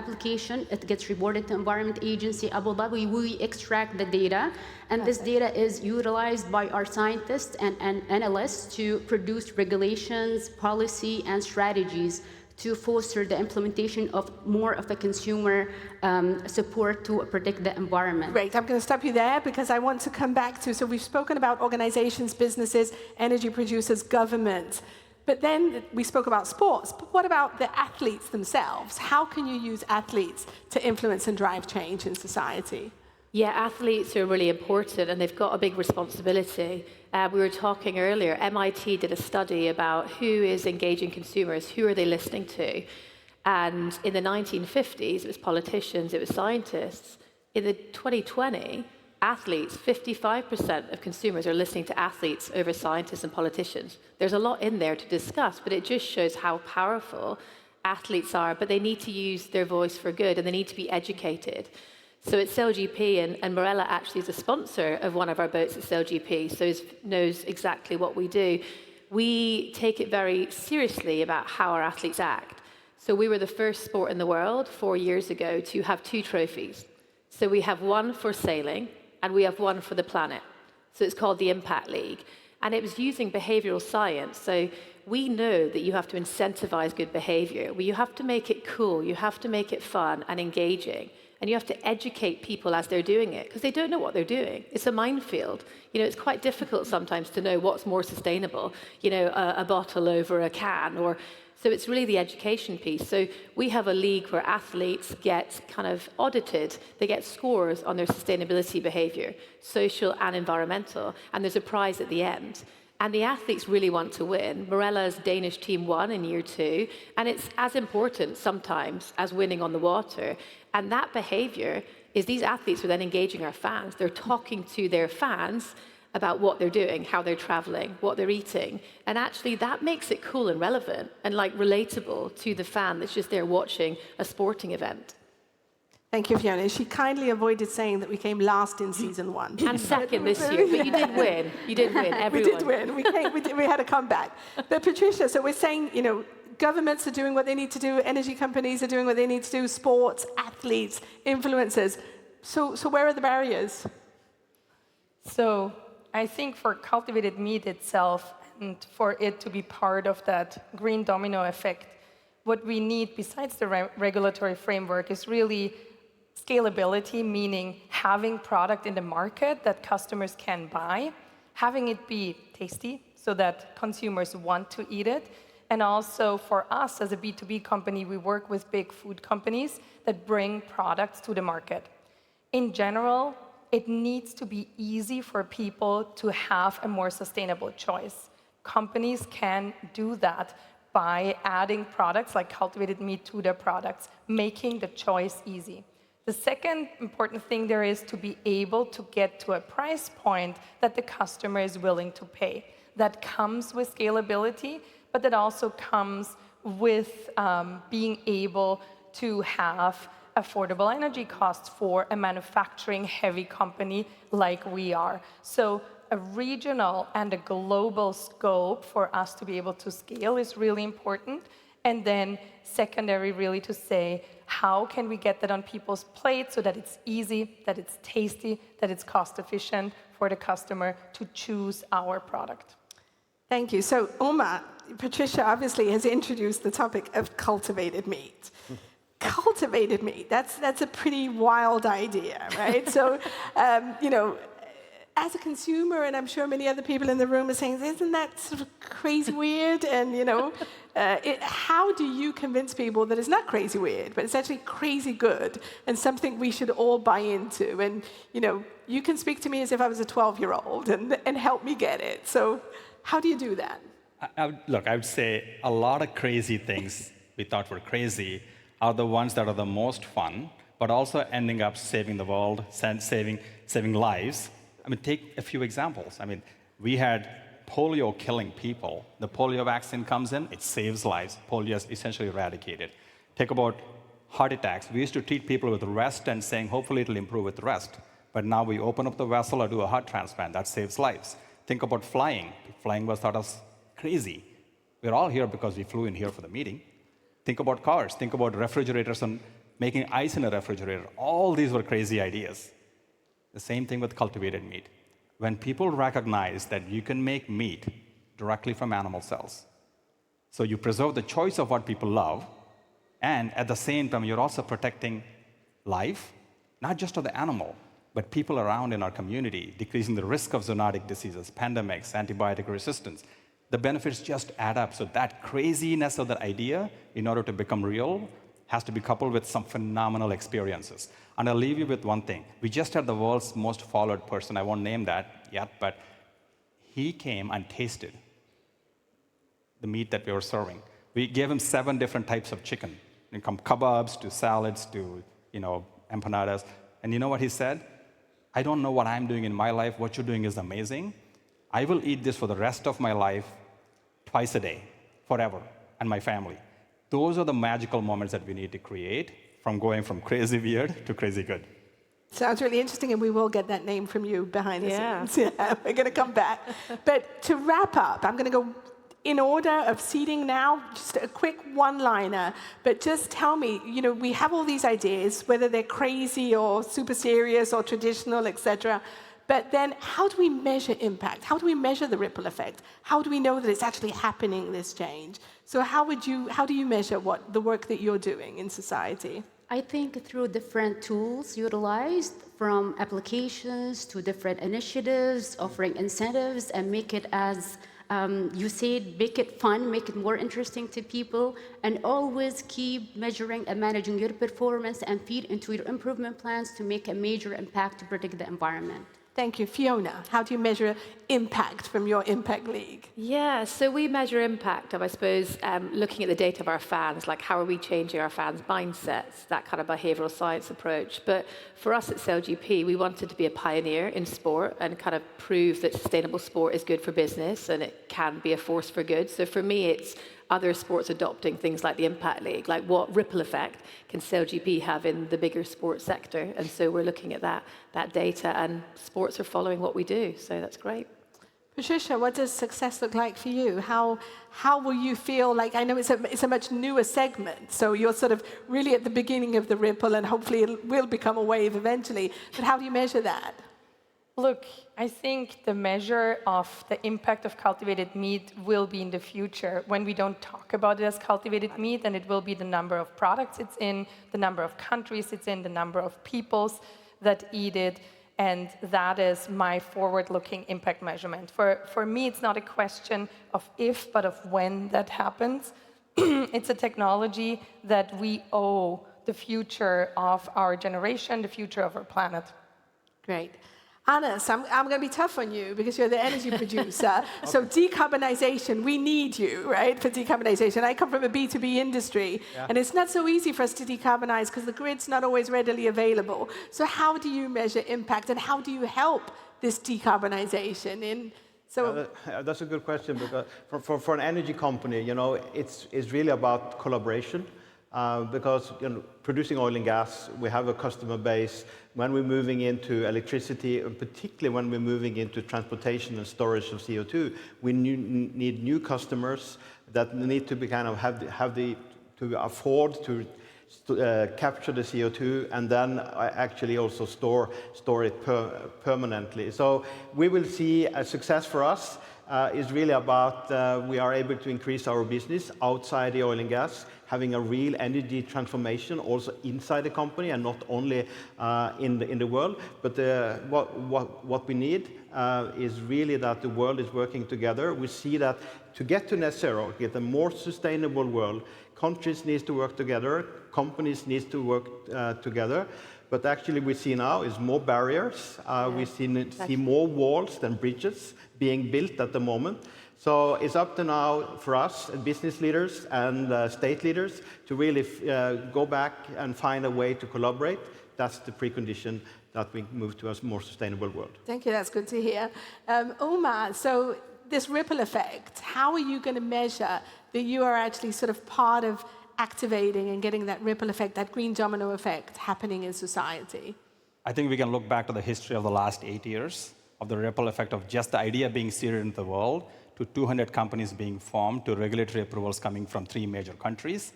application. It gets reported to Environment Agency Abu Dhabi. We extract the data, and this data is utilized by our scientists and analysts to produce regulations, policy, and strategies to foster the implementation of more of a consumer support to protect the environment. Great, I'm going to stop you there because I want to come back to, so we've spoken about organizations, businesses, energy producers, government, but then we spoke about sports, but what about the athletes themselves? How can you use athletes to influence and drive change in society? Yeah, athletes are really important and they've got a big responsibility. We were talking earlier, MIT did a study about who is engaging consumers, who are they listening to? And in the 1950s, it was politicians, it was scientists. In the 2020, athletes, 55% of consumers are listening to athletes over scientists and politicians. There's a lot in there to discuss, but it just shows how powerful athletes are, but they need to use their voice for good and they need to be educated. So at SailGP, and Morella actually is a sponsor of one of our boats at SailGP, so knows exactly what we do. We take it very seriously about how our athletes act. So we were the first sport in the world 4 years ago to have 2 trophies. So we have one for sailing, and we have one for the planet. So it's called the Impact League. And it was using behavioral science. So we know that you have to incentivize good behavior. You have to make it cool, you have to make it fun and engaging. And you have to educate people as they're doing it, because they don't know what they're doing. It's a minefield. You know, it's quite difficult sometimes to know what's more sustainable, you know, a bottle over a can, or so it's really the education piece. So we have a league where athletes get kind of audited. They get scores on their sustainability behavior, social and environmental, and there's a prize at the end. And the athletes really want to win. Morella's Danish team won in year 2, and it's as important sometimes as winning on the water. And that behavior is these athletes are then engaging our fans. They're talking to their fans about what they're doing, how they're traveling, what they're eating. And actually that makes it cool and relevant and like relatable to the fan that's just there watching a sporting event. Thank you, Fiona. She kindly avoided saying that we came last in season 1. And second this year, but you did win. You did win, everyone. We did win. We had a comeback. But Patricia, so we're saying, you know, governments are doing what they need to do, energy companies are doing what they need to do, sports, athletes, influencers. So where are the barriers? So I think for cultivated meat itself and for it to be part of that green domino effect, what we need besides the regulatory framework is really scalability, meaning having product in the market that customers can buy, having it be tasty so that consumers want to eat it. And also for us as a B2B company, we work with big food companies that bring products to the market. In general, it needs to be easy for people to have a more sustainable choice. Companies can do that by adding products like cultivated meat to their products, making the choice easy. The second important thing there is to be able to get to a price point that the customer is willing to pay. That comes with scalability, but that also comes with being able to have affordable energy costs for a manufacturing heavy company like we are. So a regional and a global scope for us to be able to scale is really important. And then secondary, really to say, how can we get that on people's plates so that it's easy, that it's tasty, that it's cost efficient for the customer to choose our product. Thank you. So Uma, Patricia obviously has introduced the topic of cultivated meat. Cultivated meat, that's a pretty wild idea, right? So, you know, as a consumer, and I'm sure many other people in the room are saying, isn't that sort of crazy weird? And, you know, how do you convince people that it's not crazy weird, but it's actually crazy good and something we should all buy into? And, you know, you can speak to me as if I was a 12-year-old and help me get it. So how do you do that? Look, I would say a lot of crazy things we thought were crazy are the ones that are the most fun, but also ending up saving the world, saving lives. I mean, take a few examples. I mean, we had polio killing people. The polio vaccine comes in, it saves lives. Polio is essentially eradicated. Take about heart attacks. We used to treat people with rest and saying, hopefully it'll improve with rest. But now we open up the vessel or do a heart transplant. That saves lives. Think about flying. Flying was thought of crazy. We're all here because we flew in here for the meeting. Think about cars. Think about refrigerators and making ice in a refrigerator. All these were crazy ideas. The same thing with cultivated meat. When people recognize that you can make meat directly from animal cells, so you preserve the choice of what people love, and at the same time, you're also protecting life, not just of the animal, but people around in our community, decreasing the risk of zoonotic diseases, pandemics, antibiotic resistance. The benefits just add up. So that craziness of that idea, in order to become real, has to be coupled with some phenomenal experiences. And I'll leave you with one thing. We just had the world's most followed person. I won't name that yet, but he came and tasted the meat that we were serving. We gave him 7 different types of chicken, from kebabs to salads to empanadas. And you know what he said? I don't know what I'm doing in my life. What you're doing is amazing. I will eat this for the rest of my life, twice a day, forever, and my family. Those are the magical moments that we need to create, from going from crazy weird to crazy good. Sounds really interesting, and we will get that name from you behind the scenes. Yeah, we're going to come back. But to wrap up, I'm going to go in order of seating now, just a quick one-liner. But just tell me, we have all these ideas, whether they're crazy or super serious or traditional, etc. But then how do we measure impact? How do we measure the ripple effect? How do we know that it's actually happening, this change? So how do you measure the work that you're doing in society? I think through different tools utilized, from applications to different initiatives, offering incentives, and make it as you said, make it fun, make it more interesting to people, and always keep measuring and managing your performance and feed into your improvement plans to make a major impact to protect the environment. Thank you. Fiona, how do you measure impact from your Impact League? Yeah, so we measure impact of, I suppose, looking at the data of our fans, like how are we changing our fans' mindsets, that kind of behavioral science approach. But for us at SailGP, we wanted to be a pioneer in sport and kind of prove that sustainable sport is good for business and it can be a force for good. So for me, it's other sports adopting things like the Impact League, like what ripple effect can SailGP have in the bigger sports sector? And so we're looking at that data, and sports are following what we do, so that's great. Patricia, what does success look like for you? How will you feel like, I know it's a much newer segment, so you're sort of really at the beginning of the ripple, and hopefully it will become a wave eventually, but how do you measure that? Look, I think the measure of the impact of cultivated meat will be in the future when we don't talk about it as cultivated meat, and it will be the number of products it's in, the number of countries it's in, the number of peoples that eat it, and that is my forward-looking impact measurement. For me, it's not a question of if, but of when that happens. It's a technology that we owe the future of our generation, the future of our planet. Great. Anas, I'm going to be tough on you because you're the energy producer. So decarbonization, we need you, right, for decarbonization. I come from a B2B industry, and it's not so easy for us to decarbonize because the grid's not always readily available. So how do you measure impact, and how do you help this decarbonization? That's a good question, because for an energy company, it's really about collaboration. Because producing oil and gas, we have a customer base. When we're moving into electricity, and particularly when we're moving into transportation and storage of CO2, we need new customers that need to be to afford to capture the CO2 and then actually also store it permanently. So we will see a success for us is really about we are able to increase our business outside the oil and gas, having a real energy transformation also inside the company and not only in the world. But what we need is really that the world is working together. We see that to get to net zero, get a more sustainable world, countries need to work together, companies need to work together. But actually we see now is more barriers. We see more walls than bridges being built at the moment. So it's up to now for us, business leaders and state leaders, to really go back and find a way to collaborate. That's the precondition that we move to a more sustainable world. Thank you, that's good to hear. Uma, so this ripple effect, how are you going to measure that you are actually sort of part of activating and getting that ripple effect, that green domino effect happening in society? I think we can look back to the history of the last 8 years of the ripple effect of just the idea being seeded into the world to 200 companies being formed to regulatory approvals coming from 3 major countries.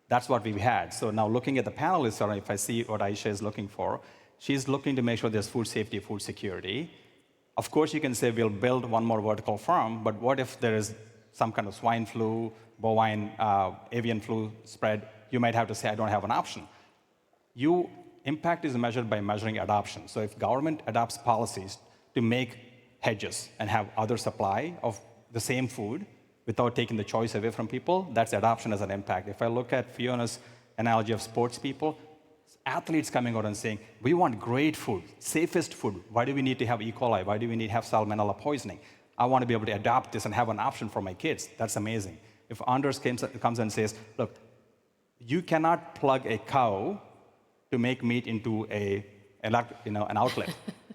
That's what we've had. So now looking at the panelists, or if I see what Aisha is looking for, she's looking to make sure there's food safety, food security. Of course, you can say we'll build one more vertical farm, but what if there is some kind of swine flu, bovine, avian flu spread? You might have to say, I don't have an option. Impact is measured by measuring adoption. So if government adopts policies to make hedges and have other supply of the same food without taking the choice away from people, that's adoption as an impact. If I look at Fiona's analogy of sports people, athletes coming out and saying, we want great food, safest food. Why do we need to have E. coli? Why do we need to have salmonella poisoning? I want to be able to adopt this and have an option for my kids. That's amazing. If Anders comes and says, look, you cannot plug a cow to make meat into an outlet,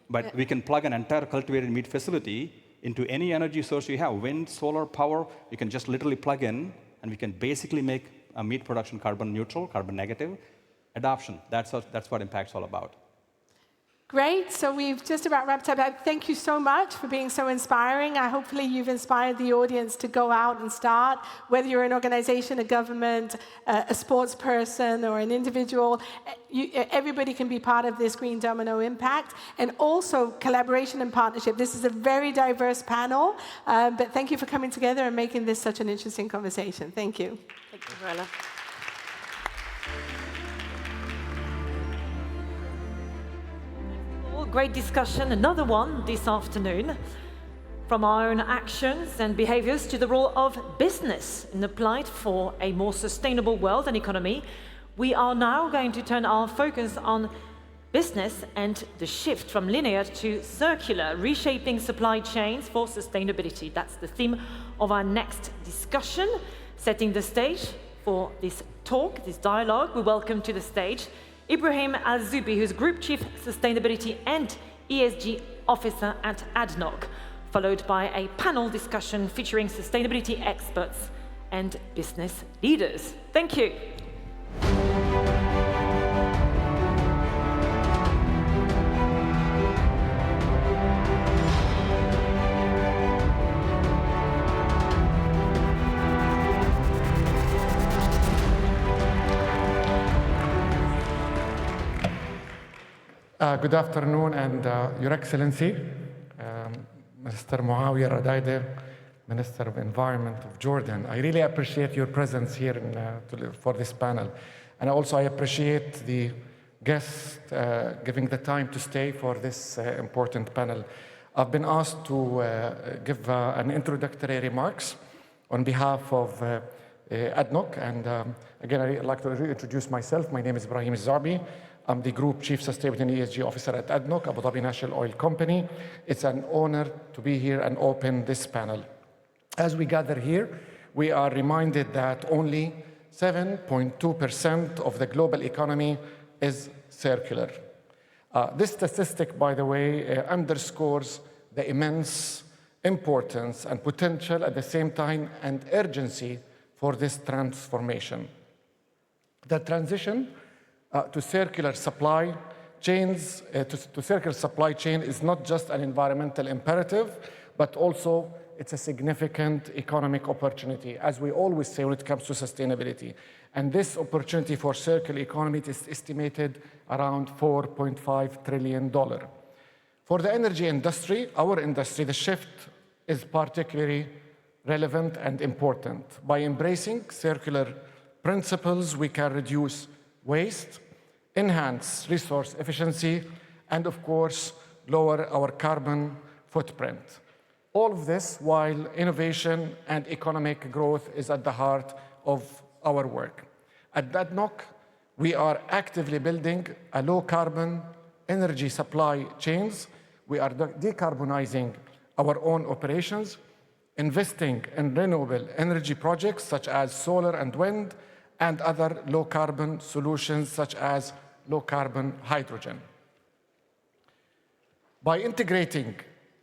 but we can plug an entire cultivated meat facility into any energy source you have, wind, solar, power. You can just literally plug in, and we can basically make a meat production carbon neutral, carbon negative. Adoption, that's what Impact's all about. Great, so we've just about wrapped up. Thank you so much for being so inspiring. Hopefully you've inspired the audience to go out and start, whether you're an organization, a government, a sports person, or an individual. Everybody can be part of this Green Domino Impact, and also collaboration and partnership. This is a very diverse panel, but thank you for coming together and making this such an interesting conversation. Thank you. Thank you, Mirella. Great discussion, another one this afternoon. From our own actions and behaviors to the role of business in applied for a more sustainable world and economy, we are now going to turn our focus on business and the shift from linear to circular, reshaping supply chains for sustainability. That's the theme of our next discussion. Setting the stage for this talk, this dialogue, we welcome to the stage Ibrahim Al-Zubi, who's Group Chief Sustainability and ESG Officer at ADNOC, followed by a panel discussion featuring sustainability experts and business leaders. Thank you. Good afternoon, and Your Excellency, Mr. Muawiyah Radaide, Minister of Environment of Jordan. I really appreciate your presence here for this panel. And also I appreciate the guests giving the time to stay for this important panel. I've been asked to give an introductory remarks on behalf of ADNOC. And again, I'd like to reintroduce myself. My name is Ibrahim Al-Zubi. I'm the Group Chief Sustainability and ESG Officer at ADNOC, Abu Dhabi National Oil Company. It's an honor to be here and open this panel. As we gather here, we are reminded that only 7.2% of the global economy is circular. This statistic, by the way, underscores the immense importance and potential at the same time and urgency for this transformation. The transition to circular supply chains, to circular supply chain is not just an environmental imperative, but also it's a significant economic opportunity, as we always say when it comes to sustainability. And this opportunity for circular economy is estimated around $4.5 trillion. For the energy industry, our industry, the shift is particularly relevant and important. By embracing circular principles, we can reduce waste, enhance resource efficiency, and of course, lower our carbon footprint. All of this while innovation and economic growth is at the heart of our work. At ADNOC, we are actively building a low-carbon energy supply chains. We are decarbonizing our own operations, investing in renewable energy projects such as solar and wind, and other low-carbon solutions such as low-carbon hydrogen. By integrating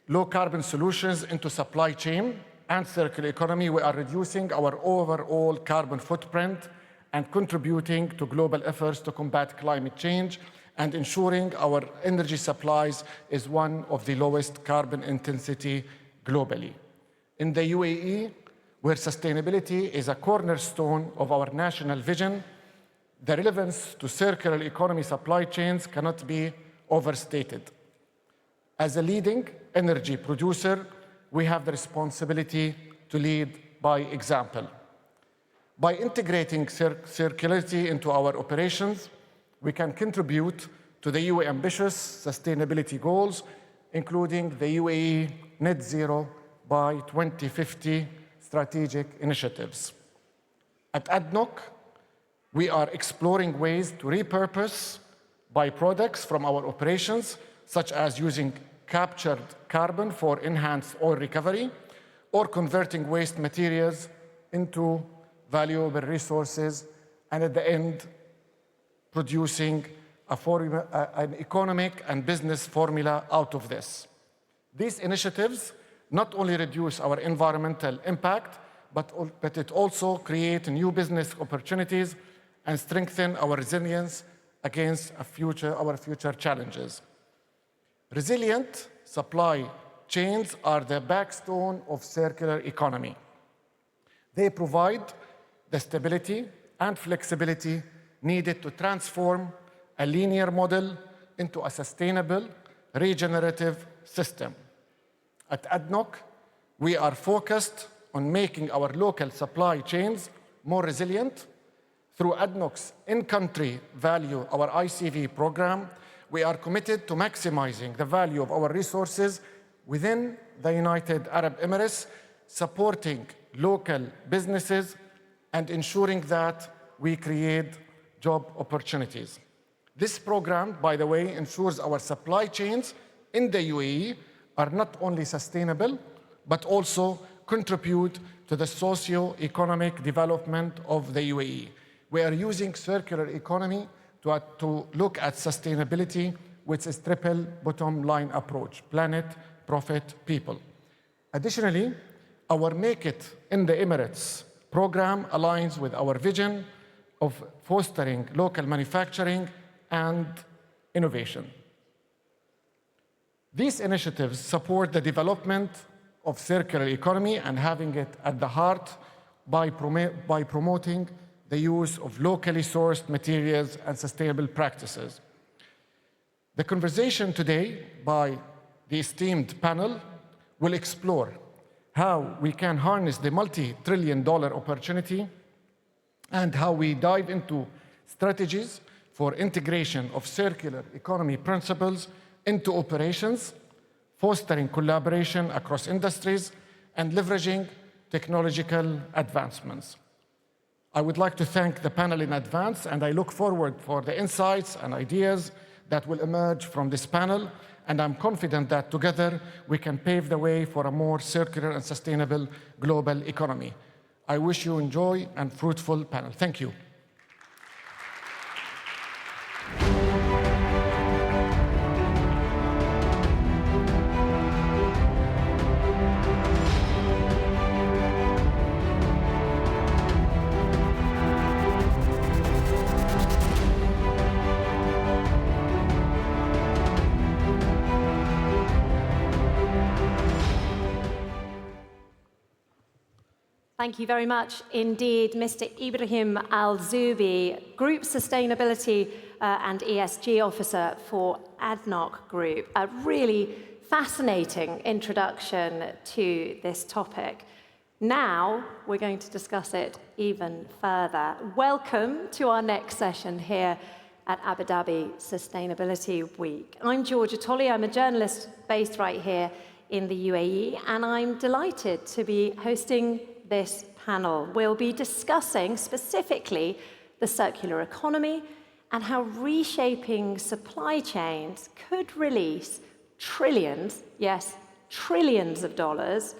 low-carbon solutions into supply chain and circular economy, we are reducing our overall carbon footprint and contributing to global efforts to combat climate change and ensuring our energy supplies is one of the lowest carbon intensity globally. in the UAE, where sustainability is a cornerstone of our national vision, the relevance to circular economy supply chains cannot be overstated. As a leading energy producer, we have the responsibility to lead by example. By integrating circularity into our operations, we can contribute to the UAE ambitious sustainability goals, including the UAE Net Zero by 2050 strategic initiatives. At ADNOC, we are exploring ways to repurpose byproducts from our operations, such as using captured carbon for enhanced oil recovery, or converting waste materials into valuable resources, and at the end, producing an economic and business formula out of this. These initiatives not only reduce our environmental impact, but it also creates new business opportunities and strengthen our resilience against our future challenges. Resilient supply chains are the backbone of circular economy. They provide the stability and flexibility needed to transform a linear model into a sustainable, regenerative system. At ADNOC, we are focused on making our local supply chains more resilient. Through ADNOC's in-country value, our ICV program, we are committed to maximizing the value of our resources within the United Arab Emirates, supporting local businesses and ensuring that we create job opportunities. This program, by the way, ensures our supply chains in the UAE are not only sustainable, but also contribute to the socio-economic development of the UAE. We are using circular economy to look at sustainability with a triple bottom line approach: planet, profit, people. Additionally, our Make It in the Emirates program aligns with our vision of fostering local manufacturing and innovation. These initiatives support the development of circular economy and having it at the heart by promoting the use of locally sourced materials and sustainable practices. The conversation today by the esteemed panel will explore how we can harness the multi-trillion-dollar opportunity and how we dive into strategies for integration of circular economy principles into operations, fostering collaboration across industries, and leveraging technological advancements. I would like to thank the panel in advance, and I look forward for the insights and ideas that will emerge from this panel, and I'm confident that together we can pave the way for a more circular and sustainable global economy. I wish you enjoy and fruitful panel. Thank you. Thank you very much indeed, Mr. Ibrahim Al-Zubi, Group Sustainability and ESG Officer for ADNOC Group. A really fascinating introduction to this topic. Now we're going to discuss it even further. Welcome to our next session here at Abu Dhabi Sustainability Week. I'm Georgia Tolley. I'm a journalist based right here in the UAE, and I'm delighted to be hosting this panel. We'll be discussing specifically the circular economy and how reshaping supply chains could release trillions, yes, trillions of dollars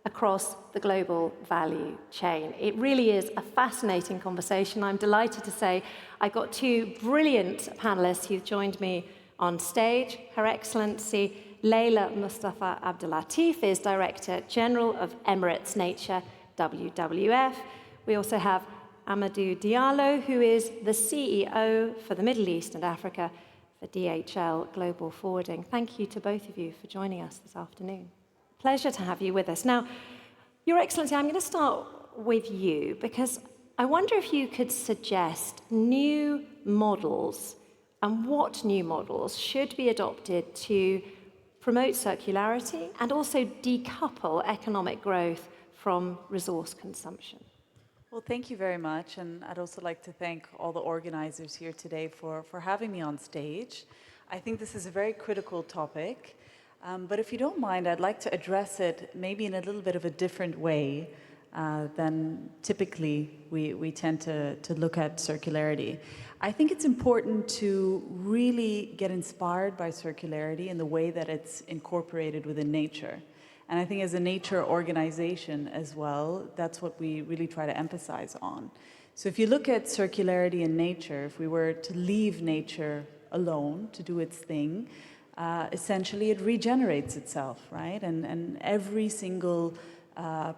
across the global value chain. It really is a fascinating conversation. I'm delighted to say I got two brilliant panelists who joined me on stage. Her Excellency Leila Mustafa Abdulatif is Director General of Emirates Nature WWF. We also have Amadou Diallo, who is the CEO for the Middle East and Africa for DHL Global Forwarding. Thank you to both of you for joining us this afternoon. Pleasure to have you with us. Now, Your Excellency, I'm going to start with you because I wonder if you could suggest new models and what new models should be adopted to promote circularity and also decouple economic growth from resource consumption. Well, thank you very much. And I'd also like to thank all the organizers here today for having me on stage. I think this is a very critical topic. But if you don't mind, I'd like to address it maybe in a little bit of a different way than typically we tend to look at circularity. I think it's important to really get inspired by circularity in the way that it's incorporated within nature. And I think as a nature organization as well, that's what we really try to emphasize on. So if you look at circularity in nature, if we were to leave nature alone to do its thing, essentially it regenerates itself, right? And every single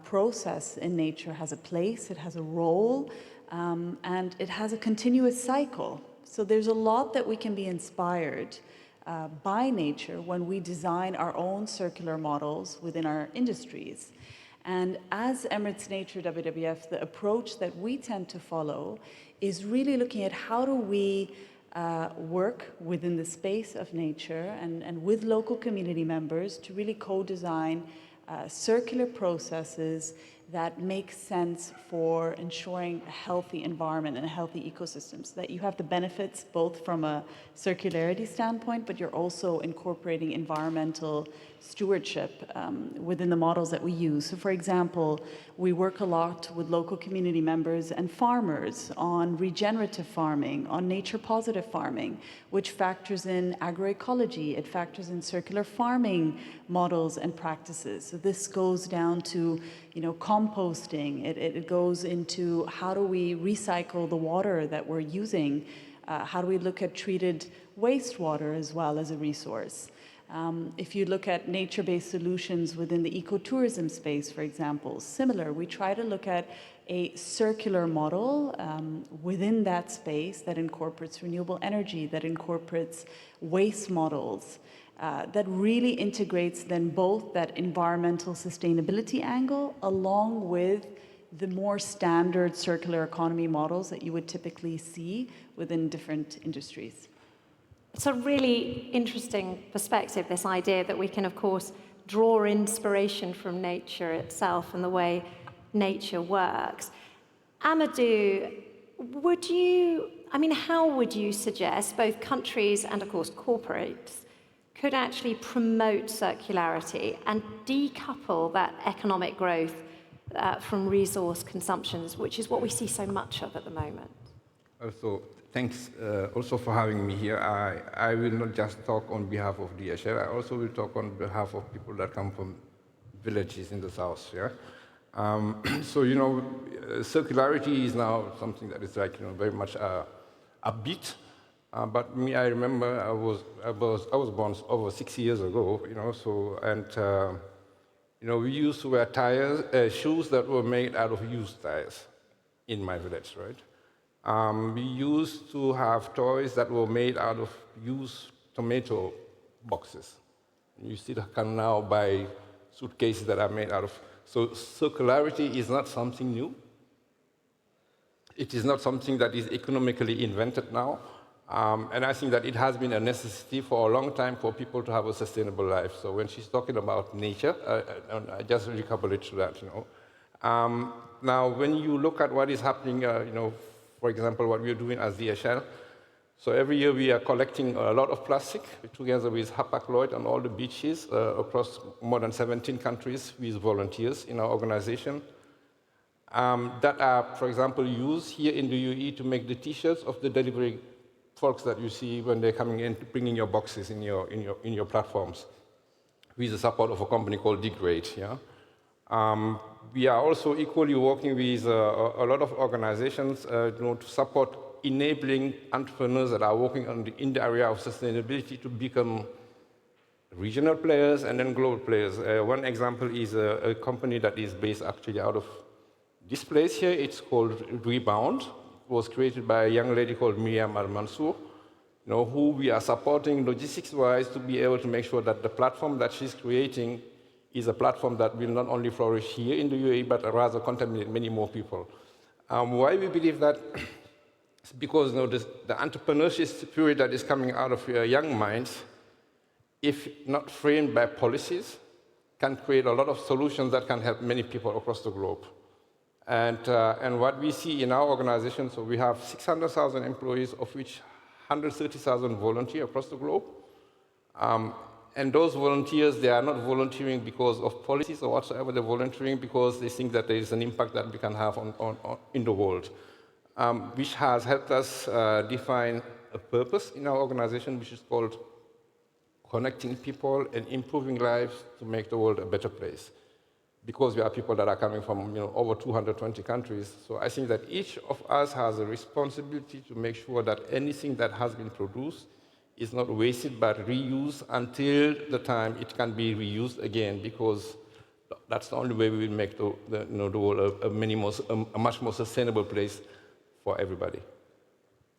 process in nature has a place, it has a role, and it has a continuous cycle. So there's a lot that we can be inspired by nature when we design our own circular models within our industries. And as Emirates Nature WWF, the approach that we tend to follow is really looking at how do we work within the space of nature and with local community members to really co-design circular processes that make sense for ensuring a healthy environment and a healthy ecosystem, so that you have the benefits both from a circularity standpoint, but you're also incorporating environmental stewardship within the models that we use. So for example, we work a lot with local community members and farmers on regenerative farming, on nature-positive farming, which factors in agroecology, it factors in circular farming models and practices. So this goes down to, composting, it goes into how do we recycle the water that we're using, how do we look at treated wastewater as well as a resource. If you look at nature-based solutions within the ecotourism space, for example, similar, we try to look at a circular model within that space that incorporates renewable energy, that incorporates waste models, that really integrates then both that environmental sustainability angle along with the more standard circular economy models that you would typically see within different industries. It's a really interesting perspective, this idea that we can, of course, draw inspiration from nature itself and the way nature works. Amadou, how would you suggest both countries and, of course, corporates could actually promote circularity and decouple that economic growth from resource consumptions, which is what we see so much of at the moment? Also, thanks also for having me here. I will not just talk on behalf of DHL, I also will talk on behalf of people that come from villages in the south. Yeah? Circularity is now something that is very much upbeat. But me, I remember I was born over 6 years ago. We used to wear shoes that were made out of used tires in my village, right? We used to have toys that were made out of used tomato boxes. You still can now buy suitcases that are made out of. So circularity is not something new. It is not something that is economically invented now. And I think that it has been a necessity for a long time for people to have a sustainable life. So when she's talking about nature, I just recouple it to that. Now, when you look at what is happening, for example, what we're doing as DHL, so every year we are collecting a lot of plastic together with Hapag-Lloyd on all the beaches across more than 17 countries with volunteers in our organization that are, for example, used here in the UAE to make the T-shirts of the delivery folks that you see when they're coming in, bringing your boxes in your platforms, with the support of a company called Degrade. Yeah? We are also equally working with a lot of organizations to support enabling entrepreneurs that are working in the area of sustainability to become regional players and then global players. One example is a company that is based actually out of this place here. It's called Rebound. Was created by a young lady called Miriam Al-Mansour, who we are supporting logistics-wise to be able to make sure that the platform that she's creating is a platform that will not only flourish here in the UAE, but rather contaminate many more people. Why we believe that? It's because the entrepreneurship spirit that is coming out of young minds, if not framed by policies, can create a lot of solutions that can help many people across the globe. And what we see in our organization, so we have 600,000 employees, of which 130,000 volunteer across the globe. And those volunteers, they are not volunteering because of policies or whatsoever. They're volunteering because they think that there is an impact that we can have in the world, which has helped us define a purpose in our organization, which is called connecting people and improving lives to make the world a better place. Because we are people that are coming from over 220 countries. So I think that each of us has a responsibility to make sure that anything that has been produced is not wasted but reused until the time it can be reused again, because that's the only way we will make the world a much more sustainable place for everybody.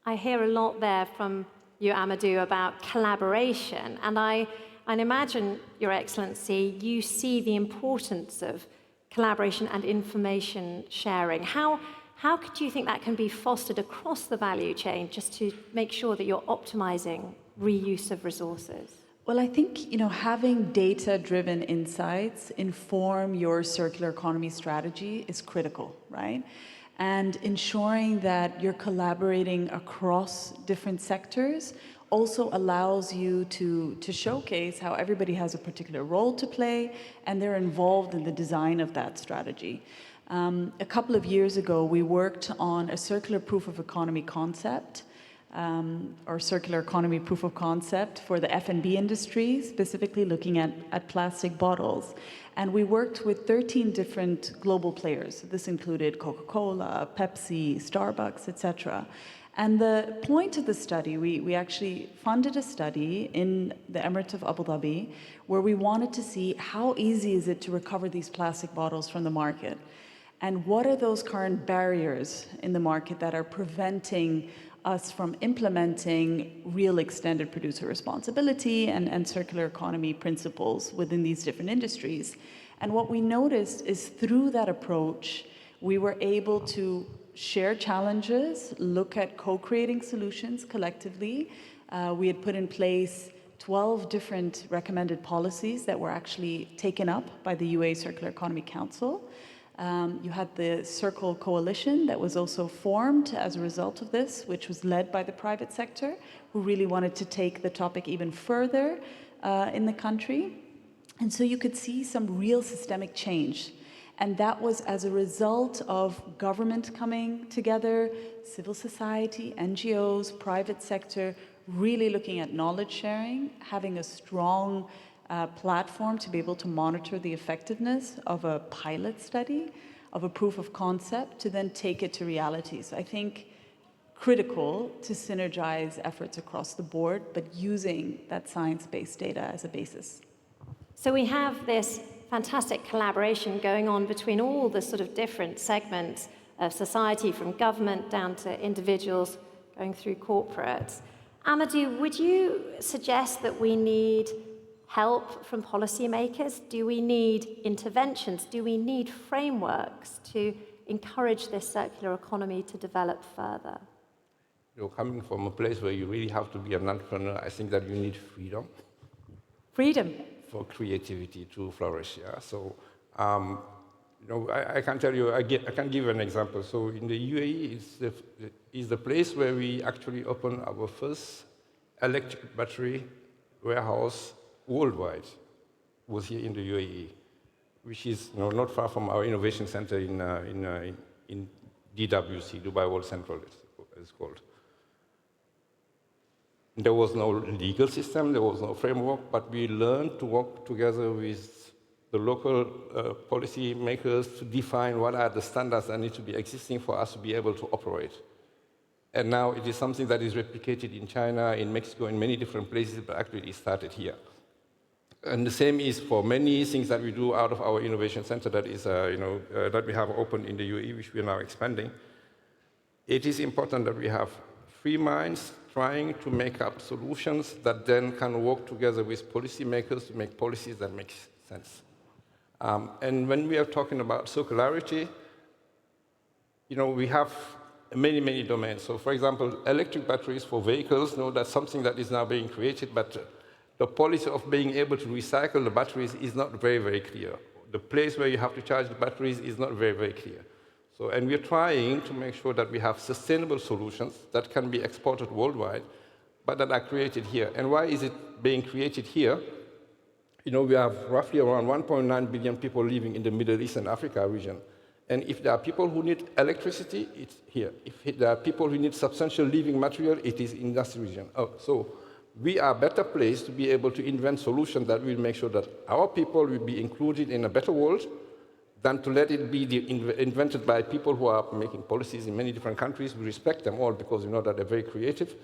I hear a lot there from you, Amadou, about collaboration, and I imagine, Your Excellency, you see the importance of collaboration and information sharing. How do you think that can be fostered across the value chain just to make sure that you're optimizing reuse of resources? Well, I think having data-driven insights inform your circular economy strategy is critical, right? And ensuring that you're collaborating across different sectors also allows you to showcase how everybody has a particular role to play and they're involved in the design of that strategy. A couple of years ago, we worked on a circular proof of economy concept, or circular economy proof of concept for the F&B industry, specifically looking at plastic bottles. And we worked with 13 different global players. This included Coca-Cola, Pepsi, Starbucks, etc. And the point of the study, we actually funded a study in the Emirate of Abu Dhabi where we wanted to see how easy is it to recover these plastic bottles from the market. And what are those current barriers in the market that are preventing us from implementing real extended producer responsibility and circular economy principles within these different industries. And what we noticed is through that approach, we were able to share challenges, look at co-creating solutions collectively. We had put in place 12 different recommended policies that were actually taken up by the UAE Circular Economy Council. You had the Circle Coalition that was also formed as a result of this, which was led by the private sector, who really wanted to take the topic even further in the country. And so you could see some real systemic change. And that was as a result of government coming together, civil society, NGOs, private sector, really looking at knowledge sharing, having a strong platform to be able to monitor the effectiveness of a pilot study, of a proof of concept, to then take it to reality. So I think critical to synergize efforts across the board, but using that science-based data as a basis. So we have this fantastic collaboration going on between all the sort of different segments of society, from government down to individuals, going through corporates. Amadou, would you suggest that we need help from policymakers? Do we need interventions? Do we need frameworks to encourage this circular economy to develop further? You're coming from a place where you really have to be an entrepreneur. I think that you need freedom. Freedom. For creativity to flourish, yeah. So, I can tell you, I can give an example. So in the UAE, it's the place where we actually opened our first electric battery warehouse worldwide. Was here in the UAE, which is not far from our innovation center in DWC, Dubai World Central, it's called. There was no legal system, there was no framework, but we learned to work together with the local policy makers to define what are the standards that need to be existing for us to be able to operate. And now it is something that is replicated in China, in Mexico, in many different places, but actually it started here. And the same is for many things that we do out of our innovation center that is, that we have opened in the UAE, which we are now expanding. It is important that we have free minds trying to make up solutions that then can work together with policymakers to make policies that make sense. And when we are talking about circularity, we have many, many domains. So for example, electric batteries for vehicles, that's something that is now being created, but the policy of being able to recycle the batteries is not very, very clear. The place where you have to charge the batteries is not very, very clear. So, and we're trying to make sure that we have sustainable solutions that can be exported worldwide, but that are created here. And why is it being created here? We have roughly around 1.9 billion people living in the Middle East and Africa region. And if there are people who need electricity, it's here. If there are people who need substantial living material, it is in that region. So we are better placed to be able to invent solutions that will make sure that our people will be included in a better world than to let it be invented by people who are making policies in many different countries. We respect them all because we know that they're very creative.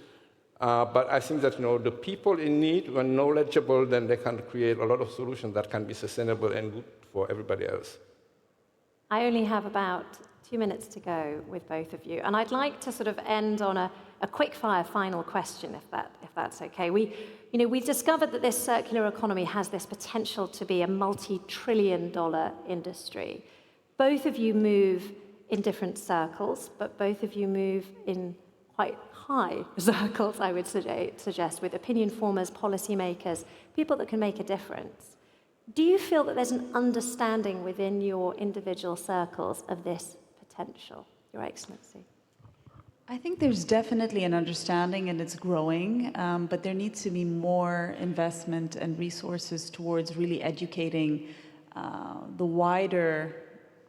But I think that the people in need, when knowledgeable, then they can create a lot of solutions that can be sustainable and good for everybody else. I only have about 2 minutes to go with both of you, and I'd like to sort of end on a quick-fire final question, if that's okay. We discovered that this circular economy has this potential to be a multi-trillion-dollar industry. Both of you move in different circles, but both of you move in quite high circles, I would suggest, with opinion formers, policymakers, people that can make a difference. Do you feel that there's an understanding within your individual circles of this potential, Your Excellency? I think there's definitely an understanding and it's growing, but there needs to be more investment and resources towards really educating the wider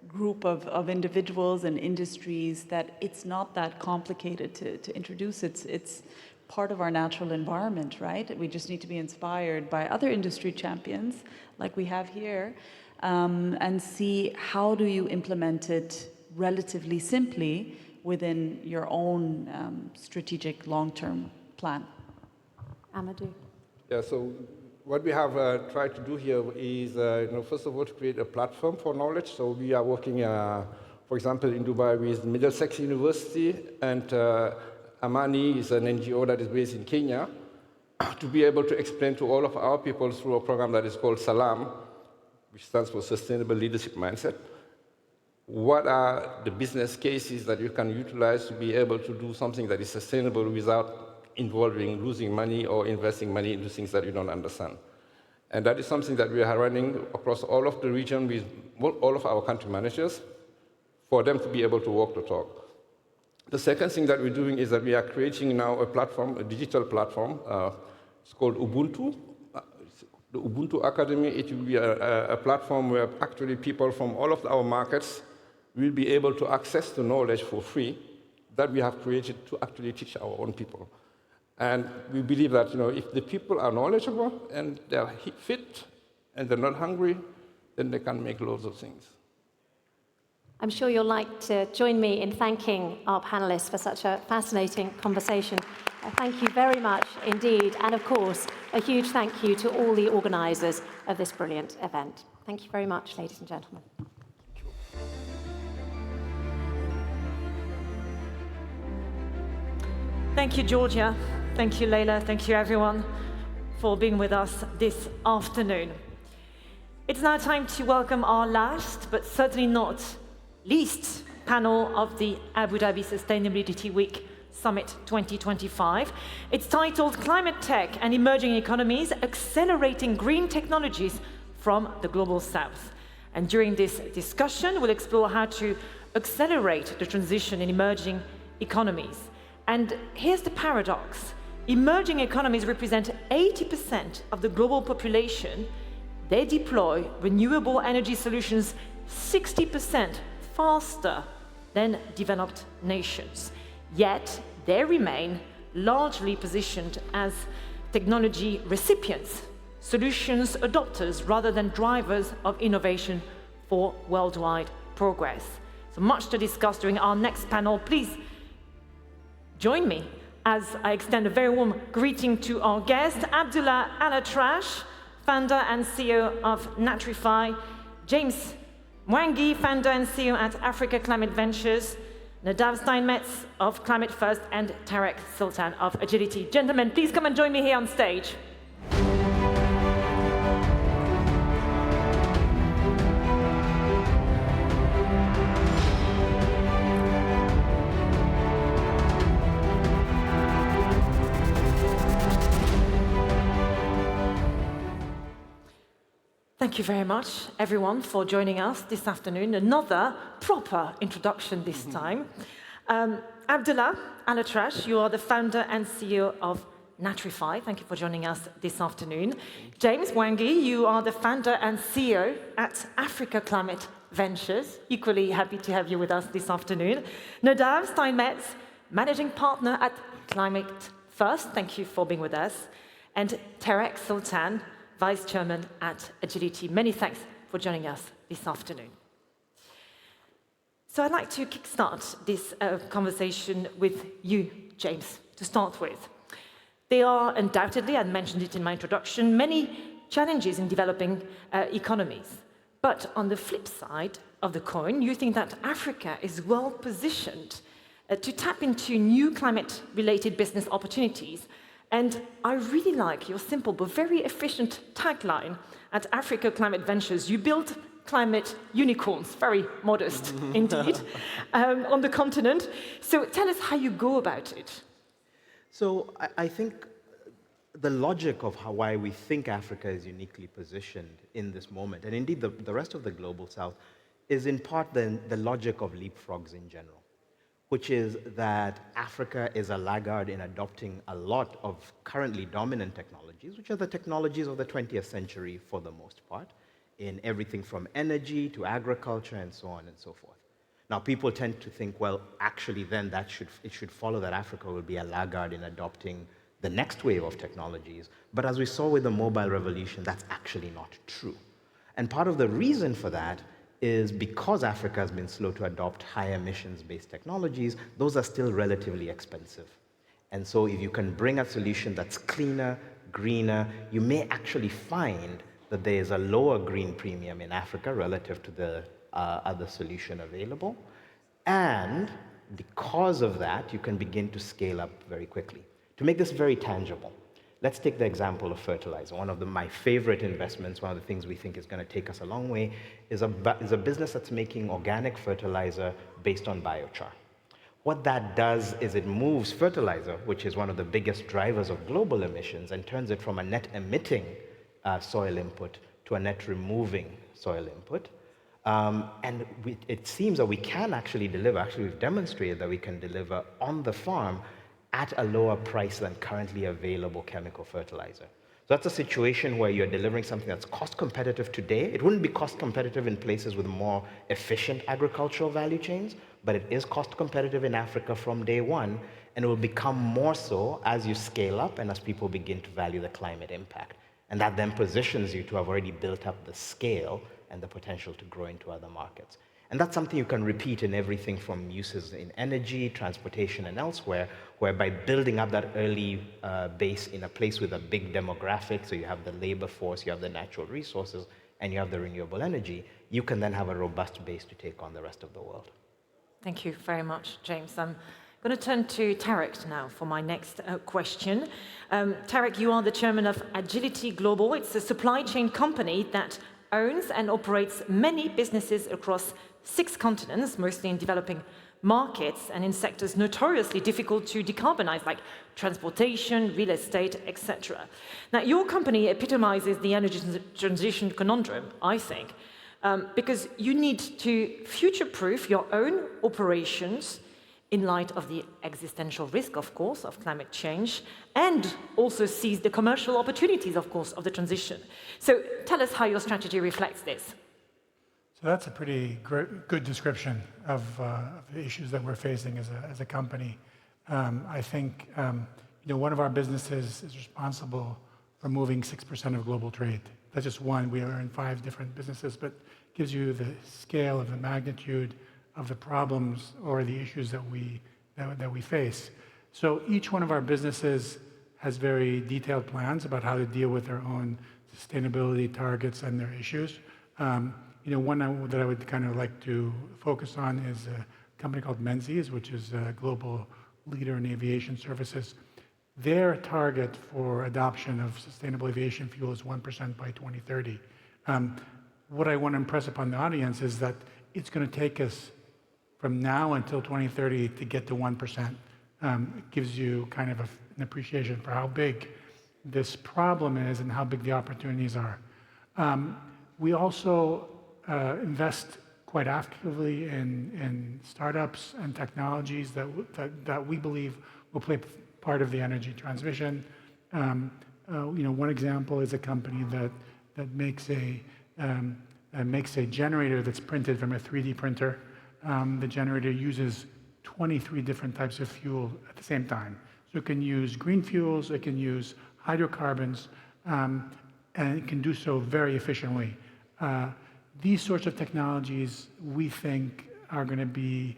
group of individuals and industries that it's not that complicated to introduce. It's part of our natural environment, right? We just need to be inspired by other industry champions like we have here and see how do you implement it relatively simply within your own strategic long-term plan. Amadou. Yeah, so what we have tried to do here is, first of all, to create a platform for knowledge. So we are working, for example, in Dubai with Middlesex University, and Amani is an NGO that is based in Kenya, to be able to explain to all of our people through a program that is called SALAM, which stands for Sustainable Leadership Mindset. What are the business cases that you can utilize to be able to do something that is sustainable without involving losing money or investing money into things that you don't understand? And that is something that we are running across all of the region with all of our country managers for them to be able to walk the talk. The second thing that we're doing is that we are creating now a platform, a digital platform. It's called Ubuntu. The Ubuntu Academy, it will be a platform where actually people from all of our markets will be able to access the knowledge for free that we have created to actually teach our own people. And we believe that if the people are knowledgeable and they're fit and they're not hungry, then they can make loads of things. I'm sure you'll like to join me in thanking our panelists for such a fascinating conversation. Thank you very much indeed. And of course, a huge thank you to all the organisers of this brilliant event. Thank you very much, ladies and gentlemen. Thank you, Georgia. Thank you, Leila. Thank you, everyone, for being with us this afternoon. It's now time to welcome our last, but certainly not least, panel of the Abu Dhabi Sustainability Week Summit 2025. It's titled Climate Tech and Emerging Economies, Accelerating Green Technologies from the Global South. And during this discussion, we'll explore how to accelerate the transition in emerging economies. And here's the paradox. Emerging economies represent 80% of the global population. They deploy renewable energy solutions 60% faster than developed nations. Yet they remain largely positioned as technology recipients, solutions adopters, rather than drivers of innovation for worldwide progress. So much to discuss during our next panel. Please join me as I extend a very warm greeting to our guest, Abdullah Alatrash, founder and CEO of Natrify, James Mwangi, founder and CEO at Africa Climate Ventures, Nadav Steinmetz of Climate First, and Tarek Sultan of Agility. Gentlemen, please come and join me here on stage. Thank you very much, everyone, for joining us this afternoon. Another proper introduction this time. Abdullah Alatrash, you are the founder and CEO of Natrify. Thank you for joining us this afternoon. James Wangi, you are the founder and CEO at Africa Climate Ventures. Equally happy to have you with us this afternoon. Nadav Steinmetz, managing partner at Climate First. Thank you for being with us. And Tarek Sultan, Vice Chairman at Agility. Many thanks for joining us this afternoon. So I'd like to kickstart this conversation with you, James, to start with. There are undoubtedly, I mentioned it in my introduction, many challenges in developing economies. But on the flip side of the coin, you think that Africa is well positioned to tap into new climate-related business opportunities. And I really like your simple but very efficient tagline at Africa Climate Ventures. You build climate unicorns, very modest indeed, on the continent. So tell us how you go about it. So I think the logic of why we think Africa is uniquely positioned in this moment, and indeed the rest of the global south, is in part the logic of leapfrogs in general, which is that Africa is a laggard in adopting a lot of currently dominant technologies, which are the technologies of the 20th century for the most part, in everything from energy to agriculture and so on and so forth. Now, people tend to think, well, actually then it should follow that Africa will be a laggard in adopting the next wave of technologies. But as we saw with the mobile revolution, that's actually not true. And part of the reason for that is because Africa has been slow to adopt high emissions-based technologies, those are still relatively expensive. And so if you can bring a solution that's cleaner, greener, you may actually find that there is a lower green premium in Africa relative to the other solution available. And because of that, you can begin to scale up very quickly. To make this very tangible, let's take the example of fertilizer. One of my favorite investments, one of the things we think is going to take us a long way, is a business that's making organic fertilizer based on biochar. What that does is it moves fertilizer, which is one of the biggest drivers of global emissions, and turns it from a net emitting soil input to a net removing soil input. And it seems that we can actually deliver, actually we've demonstrated that we can deliver on the farm at a lower price than currently available chemical fertilizer. So that's a situation where you're delivering something that's cost competitive today. It wouldn't be cost competitive in places with more efficient agricultural value chains, but it is cost competitive in Africa from day one, and it will become more so as you scale up and as people begin to value the climate impact. And that then positions you to have already built up the scale and the potential to grow into other markets. And that's something you can repeat in everything from uses in energy, transportation, and elsewhere, where by building up that early base in a place with a big demographic, so you have the labor force, you have the natural resources, and you have the renewable energy, you can then have a robust base to take on the rest of the world. Thank you very much, James. I'm going to turn to Tarek now for my next question. Tarek, you are the chairman of Agility Global. It's a supply chain company that owns and operates many businesses across 6 continents, mostly in developing markets and in sectors notoriously difficult to decarbonize, like transportation, real estate, etc. Now, your company epitomizes the energy transition conundrum, I think, because you need to future-proof your own operations in light of the existential risk, of course, of climate change, and also seize the commercial opportunities, of course, of the transition. So tell us how your strategy reflects this. So that's a pretty good description of the issues that we're facing as a company. I think one of our businesses is responsible for moving 6% of global trade. That's just one. We are in 5 different businesses, but gives you the scale of the magnitude of the problems or the issues that we face. So each one of our businesses has very detailed plans about how to deal with their own sustainability targets and their issues. One that I would kind of like to focus on is a company called Menzies, which is a global leader in aviation services. Their target for adoption of sustainable aviation fuel is 1% by 2030. What I want to impress upon the audience is that it's going to take us from now until 2030 to get to 1%. It gives you kind of an appreciation for how big this problem is and how big the opportunities are. We also invest quite actively in startups and technologies that we believe will play part of the energy transmission. One example is a company that makes a generator that's printed from a 3D printer. The generator uses 23 different types of fuel at the same time. So it can use green fuels, it can use hydrocarbons, and it can do so very efficiently. These sorts of technologies, we think, are going to be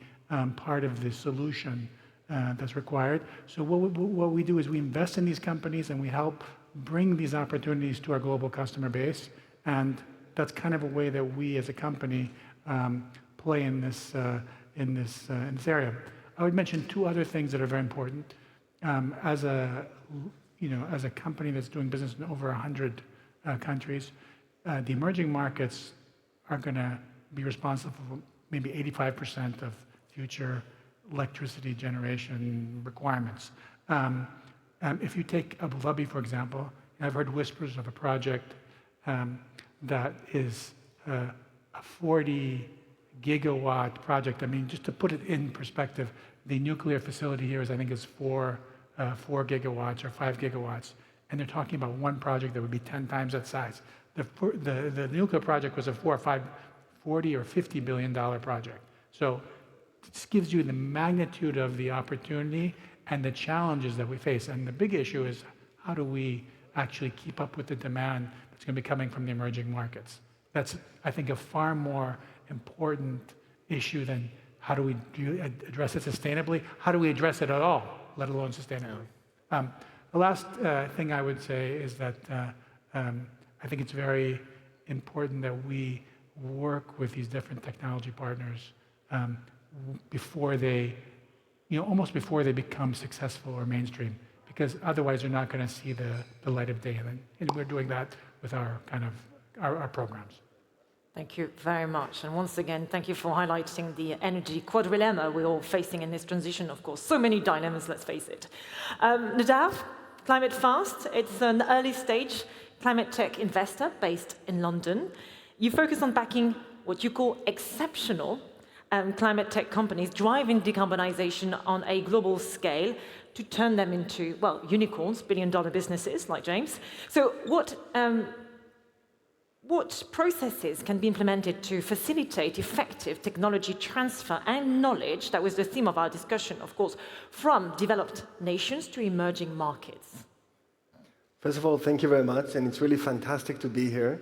part of the solution that's required. So what we do is we invest in these companies and we help bring these opportunities to our global customer base. And that's kind of a way that we as a company play in this area. I would mention two other things that are very important. As a company that's doing business in over 100 countries, the emerging markets are going to be responsible for maybe 85% of future electricity generation requirements. If you take Abu Dhabi, for example, I've heard whispers of a project that is a 40 gigawatt project. I mean, just to put it in perspective, the nuclear facility here is, I think, is 4 gigawatts or 5 gigawatts. And they're talking about one project that would be 10 times that size. The nuclear project was a $40 or $50 billion project. So this gives you the magnitude of the opportunity and the challenges that we face. And the big issue is, how do we actually keep up with the demand that's going to be coming from the emerging markets? That's, I think, a far more important issue than how do we address it sustainably? How do we address it at all, let alone sustainably? The last thing I would say is that I think it's very important that we work with these different technology partners before they, almost before they become successful or mainstream, because otherwise they're not going to see the light of day. And we're doing that with our programs. Thank you very much. And once again, thank you for highlighting the energy quadrilemma we're all facing in this transition, of course. So many dilemmas, let's face it. Nadav, Climate Fast, it's an early stage climate tech investor based in London. You focus on backing what you call exceptional climate tech companies driving decarbonization on a global scale to turn them into, well, unicorns, billion-dollar businesses like James. So what processes can be implemented to facilitate effective technology transfer and knowledge, that was the theme of our discussion, of course, from developed nations to emerging markets? First of all, thank you very much, and it's really fantastic to be here.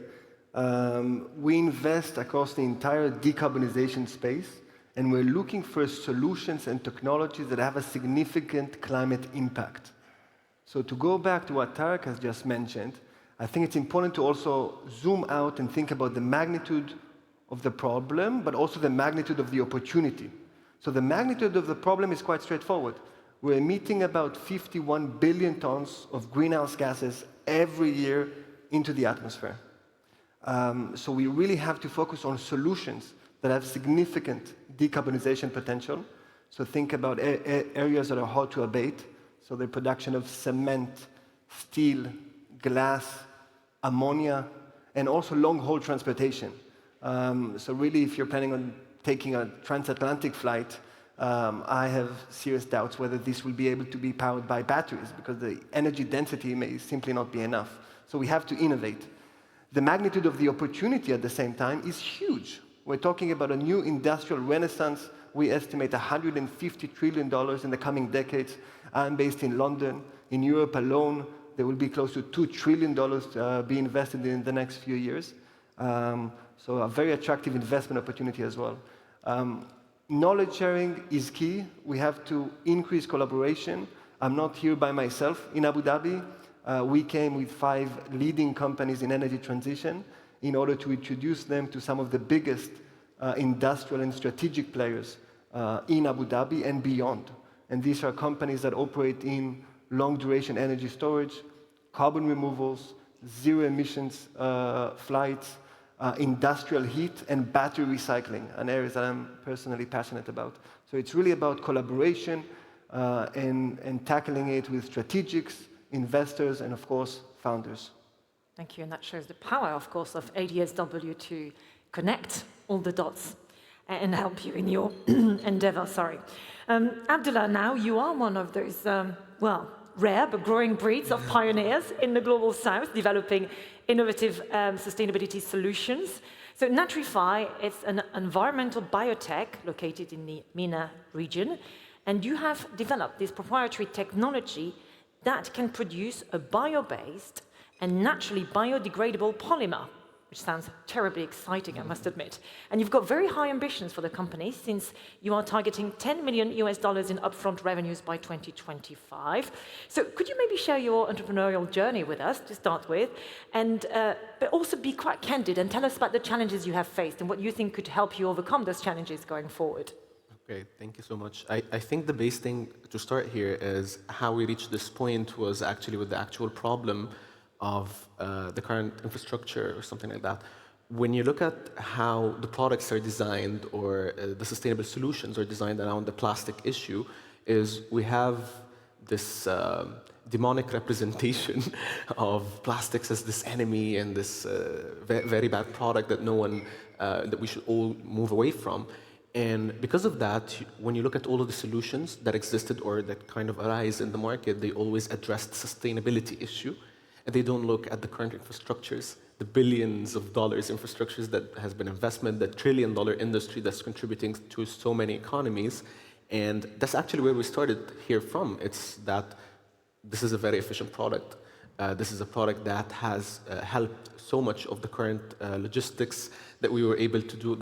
We invest across the entire decarbonization space, and we're looking for solutions and technologies that have a significant climate impact. So to go back to what Tarek has just mentioned, I think it's important to also zoom out and think about the magnitude of the problem, but also the magnitude of the opportunity. So the magnitude of the problem is quite straightforward. We're emitting about 51 billion tons of greenhouse gases every year into the atmosphere. So we really have to focus on solutions that have significant decarbonization potential. So think about areas that are hard to abate. So the production of cement, steel, glass, ammonia, and also long-haul transportation. So really, if you're planning on taking a transatlantic flight, I have serious doubts whether this will be able to be powered by batteries, because the energy density may simply not be enough. So we have to innovate. The magnitude of the opportunity at the same time is huge. We're talking about a new industrial renaissance. We estimate $150 trillion in the coming decades. I'm based in London. In Europe alone, there will be close to $2 trillion be invested in the next few years. So a very attractive investment opportunity as well. Knowledge sharing is key. We have to increase collaboration. I'm not here by myself in Abu Dhabi. We came with 5 leading companies in energy transition in order to introduce them to some of the biggest industrial and strategic players in Abu Dhabi and beyond. And these are companies that operate in long-duration energy storage, carbon removals, zero emissions flights, industrial heat, and battery recycling, an area that I'm personally passionate about. So it's really about collaboration and tackling it with strategics, investors, and of course, founders. Thank you, and that shows the power, of course, of ADSW to connect all the dots and help you in your endeavor, sorry. Abdullah, now you are one of those, well, rare but growing breeds of pioneers in the Global South, developing innovative sustainability solutions. So Natrify, it's an environmental biotech located in the MENA region, and you have developed this proprietary technology that can produce a bio-based and naturally biodegradable polymer, which sounds terribly exciting, I must admit. And you've got very high ambitions for the company, since you are targeting $10 million in upfront revenues by 2025. So could you maybe share your entrepreneurial journey with us to start with, and but also be quite candid and tell us about the challenges you have faced and what you think could help you overcome those challenges going forward? Great, thank you so much. I think the base thing to start here is how we reached this point was actually with the actual problem of the current infrastructure or something like that. When you look at how the products are designed or the sustainable solutions are designed around the plastic issue, is we have this demonic representation of plastics as this enemy and this very bad product that no one, that we should all move away from. And because of that, when you look at all of the solutions that existed or that kind of arise in the market, they always address the sustainability issue. And they don't look at the current infrastructures, the billions of dollars infrastructures that has been investment, the trillion-dollar industry that's contributing to so many economies. And that's actually where we started here from. It's that this is a very efficient product. This is a product that has helped so much of the current logistics that we were able to do.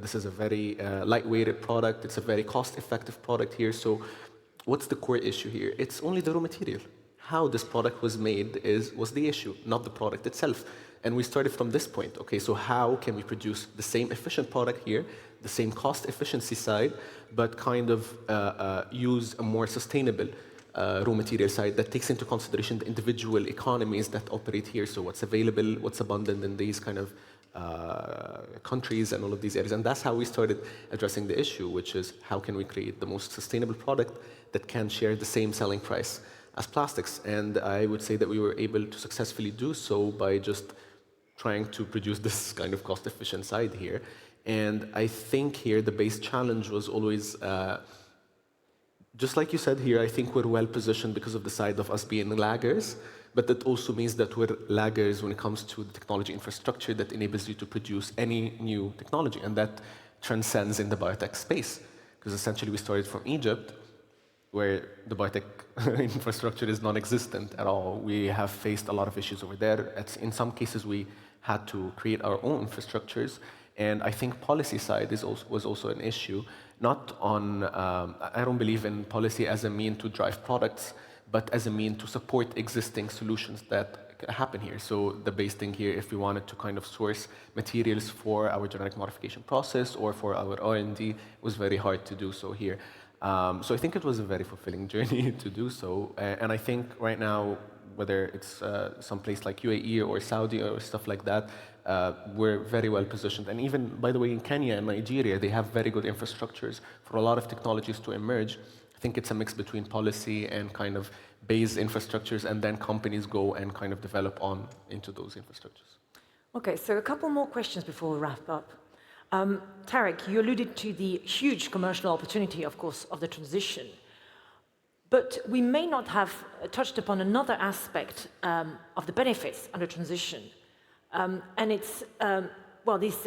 This is a very lightweighted product. It's a very cost-effective product here. So what's the core issue here? It's only the raw material. How this product was made was the issue, not the product itself. And we started from this point. Okay, so how can we produce the same efficient product here, the same cost efficiency side, but kind of use a more sustainable raw material side that takes into consideration the individual economies that operate here. So what's available, what's abundant in these kind of countries and all of these areas. And that's how we started addressing the issue, which is how can we create the most sustainable product that can share the same selling price as plastics. And I would say that we were able to successfully do so by just trying to produce this kind of cost-efficient side here. And I think here the base challenge was always, just like you said here, I think we're well positioned because of the side of us being laggers, but that also means that we're laggers when it comes to the technology infrastructure that enables you to produce any new technology, and that transcends in the biotech space. Because essentially we started from Egypt, where the biotech infrastructure is non-existent at all. We have faced a lot of issues over there. In some cases, we had to create our own infrastructures. And I think policy side was also an issue. Not on, I don't believe in policy as a mean to drive products, but as a mean to support existing solutions that happen here. So the base thing here, if we wanted to kind of source materials for our genetic modification process or for our R&D, it was very hard to do so here. So I think it was a very fulfilling journey to do so. And I think right now, whether it's some place like UAE or Saudi or stuff like that, we're very well positioned. And even, by the way, in Kenya and Nigeria, they have very good infrastructures for a lot of technologies to emerge. I think it's a mix between policy and kind of base infrastructures, and then companies go and kind of develop on into those infrastructures. Okay, so a couple more questions before we wrap up. Tarek, you alluded to the huge commercial opportunity, of course, of the transition. But we may not have touched upon another aspect of the benefits under transition. And it's, well, this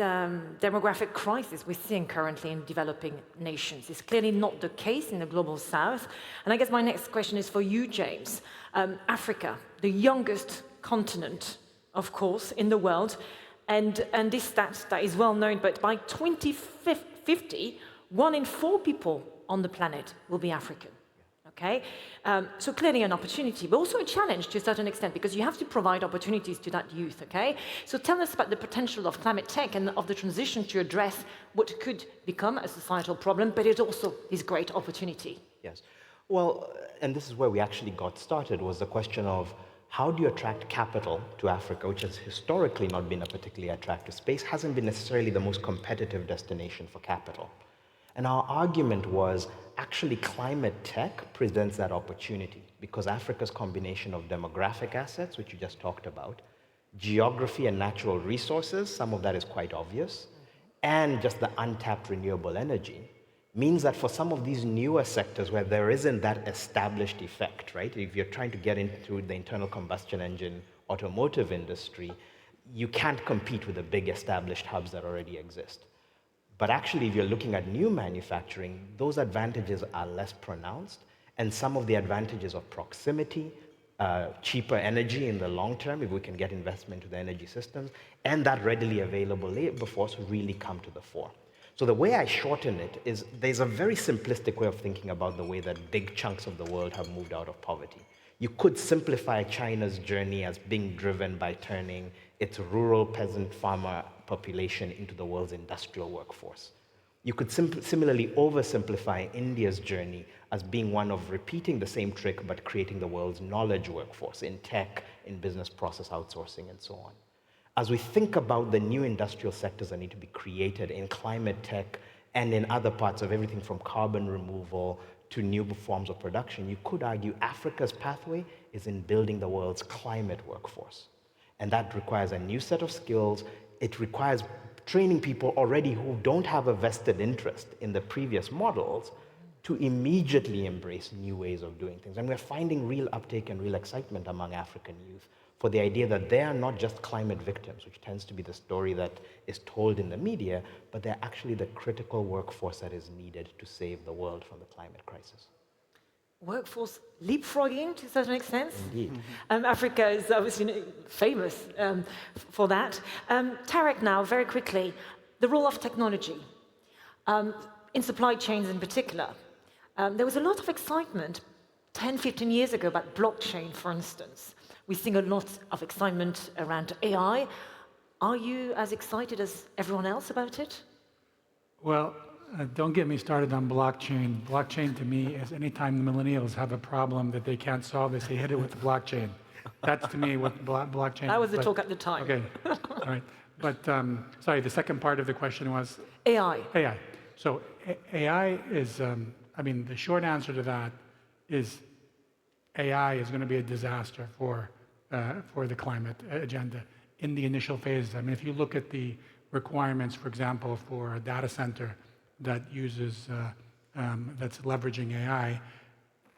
demographic crisis we're seeing currently in developing nations is clearly not the case in the Global South. And I guess my next question is for you, James. Africa, the youngest continent, of course, in the world, and this stat that is well known, but by 2050, 1 in 4 people on the planet will be African. Okay, so clearly an opportunity, but also a challenge to a certain extent, because you have to provide opportunities to that youth, okay? So tell us about the potential of climate tech and of the transition to address what could become a societal problem, but it's also this great opportunity. Yes, well, and this is where we actually got started, was the question of how do you attract capital to Africa, which has historically not been a particularly attractive space, hasn't been necessarily the most competitive destination for capital. And our argument was, actually climate tech presents that opportunity, because Africa's combination of demographic assets, which you just talked about, geography and natural resources, some of that is quite obvious, and just the untapped renewable energy, means that for some of these newer sectors where there isn't that established effect, right? If you're trying to get into the internal combustion engine automotive industry, you can't compete with the big established hubs that already exist. But actually, if you're looking at new manufacturing, those advantages are less pronounced, and some of the advantages of proximity, cheaper energy in the long term, if we can get investment into the energy systems, and that readily available labor force really come to the fore. So the way I shorten it is there's a very simplistic way of thinking about the way that big chunks of the world have moved out of poverty. You could simplify China's journey as being driven by turning its rural peasant farmer population into the world's industrial workforce. You could similarly oversimplify India's journey as being one of repeating the same trick but creating the world's knowledge workforce in tech, in business process outsourcing, and so on. As we think about the new industrial sectors that need to be created in climate tech and in other parts of everything from carbon removal to new forms of production, you could argue Africa's pathway is in building the world's climate workforce. And that requires a new set of skills. It requires training people already who don't have a vested interest in the previous models to immediately embrace new ways of doing things. And we're finding real uptake and real excitement among African youth for the idea that they are not just climate victims, which tends to be the story that is told in the media, but they're actually the critical workforce that is needed to save the world from the climate crisis. Workforce leapfrogging, to a certain extent. Indeed. Africa is obviously famous for that. Tarek, now, very quickly, the role of technology in supply chains in particular. There was a lot of excitement 10, 15 years ago about blockchain, for instance. We're seeing a lot of excitement around AI. Are you as excited as everyone else about it? Well, don't get me started on blockchain. Blockchain to me is anytime the millennials have a problem that they can't solve, they say hit it with the blockchain. That's to me what blockchain. That was the talk at the time. Okay, all right. But sorry, the second part of the question was? AI. AI. So AI is, I mean, the short answer to that is AI is going to be a disaster for the climate agenda in the initial phases. I mean, if you look at the requirements, for example, for a data center that uses, that's leveraging AI,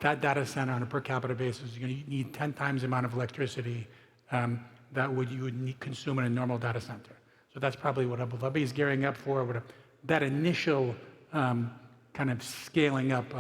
that data center on a per capita basis, you're going to need 10 times the amount of electricity that you would consume in a normal data center. So that's probably what Abu Dhabi is gearing up for. That initial kind of scaling up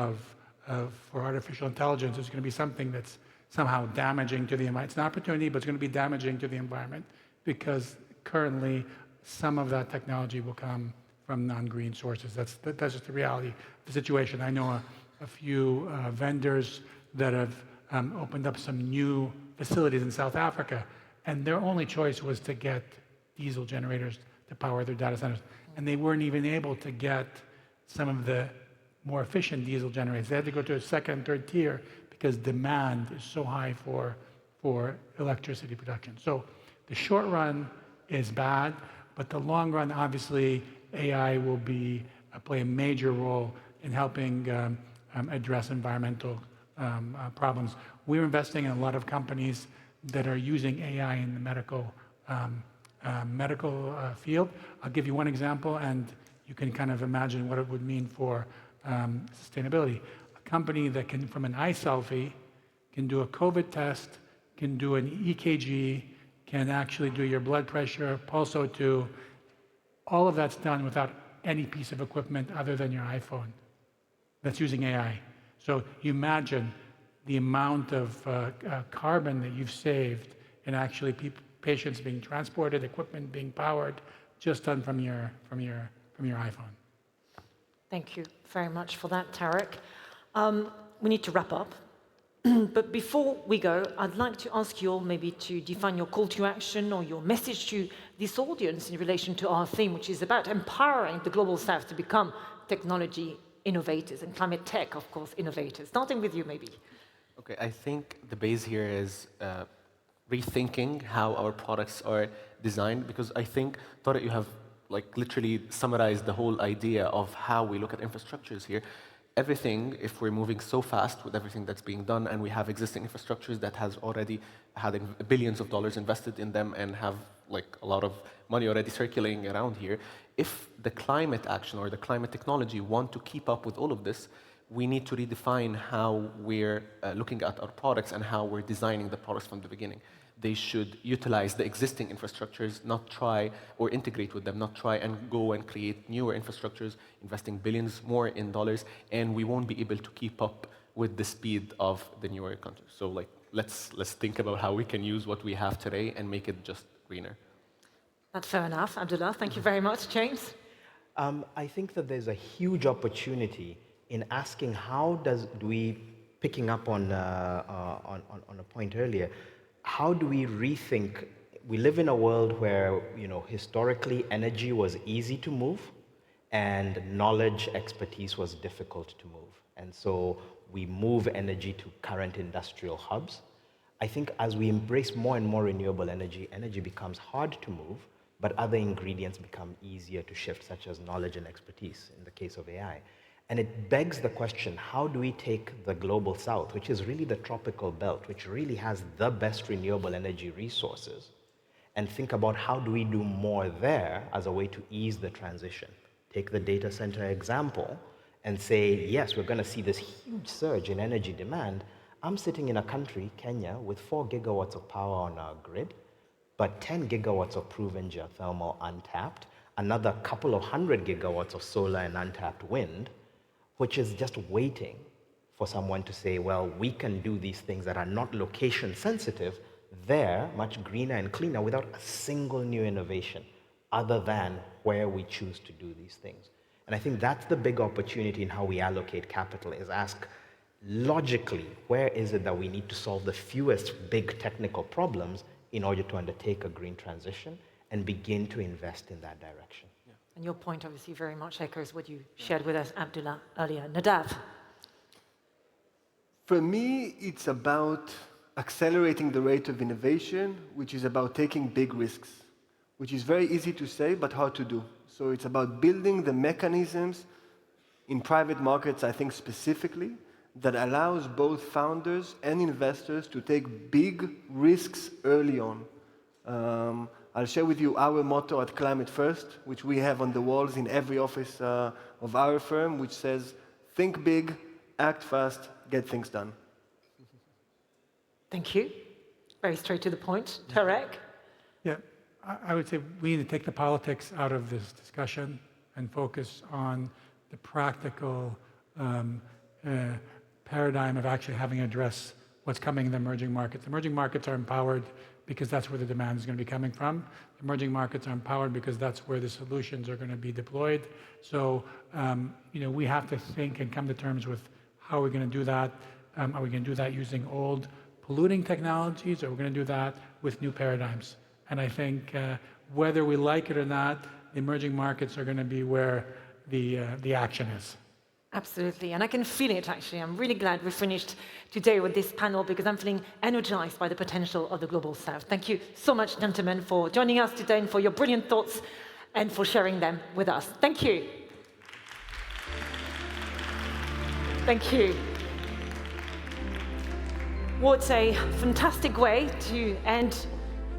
for artificial intelligence is going to be something that's somehow damaging to the environment. It's an opportunity, but it's going to be damaging to the environment because currently some of that technology will come from non-green sources. That's just the reality of the situation. I know a few vendors that have opened up some new facilities in South Africa, and their only choice was to get diesel generators to power their data centers. And they weren't even able to get some of the more efficient diesel generators. They had to go to a second, third tier because demand is so high for electricity production. So the short run is bad, but the long run, obviously, AI will play a major role in helping address environmental problems. We're investing in a lot of companies that are using AI in the medical field. I'll give you one example, and you can kind of imagine what it would mean for sustainability. A company that can, from an eye selfie, can do a COVID test, can do an EKG, can actually do your blood pressure, pulse O2. All of that's done without any piece of equipment other than your iPhone. That's using AI. So you imagine the amount of carbon that you've saved in actually patients being transported, equipment being powered, just done from your iPhone. Thank you very much for that, Tarek. We need to wrap up. But before we go, I'd like to ask you all maybe to define your call to action or your message to this audience in relation to our theme, which is about empowering the Global South to become technology innovators and climate tech, of course, innovators. Starting with you, maybe. Okay, I think the base here is rethinking how our products are designed, because I think, Tarek, you have like literally summarized the whole idea of how we look at infrastructures here. everything, if we're moving so fast with everything that's being done, and we have existing infrastructures that has already had billions of dollars invested in them and have like a lot of money already circulating around here, if the climate action or the climate technology want to keep up with all of this, we need to redefine how we're looking at our products and how we're designing the products from the beginning. They should utilize the existing infrastructures, not try or integrate with them, not try and go and create newer infrastructures, investing billions more in dollars, and we won't be able to keep up with the speed of the newer countries. So like, let's think about how we can use what we have today and make it just greener. That's fair enough, Abdullah. Thank you very much, James. I think that there's a huge opportunity in asking how do we, picking up on a point earlier, how do we rethink? We live in a world where, historically energy was easy to move and knowledge, expertise was difficult to move. And so we move energy to current industrial hubs. I think as we embrace more and more renewable energy, energy becomes hard to move, but other ingredients become easier to shift, such as knowledge and expertise in the case of AI. And it begs the question, how do we take the global south, which is really the tropical belt, which really has the best renewable energy resources, and think about how do we do more there as a way to ease the transition? Take the data center example and say, yes, we're going to see this huge surge in energy demand. I'm sitting in a country, Kenya, with 4 gigawatts of power on our grid, but 10 gigawatts of proven geothermal untapped, another couple of 100 gigawatts of solar and untapped wind, which is just waiting for someone to say, well, we can do these things that are not location sensitive there, much greener and cleaner, without a single new innovation other than where we choose to do these things. And I think that's the big opportunity in how we allocate capital, is ask logically, where is it that we need to solve the fewest big technical problems in order to undertake a green transition and begin to invest in that direction. And your point obviously very much echoes what you shared with us, Abdullah, earlier. Nadav. For me, it's about accelerating the rate of innovation, which is about taking big risks, which is very easy to say, but hard to do. So it's about building the mechanisms in private markets, I think specifically, that allows both founders and investors to take big risks early on. I'll share with you our motto at Climate First, which we have on the walls in every office of our firm, which says, think big, act fast, get things done. Thank you. Very straight to the point. Tarek? Yeah, I would say we need to take the politics out of this discussion and focus on the practical paradigm of actually having to address what's coming in the emerging markets. Emerging markets are empowered because that's where the demand is going to be coming from. Emerging markets are empowered because that's where the solutions are going to be deployed. So, we have to think and come to terms with how we're going to do that. Are we going to do that using old polluting technologies, or are we going to do that with new paradigms? And I think whether we like it or not, the emerging markets are going to be where the action is. Absolutely, and I can feel it actually. I'm really glad we finished today with this panel because I'm feeling energized by the potential of the Global South. Thank you so much, gentlemen, for joining us today and for your brilliant thoughts and for sharing them with us. Thank you. Thank you. What a fantastic way to end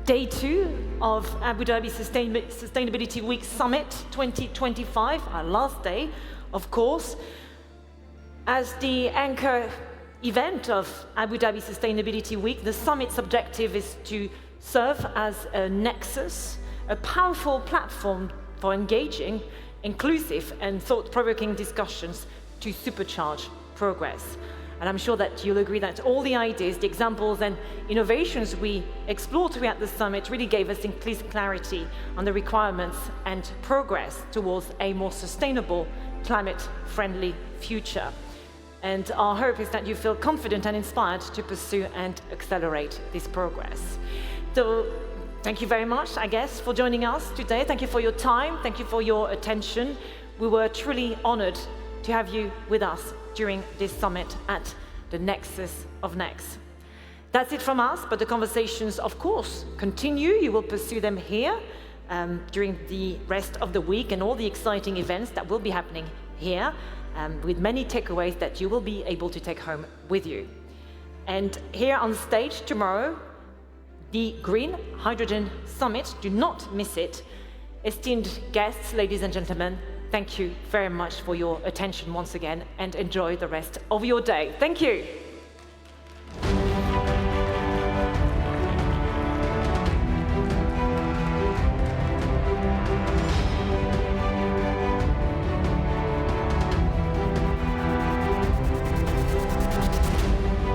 day 2 of Abu Dhabi Sustainability Week Summit 2025, our last day, of course. As the anchor event of Abu Dhabi Sustainability Week, the summit's objective is to serve as a nexus, a powerful platform for engaging, inclusive and thought-provoking discussions to supercharge progress. And I'm sure that you'll agree that all the ideas, the examples and innovations we explored throughout the summit really gave us increased clarity on the requirements and progress towards a more sustainable, climate-friendly future. And our hope is that you feel confident and inspired to pursue and accelerate this progress. So thank you very much, I guess, for joining us today. Thank you for your time. Thank you for your attention. We were truly honored to have you with us during this summit at the Nexus of Next. That's it from us, but the conversations, of course, continue. You will pursue them here during the rest of the week and all the exciting events that will be happening here. with many takeaways that you will be able to take home with you. And here on stage tomorrow, the Green Hydrogen Summit. Do not miss it. Esteemed guests, ladies and gentlemen, thank you very much for your attention once again, and enjoy the rest of your day. Thank you.